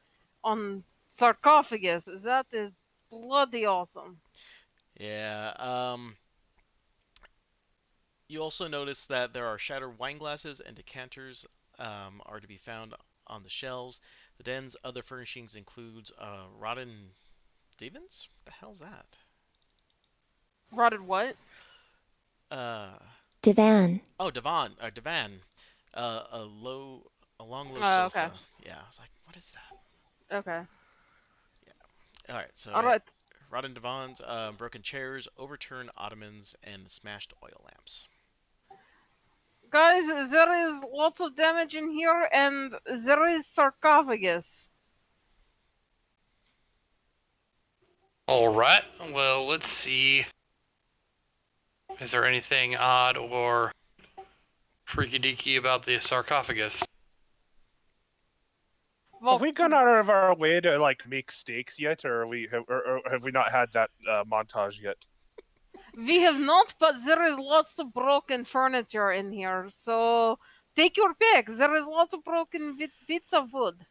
on sarcophagus. That is bloody awesome. Yeah, you also notice that there are shattered wine glasses and decanters are to be found on the shelves. The den's other furnishings includes rotten divans? What the hell's that? Rotted what? Uh, Divan. oh, divan. A long low Oh, okay. sofa. Yeah, I was like, what is that? Okay. All right, so Alright. rotten divans, broken chairs, overturned ottomans, and smashed oil lamps. Guys, there is lots of damage in here, and there is sarcophagus. All right. Well, let's see. Is there anything odd or freaky deaky about the sarcophagus? Well, Have we gone out of our way to like make steaks yet, or or have we not had that montage yet? we have not, but there is lots of broken furniture in here, so take your pick. There is lots of broken bits of wood.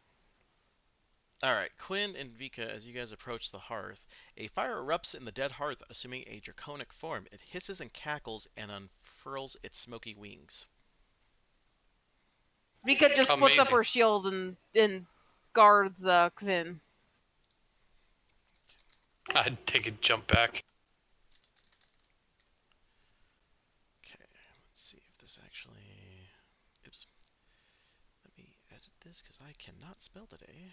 All right, Quinn and Vika, as you guys approach the hearth, a fire erupts in the dead hearth, assuming a draconic form. It hisses and cackles and unfurls its smoky wings. Vika just puts up Amazing. her shield and guards Quinn. I'd take a jump back. Okay, let's see if this actually. Oops. Let me edit this because I cannot spell today.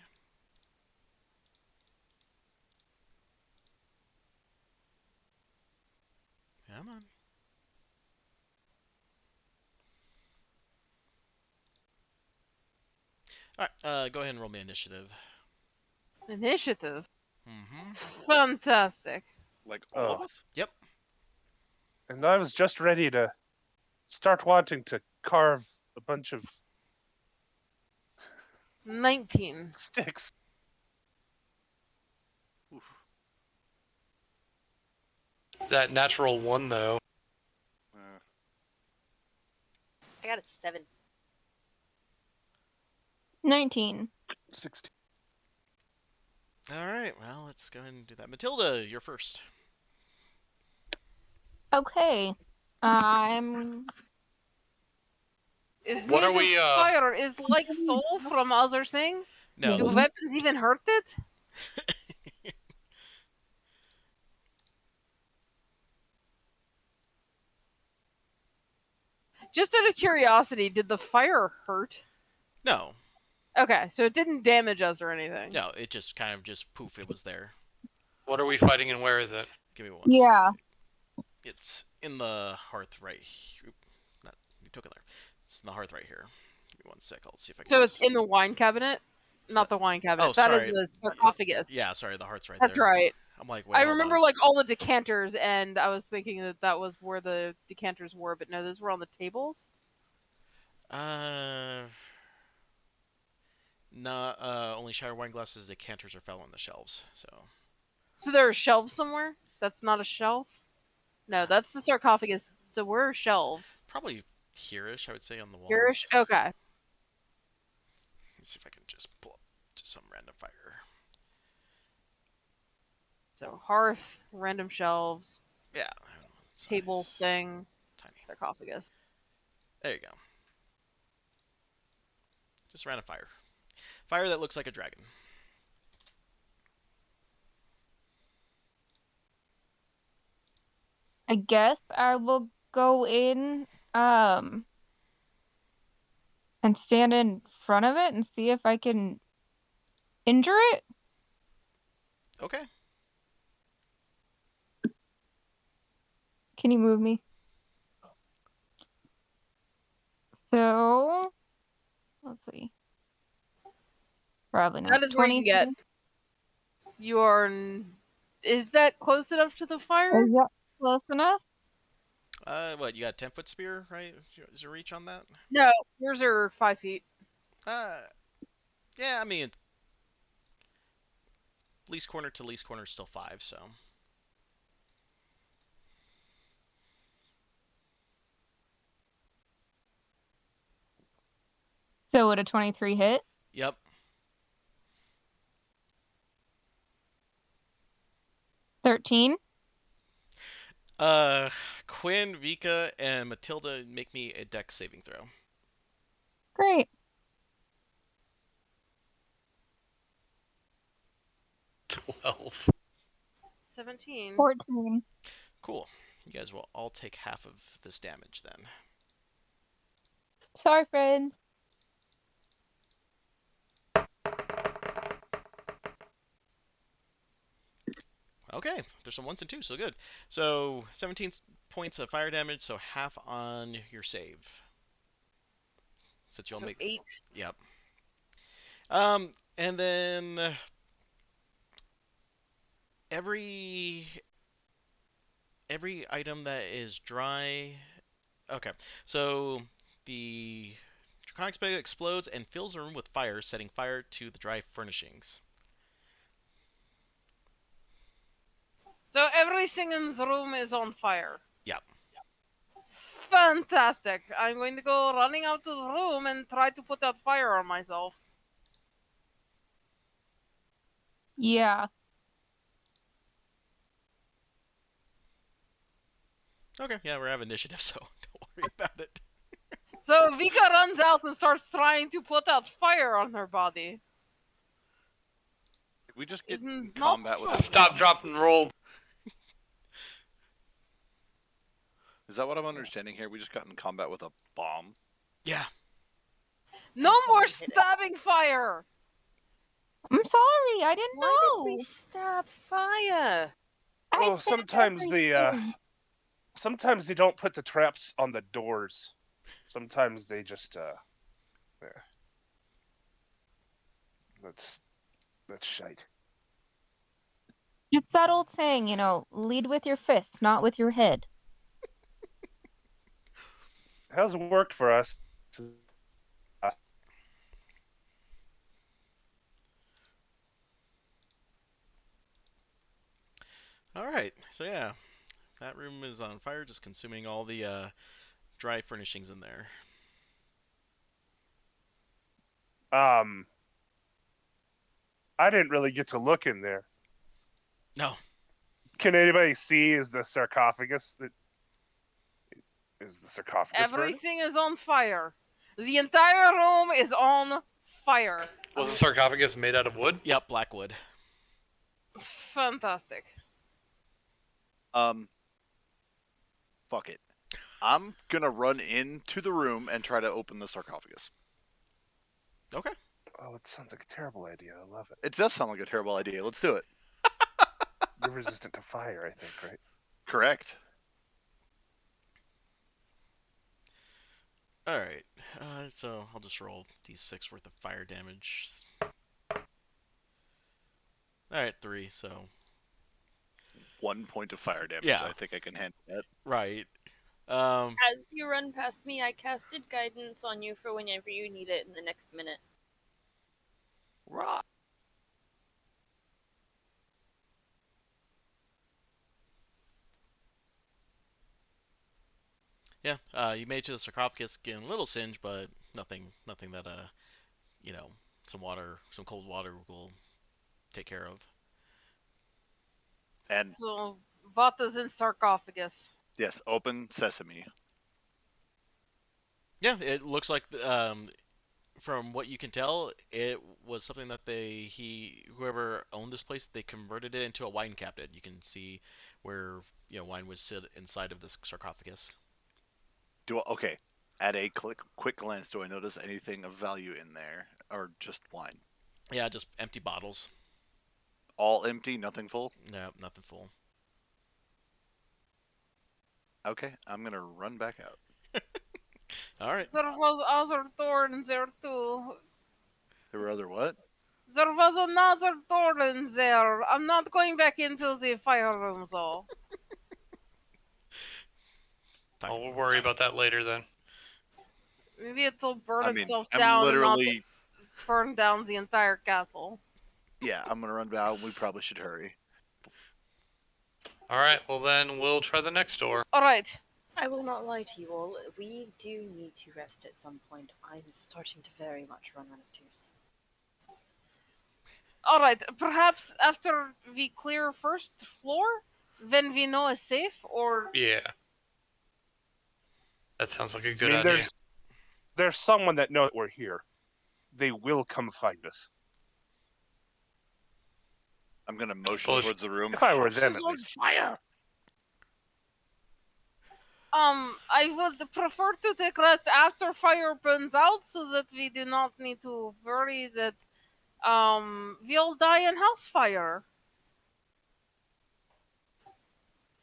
Come on. All right, go ahead and roll me initiative. Initiative. Mm-hmm. Fantastic. Like all of Oh. us? Yep. And I was just ready to start wanting to carve a bunch of 19. sticks. Oof. That natural one, though. I got a 7. 19. 16. All right, well, let's go ahead and do that. Matilda, you're first. Okay. I'm Is What made are of we, fire is like soul from other thing? No, Do this, weapons even hurt it? Just out of curiosity, did the fire hurt? no, Okay, so it didn't damage us or anything. no. It just kind of just poof. It was there. What are we fighting and where is it? Give me one. yeah. Sec. It's in the hearth right here. Not you took it there. It's in the hearth right here. Give me one sec. I'll see if I can. So it's in the wine cabinet? Not the wine cabinet. Oh, That is sorry. the sarcophagus. Yeah, sorry. The hearth's right That's there. right. I'm like, wait, I hold remember on. like all the decanters, and I was thinking that that was where the decanters were, but no, those were on the tables. No. Only shattered wine glasses, decanters, are fell on the shelves. So. So there are shelves somewhere. That's not a shelf. No, that's the sarcophagus. So where are shelves? Probably here-ish, I would say, on the walls. Here-ish? Okay. Let's see if I can just pull up just some random fire. So hearth, random shelves, Yeah. table Size. thing, Tiny. sarcophagus. There you go. Just random fire. Fire that looks like a dragon. I guess I will go in and stand in front of it and see if I can injure it. Okay. Can you move me? So, let's see. Probably not. That is where you 20 can get. You are. Is that close enough to the fire? Is that close enough? What, you got a 10-foot spear, right? Is your reach on that? No, yours are 5 feet. Yeah, I mean, least corner to least corner is still 5, so. So would a 23 hit? Yep. 13? Quinn, Vika, and Matilda make me a dex saving throw. Great. 12. 17. 14. Cool. You guys will all take half of this damage then. Sorry, friends. Okay, there's some ones and twos, so good. So 17 points of fire damage, so half on your save. Since you'll So make 8. Yep. And then every item that is dry. Okay, so the draconic spell explodes and fills the room with fire, setting fire to the dry furnishings. So everything in the room is on fire. Yep. Fantastic. I'm going to go running out to the room and try to put out fire on myself. Yeah. Okay, yeah, we have initiative, so don't worry about it. So Vika runs out and starts trying to put out fire on her body. Did we just get in Isn't not combat with fun. a Stop, drop, and roll. Is that what I'm understanding here? We just got in combat with a bomb. Yeah. No And more someone hit it. stabbing fire! I'm sorry. I didn't Why know. did we stab fire? I Oh, said sometimes they don't put the traps on the doors. Sometimes they just yeah. That's shite. It's that old saying, lead with your fist, not with your head. How's it worked for us? All right. So yeah, that room is on fire, just consuming all the dry furnishings in there. I didn't really get to look in there. No. Can anybody see? Is the sarcophagus burning? Everything is on fire. The entire room is on fire. Was the sarcophagus made out of wood? Yep, Blackwood. Fantastic. Fuck it. I'm gonna run into the room and try to open the sarcophagus. Okay. Oh, it sounds like a terrible idea. I love it. It does sound like a terrible idea. Let's do it. You're resistant to fire, I think, right? Correct. All right. So I'll just roll d6 worth of fire damage. All right, 3. So 1 point of fire damage. Yeah. I think I can handle that. right. As you run past me, I casted guidance on you for whenever you need it in the next minute. Right. Yeah. You made it to the sarcophagus, getting a little singe, but nothing that some cold water will take care of. And So Vata's in sarcophagus. yes, open sesame. Yeah, it looks like From what you can tell, it was something that whoever owned this place, they converted it into a wine cabinet. You can see where wine would sit inside of this sarcophagus. Okay. At a quick glance, do I notice anything of value in there, or just wine? Yeah, just empty bottles. All empty, nothing full. No, nothing full. Okay, I'm gonna run back out. All right. There was other door in there too. There were other what? There was another door in there. I'm not going back into the fire room though. Fine. We'll worry about that later then. Maybe it'll burn I mean, itself I'm down and not literally. burn down the entire castle. Yeah, I'm gonna run out. We probably should hurry. All right, well then we'll try the next door. Alright. I will not lie to you all. We do need to rest at some point. I'm starting to very much run out of juice. Alright, perhaps after we clear first floor, when we know is safe, or Yeah. That sounds like a good I mean, idea. there's someone that knows we're here. They will come find us. I'm gonna motion Well, if- towards the room. If I were them, This at is on least. fire. I would prefer to take rest after fire burns out so that we do not need to worry that we'll die in house fire.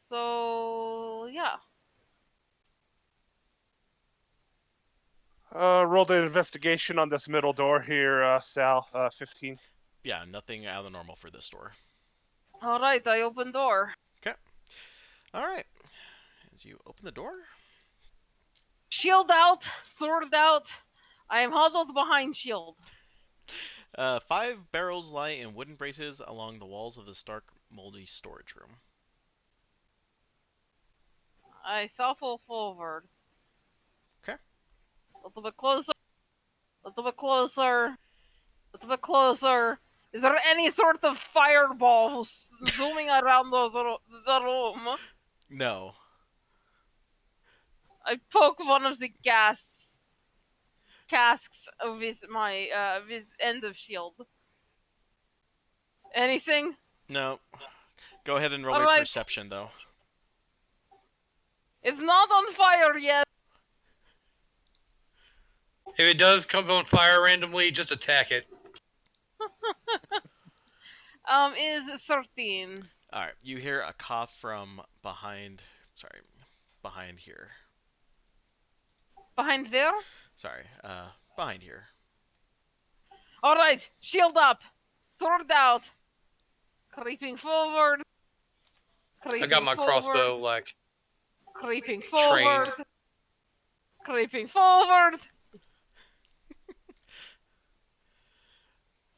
So yeah. Rolled an investigation on this middle door here, Sal. 15. Yeah, nothing out of the normal for this door. Alright, I open door. Okay. All right. As you open the door, Shield out, sword out. I am huddled behind shield. 5 barrels lie in wooden braces along the walls of the stark, moldy storage room. I shuffle forward. Okay. A little bit closer. A little bit closer. A little bit closer. Is there any sort of fireball zooming around the room? No. I poke one of the casks with my with end of shield. Anything? No. Go ahead and roll me Alright. perception, though. It's not on fire yet. If it does come on fire randomly, just attack it. Is 13. All right. You hear a cough from behind. Sorry, behind here. Behind there? Sorry. Behind here. Alright, shield up. Sword out. Creeping forward. Creeping I got my forward, crossbow like Creeping forward. Creeping forward.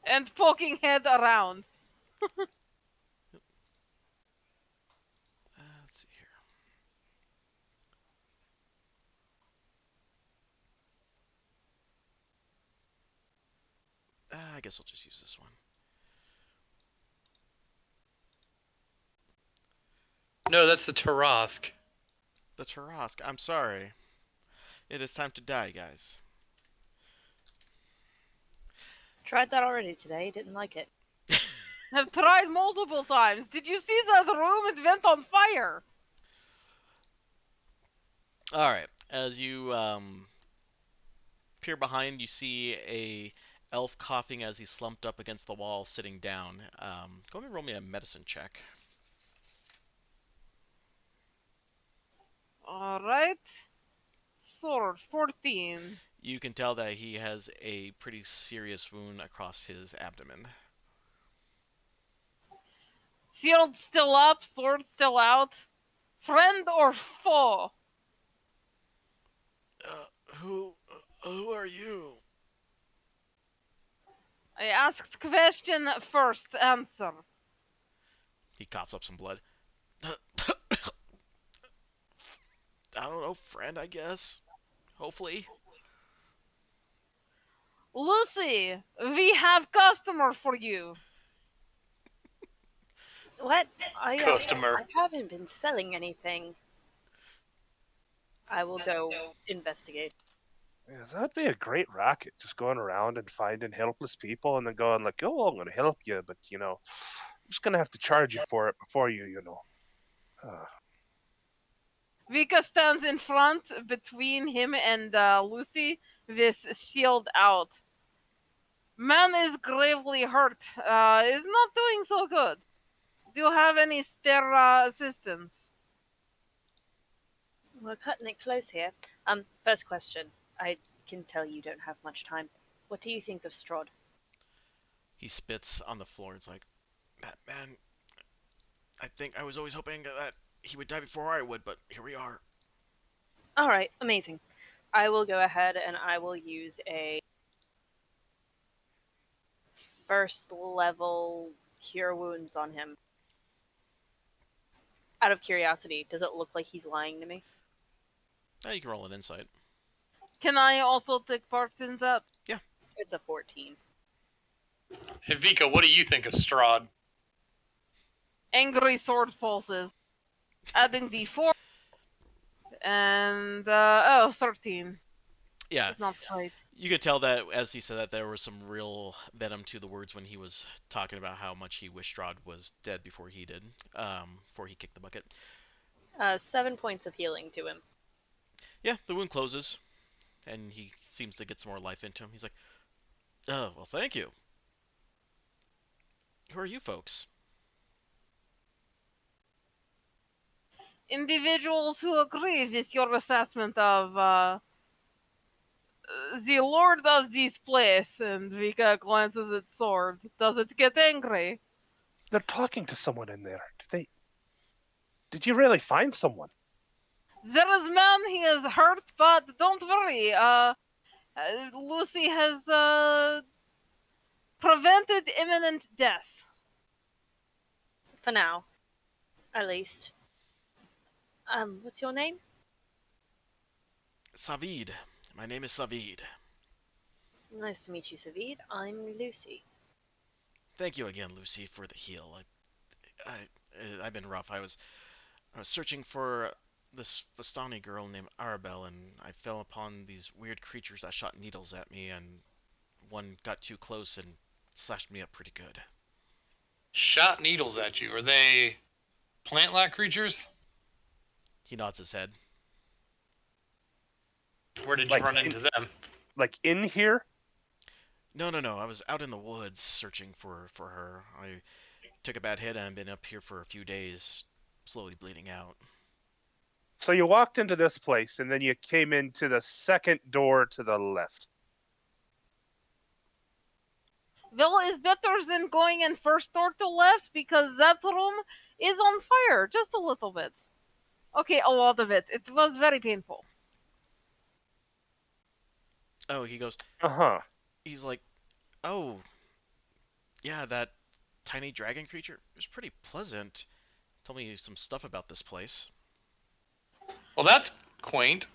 And poking head around. Let's see here. I guess I'll just use this one. no, that's the Tarask. The Tarask. I'm sorry. It is time to die, guys. Tried that already today. Didn't like it. Have tried multiple times. Did you see that room? It went on fire. All right. As you peer behind, you see a elf coughing as he slumped up against the wall, sitting down. Go ahead and roll me a medicine check. Alright. Sword, 14. You can tell that he has a pretty serious wound across his abdomen. Shield still up, sword still out. Friend or foe? Who are you? I asked question first, answer. He coughs up some blood. I don't know, friend, I guess. Hopefully. Lucy, we have customer for you. What? Customer. I haven't been selling anything. I will go investigate. Yeah, that'd be a great racket, just going around and finding helpless people and then going like, "Oh, I'm going to help you, but I'm just going to have to charge you for it before you." Uh, Vika stands in front between him and Lucy with shield out. Man is gravely hurt. Is not doing so good. Do you have any spare assistance? We're cutting it close here. First question. I can tell you don't have much time. What do you think of Strahd? He spits on the floor. It's like, that man, I think I was always hoping that he would die before I would, but here we are. All right, amazing. I will go ahead and I will use a first level cure wounds on him. Out of curiosity, does it look like he's lying to me? Now you can roll an insight. Can I also take part in that? Yeah. It's a 14. Hey, Vika, what do you think of Strahd? Angry sword pulses. Adding d4. And, 13. Yeah, It's not quite. you could tell that as he said that there was some real venom to the words when he was talking about how much he wished Strahd was dead before he did, before he kicked the bucket. 7 points of healing to him. Yeah, the wound closes, and he seems to get some more life into him. He's like, oh, well, thank you. Who are you folks? Individuals who agree with your assessment of the lord of this place. And Vika glances at sword. Does it get angry? they're talking to someone in there. Did you really find someone? There is man, he is hurt, but don't worry. Lucy has prevented imminent death. For now, at least. What's your name? Savid. My name is Savid. Nice to meet you, Savid. I'm Lucy. Thank you again, Lucy, for the heal. I've been rough. I was searching for this Vistani girl named Arabelle, and I fell upon these weird creatures that shot needles at me, and one got too close and slashed me up pretty good. Shot needles at you. Are they plant-like creatures? He nods his head. Where did you Like run in- into them? Like in here? No, no, no. I was out in the woods searching for her. I took a bad hit and I've been up here for a few days, slowly bleeding out. So you walked into this place and then you came into the second door to the left. Well, is better than going in first door to left because that room is on fire, just a little bit. Okay, a lot of it. It was very painful. Oh, he goes. Uh-huh. He's like, oh, yeah, that tiny dragon creature. It was pretty pleasant. Told me some stuff about this place. Well, that's quaint.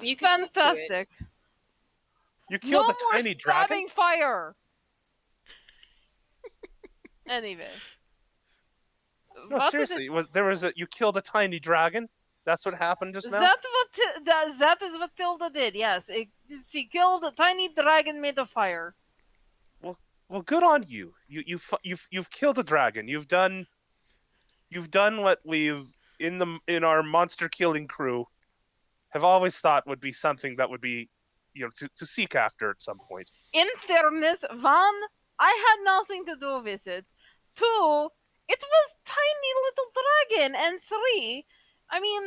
You can speak to it. Fantastic. You No killed more a tiny dragon? stabbing fire. Anyway. No, What did seriously, you killed a tiny dragon? That's what happened just now? that is what Tilda did. Yes, she killed a tiny dragon made of fire. Well, good on you. You've killed a dragon. You've done what we've in our monster killing crew have always thought would be something that would be, to seek after at some point. In fairness, one, I had nothing to do with it. Two, it was tiny little dragon, and three, I mean,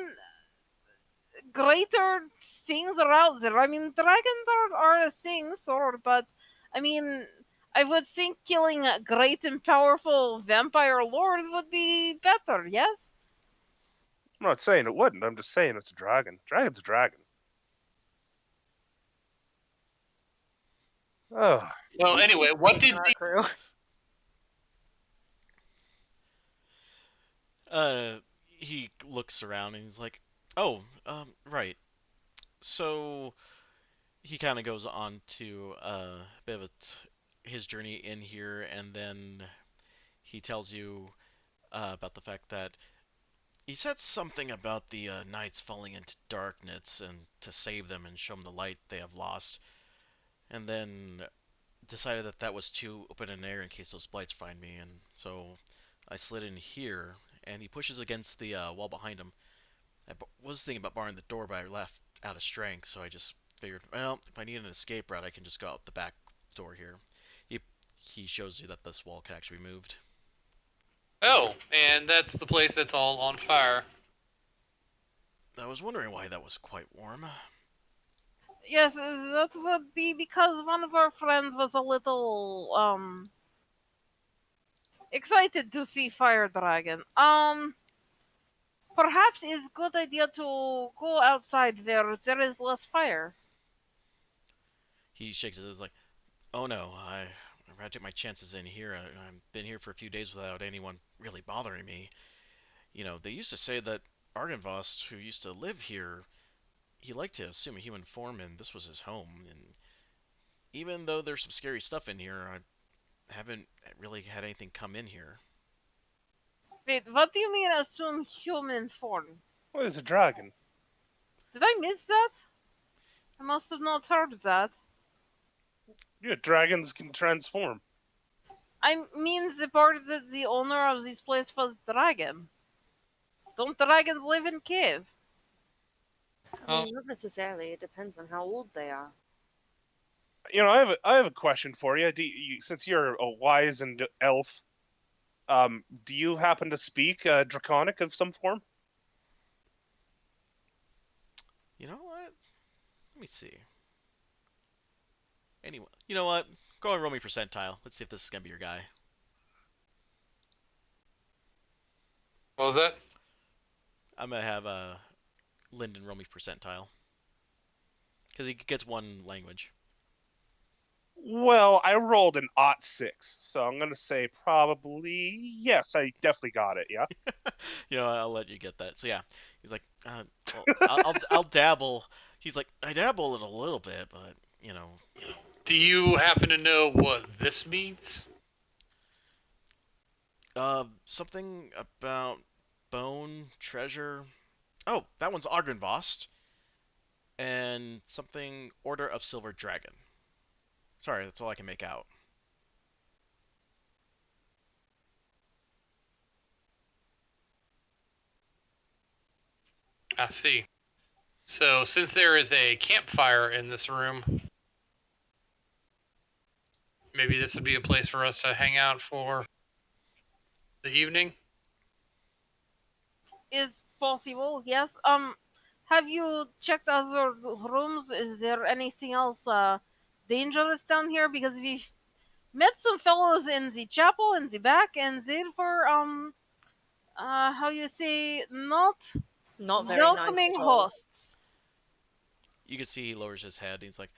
greater things are out there. I mean, dragons are a thing, sort of, but I mean, I would think killing a great and powerful vampire lord would be better, yes? I'm not saying it wouldn't. I'm just saying it's a dragon. Dragon's a dragon. Oh, Well, He anyway, speaks what for did our the crew? He looks around and he's like, oh, right. So he kind of goes on to a bit of his journey in here, and then he tells you about the fact that He said something about the knights falling into darkness and to save them and show them the light they have lost, and then decided that that was too open an air in case those blights find me, and so I slid in here, and he pushes against the wall behind him. Was thinking about barring the door, but I left out of strength, so I just figured, well, if I need an escape route, I can just go out the back door here. He he shows you that this wall can actually be moved. Oh, and that's the place that's all on fire. I was wondering why that was quite warm. Yes, that would be because one of our friends was a little excited to see fire dragon. Perhaps it's a good idea to go outside there. There is less fire. He shakes his head like, oh no, I've got to take my chances in here. I've been here for a few days without anyone really bothering me. You know, they used to say that Argynvost, who used to live here, he liked to assume a human form, and this was his home. And even though there's some scary stuff in here, I haven't really had anything come in here. Wait, what do you mean assume human form? What is a dragon? Did I miss that? I must have not heard that. Yeah, dragons can transform. I mean the part that the owner of this place was dragon. Don't dragons live in cave? I mean, not necessarily. It depends on how old they are. You know, I have a question for you. Since you're a wise and elf, do you happen to speak draconic of some form? You know what? Let me see. Anyway, you know what? Go and roll me percentile. Let's see if this is gonna be your guy. What was that? I'm gonna have Lyndon roll me percentile because he gets one language. Well, I rolled an ot 6, so I'm gonna say probably yes. I definitely got it. Yeah. You know, I'll let you get that. So yeah, he's like, well, I'll dabble. He's like, I dabble in a little bit, but you know, Do you happen to know what this means? something about bone treasure. Oh, that one's Argynvost, and something Order of Silver Dragon. Sorry, that's all I can make out. I see. So, since there is a campfire in this room, maybe this would be a place for us to hang out for the evening. Is possible, yes. Have you checked other rooms? Is there anything else dangerous down here? Because we've met some fellows in the chapel in the back, and they were how you say, not Not very nice welcoming at all. hosts. You can see he lowers his head. And he's like,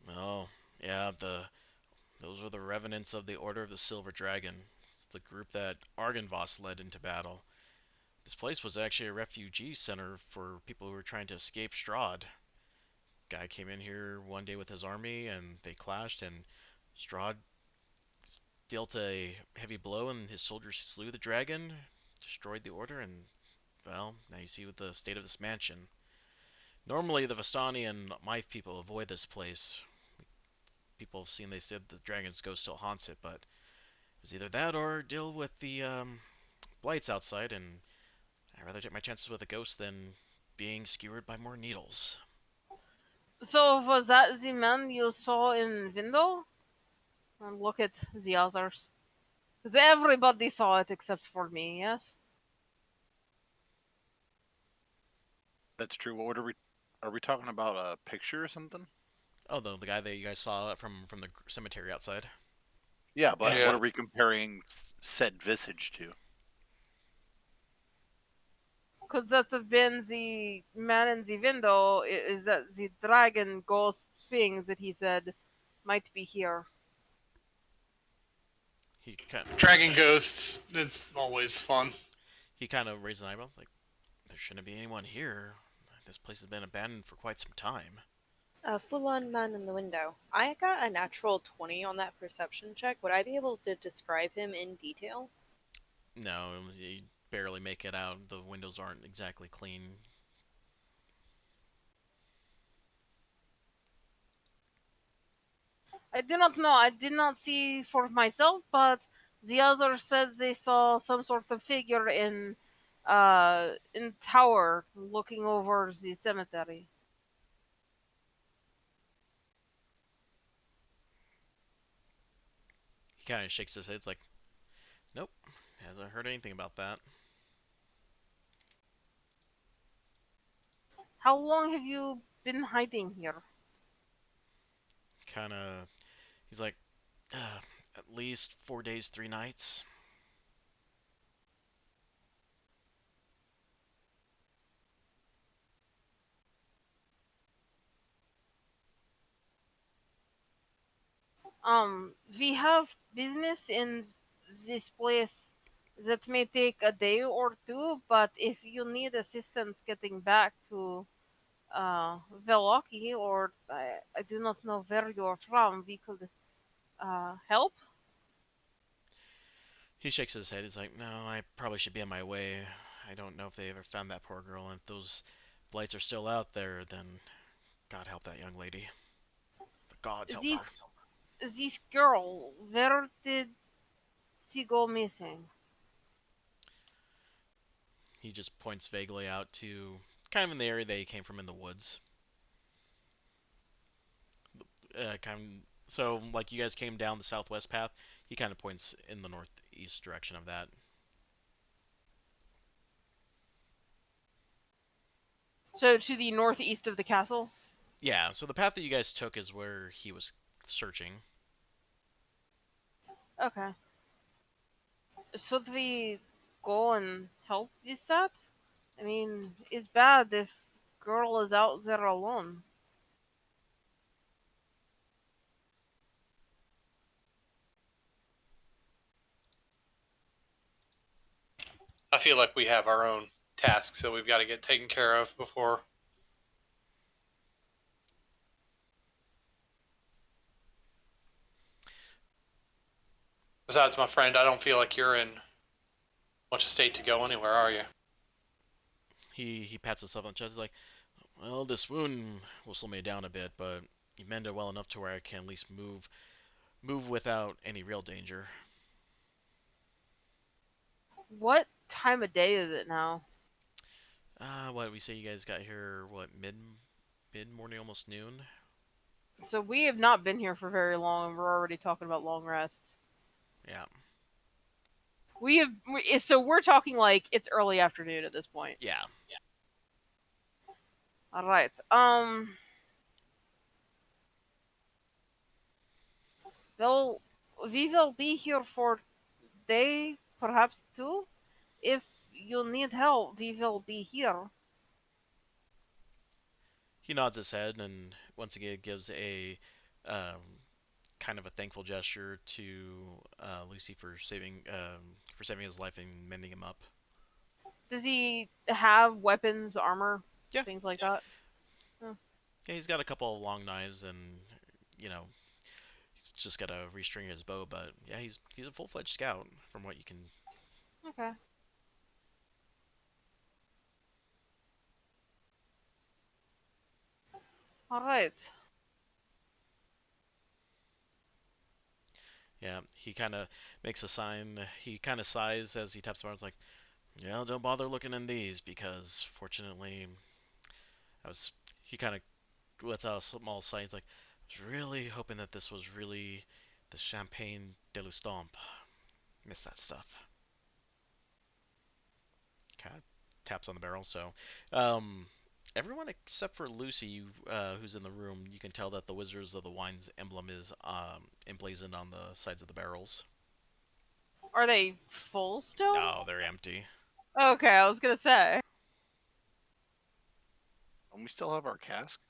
oh yeah, those were the revenants of the Order of the Silver Dragon. It's the group that Argynvost led into battle. This place was actually a refugee center for people who were trying to escape Strahd. Guy came in here one day with his army, and they clashed, and Strahd dealt a heavy blow, and his soldiers slew the dragon, destroyed the order, and well, now you see with the state of this mansion. Normally, the Vistani and my people avoid this place. People have seen, they said the dragon's ghost still haunts it, but it was either that or deal with the blights outside, and I'd rather take my chances with a ghost than being skewered by more needles. So was that the man you saw in window? And look at the others. Because everybody saw it except for me, yes? That's true. What are we? Are we talking about a picture or something? Oh, the guy that you guys saw from the cemetery outside. Yeah, but Yeah. what are we comparing said visage to? Could that have been the man in the window? Is that the dragon ghost thing that he said might be here? He kind Dragon ghosts. It's always fun. he kind of raised an eyebrow. Like, there shouldn't be anyone here. This place has been abandoned for quite some time. A full-on man in the window. I got a natural 20 on that perception check. Would I be able to describe him in detail? No, barely make it out. The windows aren't exactly clean. I do not know. I did not see for myself, but the others said they saw some sort of figure in tower looking over the cemetery. He kind of shakes his head. It's like, nope, hasn't heard anything about that. How long have you been hiding here? Kind of, he's like, at least 4 days, 3 nights. We have business in this place that may take a day or two, but if you need assistance getting back to Velaki, or I do not know where you are from, we could help. He shakes his head. He's like, no, I probably should be on my way. I don't know if they ever found that poor girl, and if those blights are still out there, then God help that young lady. The gods help her. This girl, where did she go missing? He just points vaguely out to kind of in the area they came from in the woods. So like you guys came down the southwest path. He kind of points in the northeast direction of that. So to the northeast of the castle. Yeah. So the path that you guys took is where he was searching. Okay. Should we go and help with that? I mean, it's bad if girl is out there alone. I feel like we have our own tasks that we've got to get taken care of before. Besides, my friend, I don't feel like you're in much of state to go anywhere, are you? He pats himself on the chest. He's like, well, this wound will slow me down a bit, but you mended well enough to where I can at least move without any real danger. What time of day is it now? What we say you guys got here? What mid morning, almost noon? So we have not been here for very long, and we're already talking about long rests. Yeah, So we're talking like it's early afternoon at this point. yeah. All right. Well, we will be here for day, perhaps two. If you need help, we will be here. He nods his head and once again gives a um, kind of a thankful gesture to Lucy for saving his life and mending him up. Does he have weapons, armor, Yeah, things like that? yeah. He's got a couple of long knives and you know he's just got to restring his bow. But yeah, he's a full-fledged scout from what you can. Okay. All right. Yeah, he kind of makes a sign. He kind of sighs as he taps the bar. It's like, yeah, don't bother looking in these because fortunately, I was. He kind of lets out a small sigh. He's like, I was really hoping that this was really the Champagne de l'Estampe. Miss that stuff. Kind of taps on the barrel. So, um, everyone except for Lucy, who's in the room, you can tell that the Wizards of the Wine's emblem is emblazoned on the sides of the barrels. Are they full still? No, they're empty. Okay, I was gonna say. And we still have our cask?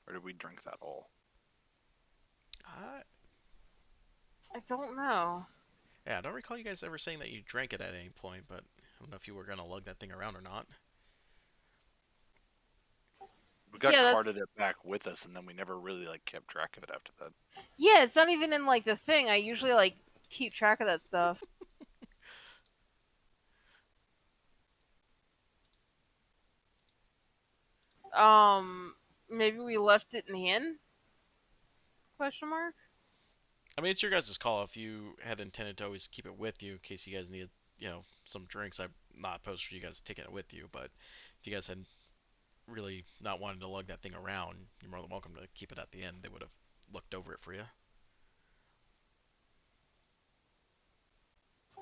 Or did we drink that all? Uh, I don't know. yeah, I don't recall you guys ever saying that you drank it at any point, but I don't know if you were gonna lug that thing around or not. We got Yeah, carted that's it back with us, and then we never really kept track of it after that. yeah. It's not even in like the thing. I usually like keep track of that stuff. Maybe we left it in the inn? Question mark. I mean, it's your guys' call. If you had intended to always keep it with you in case you guys needed, some drinks, I'm not opposed to you guys taking it with you. But if you guys had really not wanted to lug that thing around, you're more than welcome to keep it at the end. They would have looked over it for you.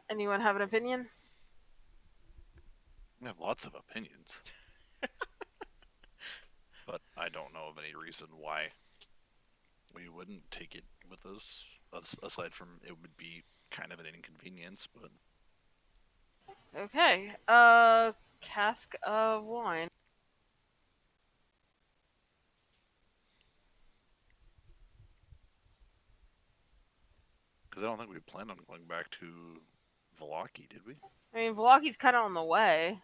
Anyone have an opinion? I have lots of opinions, but I don't know of any reason why we wouldn't take it with us. Aside from it would be kind of an inconvenience, but Okay. Cask of wine. because I don't think we planned on going back to Velaki, did we? I mean, Velaki's kind of on the way.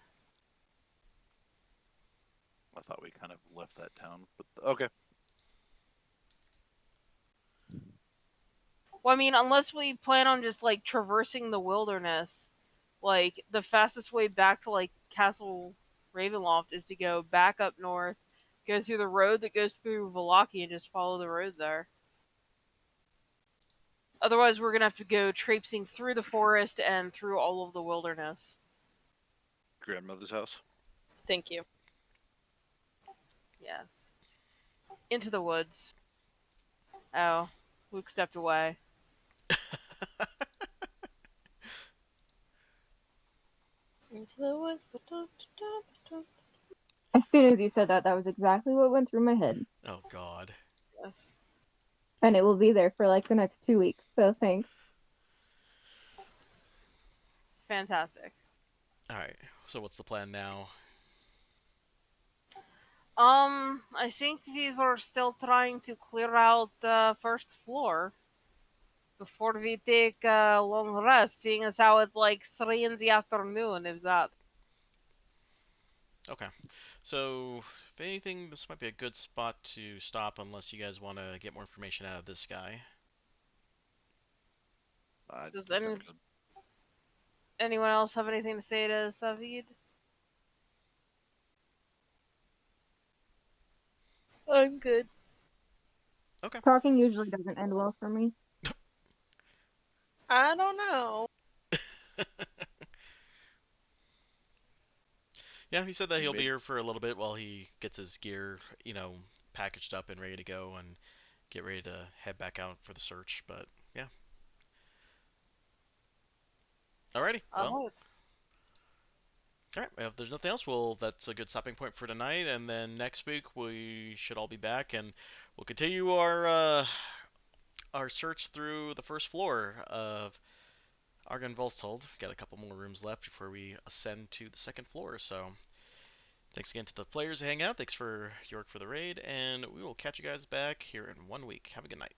I thought we kind of left that town, but okay. Well, I mean, unless we plan on just like traversing the wilderness, like the fastest way back to like Castle Ravenloft is to go back up north, go through the road that goes through Velaki, and just follow the road there. Otherwise, we're gonna have to go traipsing through the forest and through all of the wilderness. Grandmother's house. Thank you. Yes. Into the woods. Oh, Luke stepped away. Into the woods. As soon as you said that, that was exactly what went through my head. Oh God. Yes. And it will be there for like the next 2 weeks. So thanks. Fantastic. All right. So what's the plan now? I think we were still trying to clear out the first floor before we take a long rest, seeing as how it's like 3 in the afternoon, if that. Okay. So if anything, this might be a good spot to stop unless you guys want to get more information out of this guy. I Does think I'm good. anyone else have anything to say to Savid? I'm good. Okay. Talking usually doesn't end well for me. I don't know. Yeah, he said that You he'll be made here for a little bit while he gets his gear, packaged up and ready to go and get ready to head back out for the search. But yeah. Alrighty. Well, Alright. all right. If there's nothing else, well, that's a good stopping point for tonight. And then next week we should all be back, and we'll continue our search through the first floor of Argenvolstold. Got a couple more rooms left before we ascend to the second floor. So thanks again to the players who hang out. Thanks for York for the raid, and we will catch you guys back here in 1 week. Have a good night.